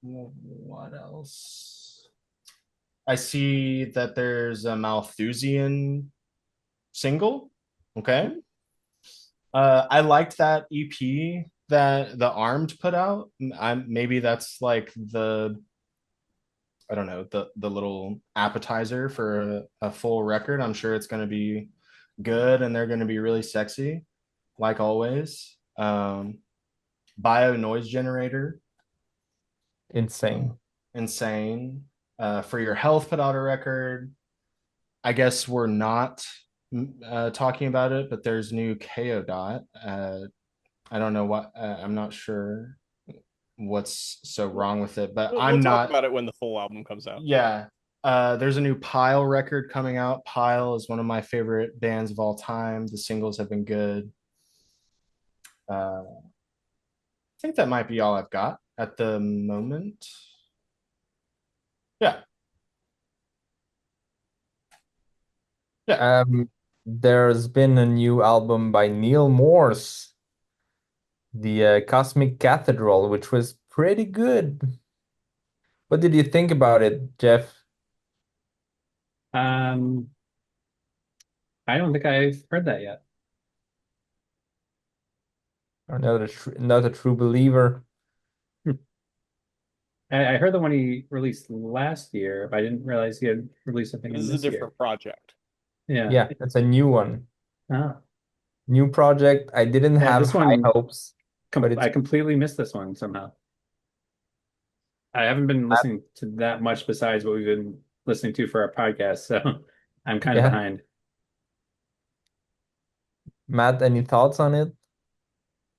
What else? I see that there's a Malthusian single. Okay. I liked that EP that the Armed put out. Maybe that's like I don't know, the little appetizer for a full record. I'm sure it's going to be good and they're going to be really sexy, like always. Bio Noise Generator, Insane. insane. For Your Health put out a record. I guess we're not talking about it, but there's new KO dot. I don't know what. I'm not sure what's so wrong with it, but We'll talk about it when the full album comes out. Yeah. There's a new Pile record coming out. Pile is one of my favorite bands of all time. The singles have been good. I think that might be all I've got at the moment. Yeah. Yeah. There's been a new album by Neil Morse, the Cosmic Cathedral, which was pretty good. What did you think about it, Jeff? I don't think I've heard that yet. Or not a true believer. I heard the one he released last year, but I didn't realize he had released something This in is a this year. different project. Yeah. Yeah, it's a new one. Ah. New project. I didn't Yeah, have this high one, hopes, but it's I completely missed this one somehow. I haven't been listening to that much besides what we've been listening to for our podcast, so I'm kind of yeah. behind. Matt, any thoughts on it?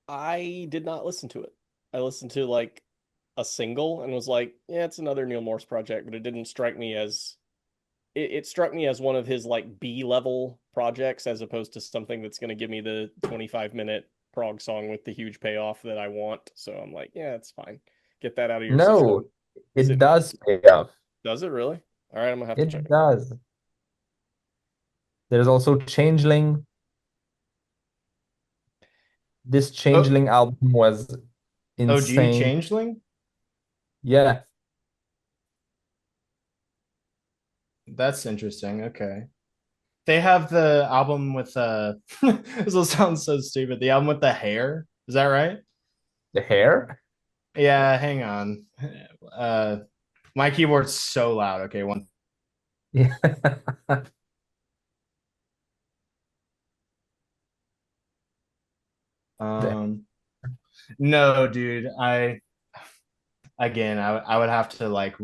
I did not listen to it. I listened to like a single and was like, yeah, it's another Neil Morse project, but it didn't strike me as it struck me as one of his like B level projects as opposed to something that's going to give me the 25-minute prog song with the huge payoff that I want. So I'm like, yeah, it's fine. Get that out of your system. No, Is it does pay off. Does it really? All right, I'm gonna have to check It it out. does. There's also Changeling. This Changeling album was OG insane. Changeling? Yeah, That's interesting. Okay. They have the album with this will sound so stupid. The album with the hair. Is that right? The hair? Yeah, hang on. My keyboard's so loud. Okay, one. Yeah. The- Um, no, dude. I would have to like.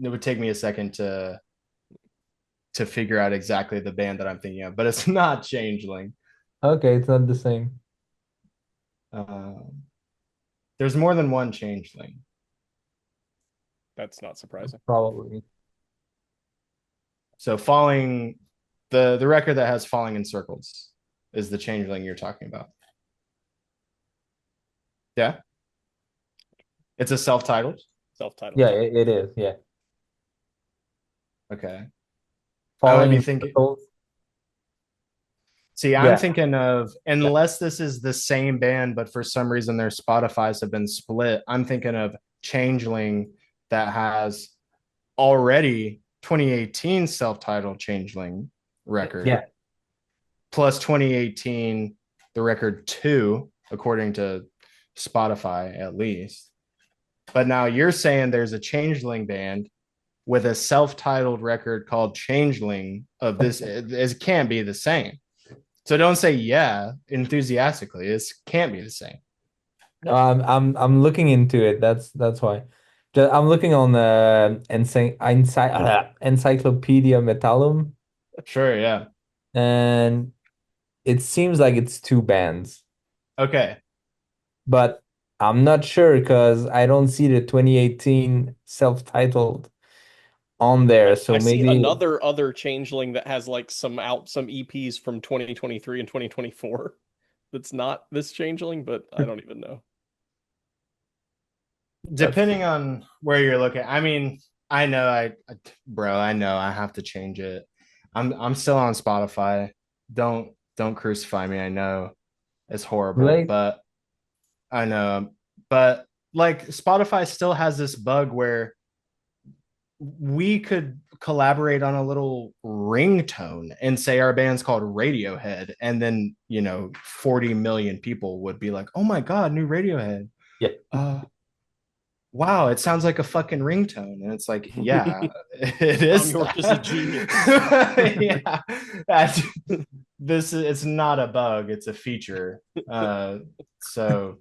It would take me a second to figure out exactly the band that I'm thinking of, but it's not Changeling. Okay, it's not the same. Um, there's more than one Changeling. That's not surprising. Probably. So falling, the record that has falling in circles is the Changeling you're talking about. Yeah, it's a self-titled. Self-titled. Yeah, it is. Yeah. Okay, I would Falling be in thinking. circles. See, I'm Yeah. thinking of unless this is the same band, but for some reason their Spotify's have been split. I'm thinking of Changeling that has already 2018 self-titled Changeling record Yeah. plus 2018 the record 2 according to Spotify at least. But now you're saying there's a Changeling band with a self-titled record called Changeling of this. It can't be the same. So don't say yeah enthusiastically. It can't be the same. No, I'm looking into it. That's why. I'm looking on Encyclopedia Metallum, Sure, yeah. and it seems like it's two bands, Okay. but I'm not sure because I don't see the 2018 self-titled on there. So I see maybe another other Changeling that has like some EPs from 2023 and 2024. That's not this Changeling, but I don't even know. Depending on where you're looking. I mean, I know bro, I know I have to change it. I'm still on Spotify. Don't crucify me. I know it's horrible, like but I know. But like Spotify still has this bug where we could collaborate on a little ringtone and say our band's called Radiohead, and then 40 million people would be like, "Oh my god, new Radiohead!" yeah. Wow, it sounds like a fucking ringtone, and it's like, yeah, it Tom is. York is a genius. Yeah, that's, it's not a bug; it's a feature. So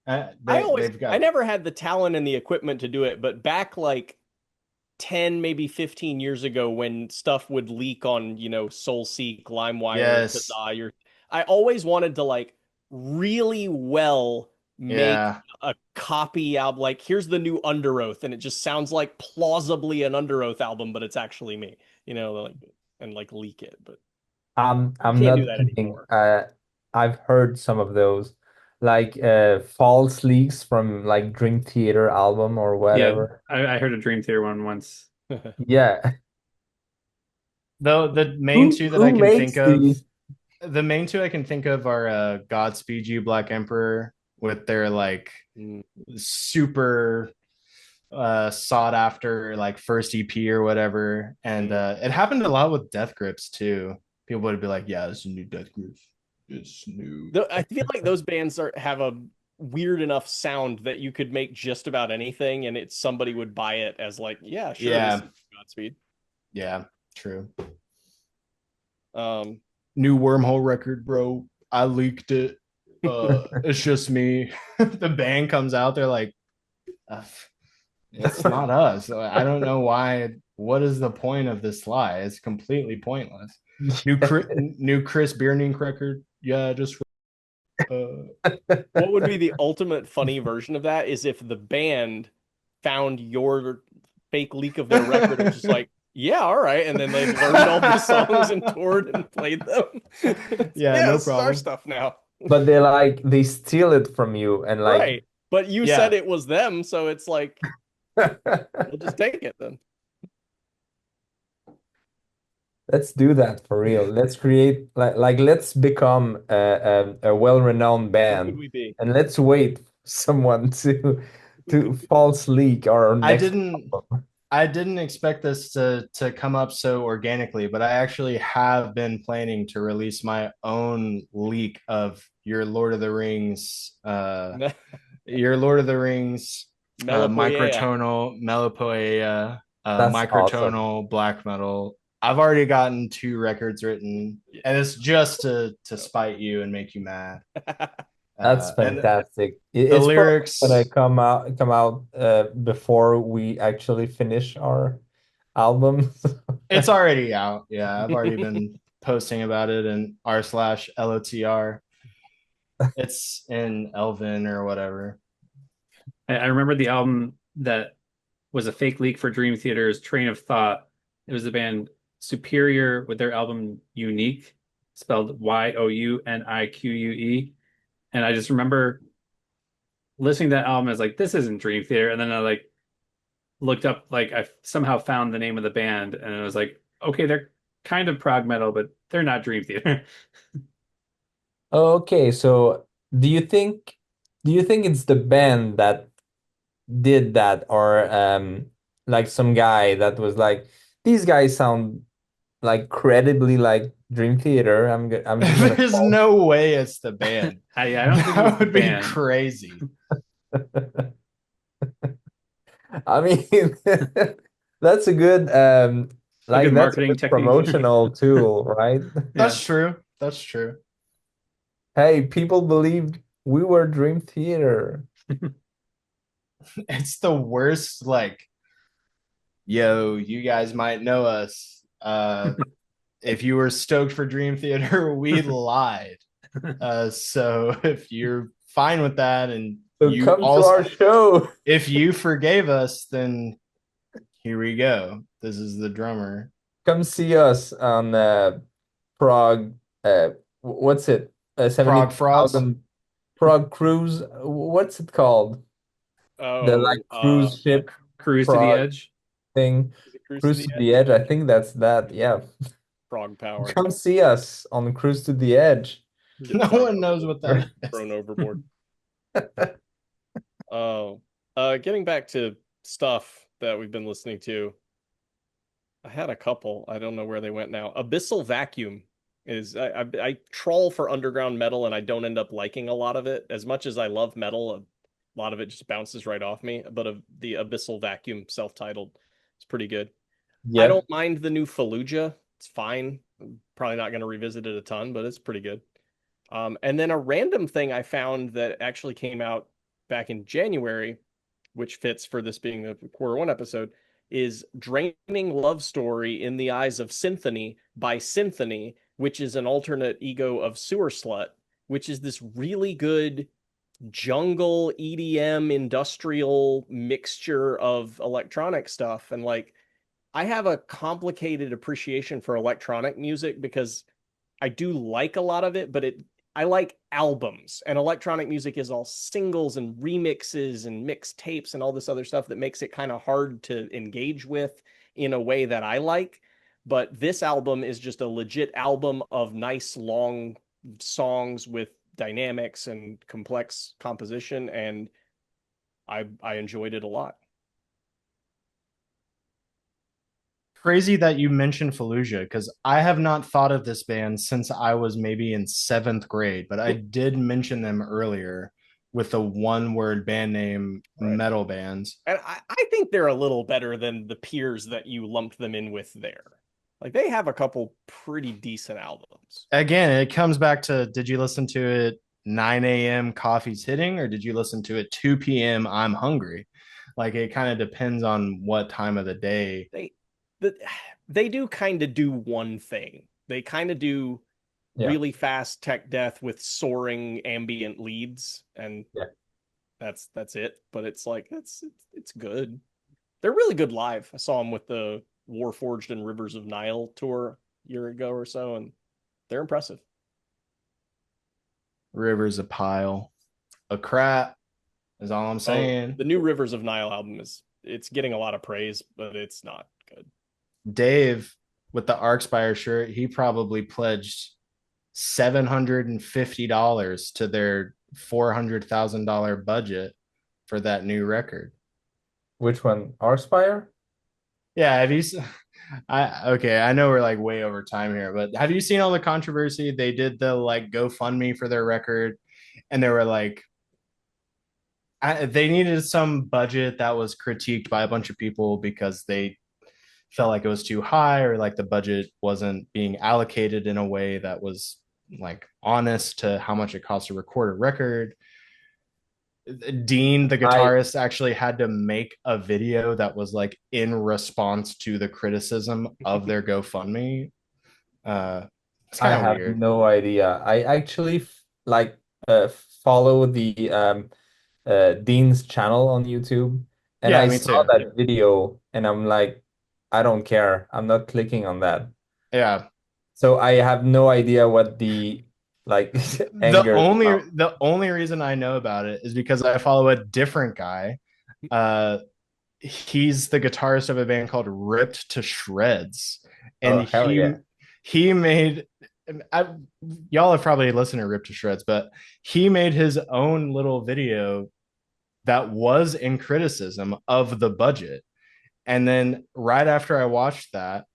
they've I got. never had the talent and the equipment to do it, but back like 10, maybe 15 years ago when stuff would leak on, SoulSeek, LimeWire, Yes, Kazaa, I always wanted to like really well make yeah. a copy album. Like, here's the new Under Oath, and it just sounds like plausibly an Under Oath album, but it's actually me, like, and like leak it. But you I'm can't do not that kidding. anymore. I've heard some of those, like false leaks from like Dream Theater album or Yeah, whatever. I heard a Dream Theater one once. Yeah. Though the main Who two that I who can think makes of, these? the main two I can think of are Godspeed You Black Emperor with their like Mm. super sought after like first EP or whatever. And it happened a lot with Death Grips too. People would be like, yeah, this is a new Death Grips. It's new. I feel like those bands have a weird enough sound that you could make just about anything, and somebody would buy it as like, yeah, sure, this Yeah, is Godspeed. yeah, true. Um, New Wormhole record, bro. I leaked it. It's just me. The band comes out, they're like, uh, it's not us. I don't know why. What is the point of this lie? It's completely pointless. New Chris Beernink record. Yeah, just what would be the ultimate funny version of that is if the band found your fake leak of their record and was just like, yeah, all right, and then they learned all the songs and toured and played them. Yeah, Yeah, no this is our problem. stuff now. But they steal it from you and like Right. But you said Yeah, it was them, so it's like, we'll just take it then. let's do that for real. Let's create like let's become a well-renowned What would band we be? and let's wait for someone to false leak our I next didn't. album. I didn't expect this to come up so organically, but I actually have been planning to release my own leak of your Lord of the Rings Melopoeia. microtonal Melopoeia, That's awesome. microtonal black metal. I've already gotten 2 records written, and it's just to spite you and make you mad. That's And fantastic. the It's probably gonna lyrics, come out before we actually finish our album. it's already out. Yeah, I've already been posting about it in r/LOTR. It's in Elvin or whatever. I remember the album that was a fake leak for Dream Theater's Train of Thought. It was the band Superior with their album Unique, spelled Younique. And I just remember listening to that album as like, this isn't Dream Theater. And then I like looked up, like I somehow found the name of the band, and it was like, okay, they're kind of prog metal, but they're not Dream Theater. Okay, so do you think it's the band that did that, or like some guy that was like, these guys sound like credibly like Dream Theater. I'm just gonna There's call. no way it's the band. I don't think it was That the would be band. crazy. I mean, that's a good A good that's a marketing good technique. promotional tool, right? Yeah. That's true. That's true. Hey, people believed we were Dream Theater. It's the worst. Like, yo, you guys might know us. If you were stoked for Dream Theater, we lied. So if you're fine with that, and So you come to also, our show. if you forgave us, then here we go. This is the drummer. Come see us on Prague. What's it? Prague Frogs. 70,000 Prague cruise. What's it called? The like Oh, cruise ship Cruise to the Prague Edge. thing. is it Cruise to Cruise the to Edge? the Edge. I think that's that. Yeah. Frog power. Come see us on Cruise to the Edge. Get No thrown one knows what overboard. that is. Thrown overboard. Oh, getting back to stuff that we've been listening to. I had a couple. I don't know where they went now. Abyssal Vacuum is I troll for underground metal and I don't end up liking a lot of it. As much as I love metal, a lot of it just bounces right off me. But the Abyssal Vacuum self-titled is pretty good. I Yeah. don't mind the new Fallujah. It's fine. I'm probably not going to revisit it a ton, but it's pretty good. And then a random thing I found that actually came out back in January, which fits for this being the Q1 episode, is Draining Love Story in the Eyes of Symphony by Symphony, which is an alternate ego of Sewer Slut, which is this really good jungle EDM industrial mixture of electronic stuff. And like, I have a complicated appreciation for electronic music because I do like a lot of it, but I like albums, and electronic music is all singles and remixes and mixed tapes and all this other stuff that makes it kind of hard to engage with in a way that I like. But this album is just a legit album of nice long songs with dynamics and complex composition, and I enjoyed it a lot. Crazy that you mentioned Fallujah, because I have not thought of this band since I was maybe in 7th grade, but I did mention them earlier with the one-word band name Right. metal bands. And I think they're a little better than the peers that you lumped them in with there. Like they have a couple pretty decent albums. Again, it comes back to, did you listen to it 9 a.m. coffee's hitting, or did you listen to it 2 p.m. I'm hungry? Like it kind of depends on what time of the day. The, they do kind of do one thing. They kind of do Yeah. really fast tech death with soaring ambient leads, and Yeah. that's it. But it's like it's good. They're really good live. I saw them with the Warforged and Rivers of Nile tour a year ago or so, and they're impressive. River's a pile of crap, is all I'm saying. The new Rivers of Nile album it's getting a lot of praise, but it's not good. Dave with the Arcspire shirt, he probably pledged $750 to their $400,000 budget for that new record. Which one? Arspire? Yeah, okay, I know we're like way over time here, but have you seen all the controversy? They did the like GoFundMe for their record, and they were like, they needed some budget that was critiqued by a bunch of people because they felt like it was too high or like the budget wasn't being allocated in a way that was like honest to how much it costs to record a record. Dean, the I guitarist, actually had to make a video that was like in response to the criticism of their GoFundMe. Uh, it's I kind of have weird. no idea. I actually like follow the Dean's channel on YouTube, and Yeah, I me saw too. that video, and I'm like, I don't care. I'm not clicking on that. Yeah. So I have no idea what the like The anger is only about. the only reason I know about it is because I follow a different guy. Uh, he's the guitarist of a band called Ripped to Shreds, and Oh, hell yeah. he made. I, y'all have probably listened to Ripped to Shreds, but he made his own little video that was in criticism of the budget. And then right after I watched that,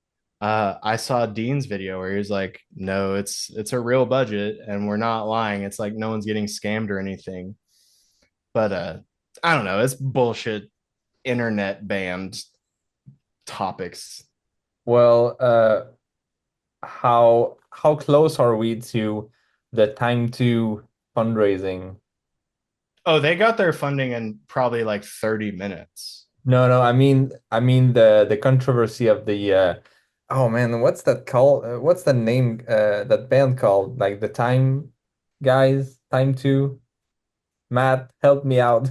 I saw Dean's video where he was like, "No, it's a real budget, and we're not lying. It's like no one's getting scammed or anything." But I don't know. It's bullshit. Internet banned topics. Well, how close are we to the time to fundraising? Oh, they got their funding in probably like 30 minutes. No, no, I mean the controversy of the oh man, what's that called? What's the name that band called? Like the Time guys, Time 2. Matt, help me out.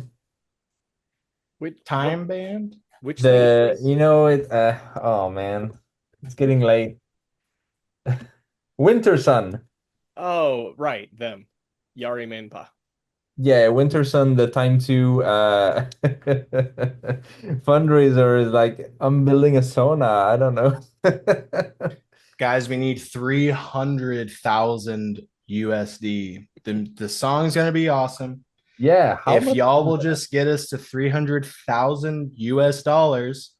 Which Time band? which thing is The this? you know it oh man, it's getting late. Winter Sun. Oh, right, them. Yari Manpa. Yeah, Winter Sun, the Time 2 fundraiser is like I'm building a sauna. I don't know. Guys, we need 300,000 USD. The song's going to be awesome. Yeah, how If much y'all is will that? just get us to 300,000 US dollars,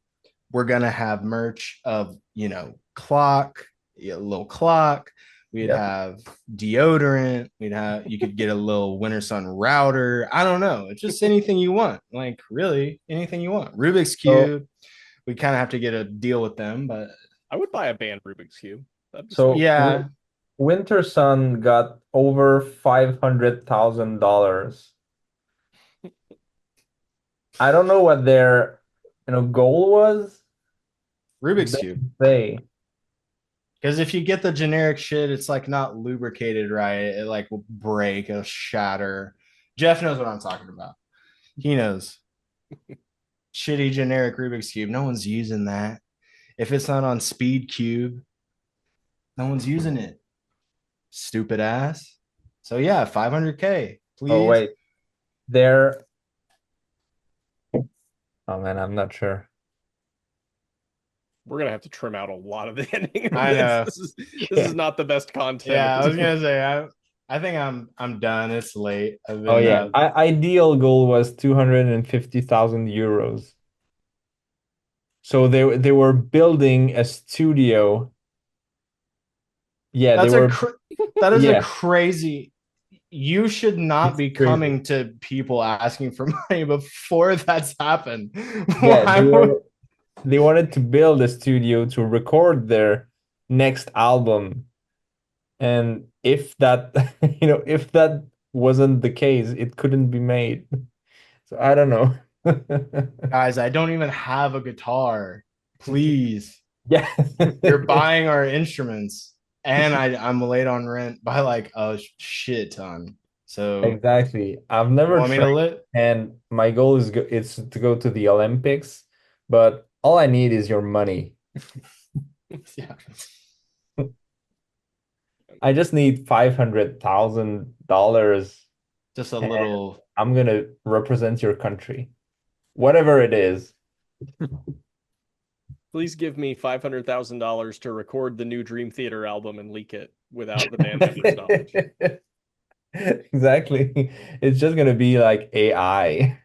we're going to have merch of, clock, a little clock. We'd Yeah. have deodorant. You could get a little Winter Sun router. I don't know. It's just anything you want. Like, really, anything you want. Rubik's So Cube. We kind of have to get a deal with them, but I would buy a band Rubik's Cube. That'd be so sweet. yeah. Winter Sun got over $500,000. I don't know what their goal was. Rubik's They Cube. say. Because if you get the generic shit, it's like not lubricated right. It like will break, it'll shatter. Jeff knows what I'm talking about. He knows. Shitty generic Rubik's Cube. No one's using that. If it's not on Speed Cube, no one's using it. Stupid ass. So yeah, 500K, Oh please. wait, their oh man, I'm not sure. We're gonna have to trim out a lot of the ending of I this. know. This is not the best content Yeah, at I was this point. gonna say I think I'm done. It's late. I've Oh been yeah, ideal goal was 250,000 euros. So they were building a studio. Yeah, they that's a were that is a yeah, crazy. You should not it's be crazy. coming to people asking for money before that's happened. Yeah, Why would they wanted to build a studio to record their next album. And if that, if that wasn't the case, it couldn't be made. So I don't know. guys? I don't even have a guitar. Please, Yeah. you're buying our instruments, and I'm late on rent by like a shit ton. So Exactly. I've you never want me to trained, lit? and my goal is to go to the Olympics, but all I need is your money. Yeah. I just need $500,000, Just a and little. I'm gonna represent your country, whatever it is. Please give me $500,000 to record the new Dream Theater album and leak it without the band members' knowledge. Exactly. It's just gonna be like AI.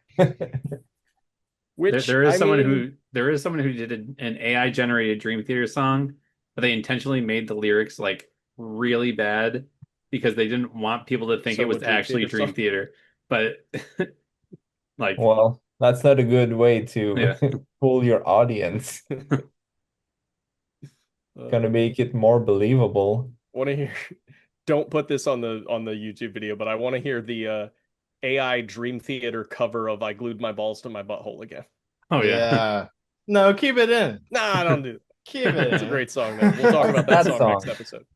Which there is I someone mean, who did an AI generated Dream Theater song, but they intentionally made the lyrics like really bad because they didn't want people to think it so a was Dream actually Theater Dream song. Theater. But like, Well, that's not a good way to yeah, fool your audience. Gonna make it more believable. Want to hear? Don't put this on the YouTube video, but I want to hear the AI Dream Theater cover of "I Glued My Balls to My Butthole" again. oh yeah, Yeah. No, keep it in. Nah, I don't do. Keep it It's a in. great song though. We'll talk about that That song next song. episode.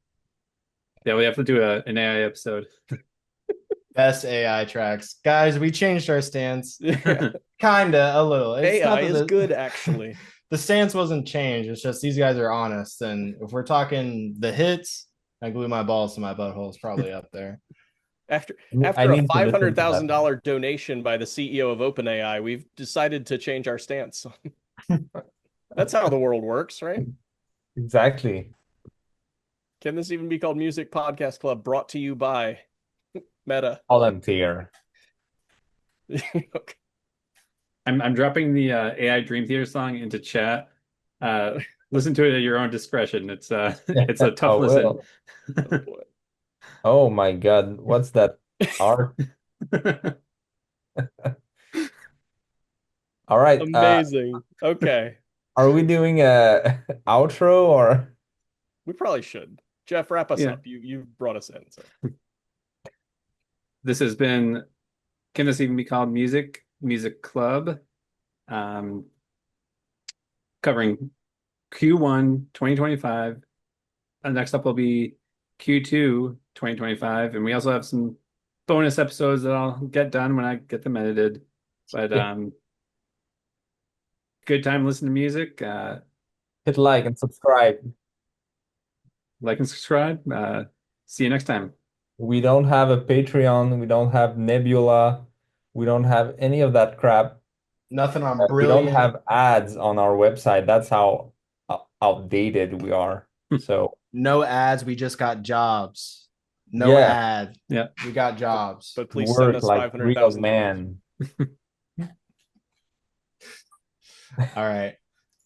yeah. We have to do an AI episode. Best AI tracks. Guys, we changed our stance. Yeah. Kinda, a little. It's not AI that is good, actually. the stance wasn't changed. It's just these guys are honest. And if we're talking the hits, I glue my balls to my butthole is probably up there. After I after a need to listen to that. $500,000 donation by the CEO of OpenAI, we've decided to change our stance. That's how the world works, right? Exactly. Can this even be called Music Podcast Club, brought to you by Meta? Volunteer. Okay. I'm dropping the AI Dream Theater song into chat. Listen to it at your own discretion. It's it's a tough Oh, listen. well. Oh, boy. Oh my God. What's that art? All right. Amazing. Okay. Are we doing a outro or? We probably should. Jeff, wrap us Yeah. up. You brought us in. So. This has been Can This Even Be Called Music Club, covering Q1 2025. Next up will be Q2 2025, and we also have some bonus episodes that I'll get done when I get them edited. But good time listening to music. Hit like and subscribe. Like and subscribe. See you next time. We don't have a Patreon. We don't have Nebula. We don't have any of that crap. Nothing on We don't Brilliant. have ads on our website. That's how outdated we are. So No ads. We just got jobs. No Yeah. ad. Yeah. We got jobs. But please send work us like real $500,000. man. All right.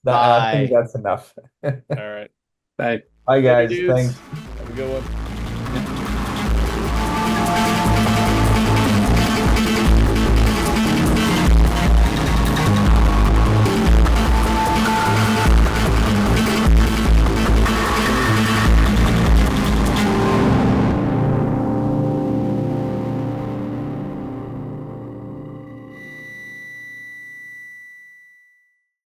I think Bye. that's enough. All right. Bye. Bye, Later, guys. dudes. Thanks. Have a good one.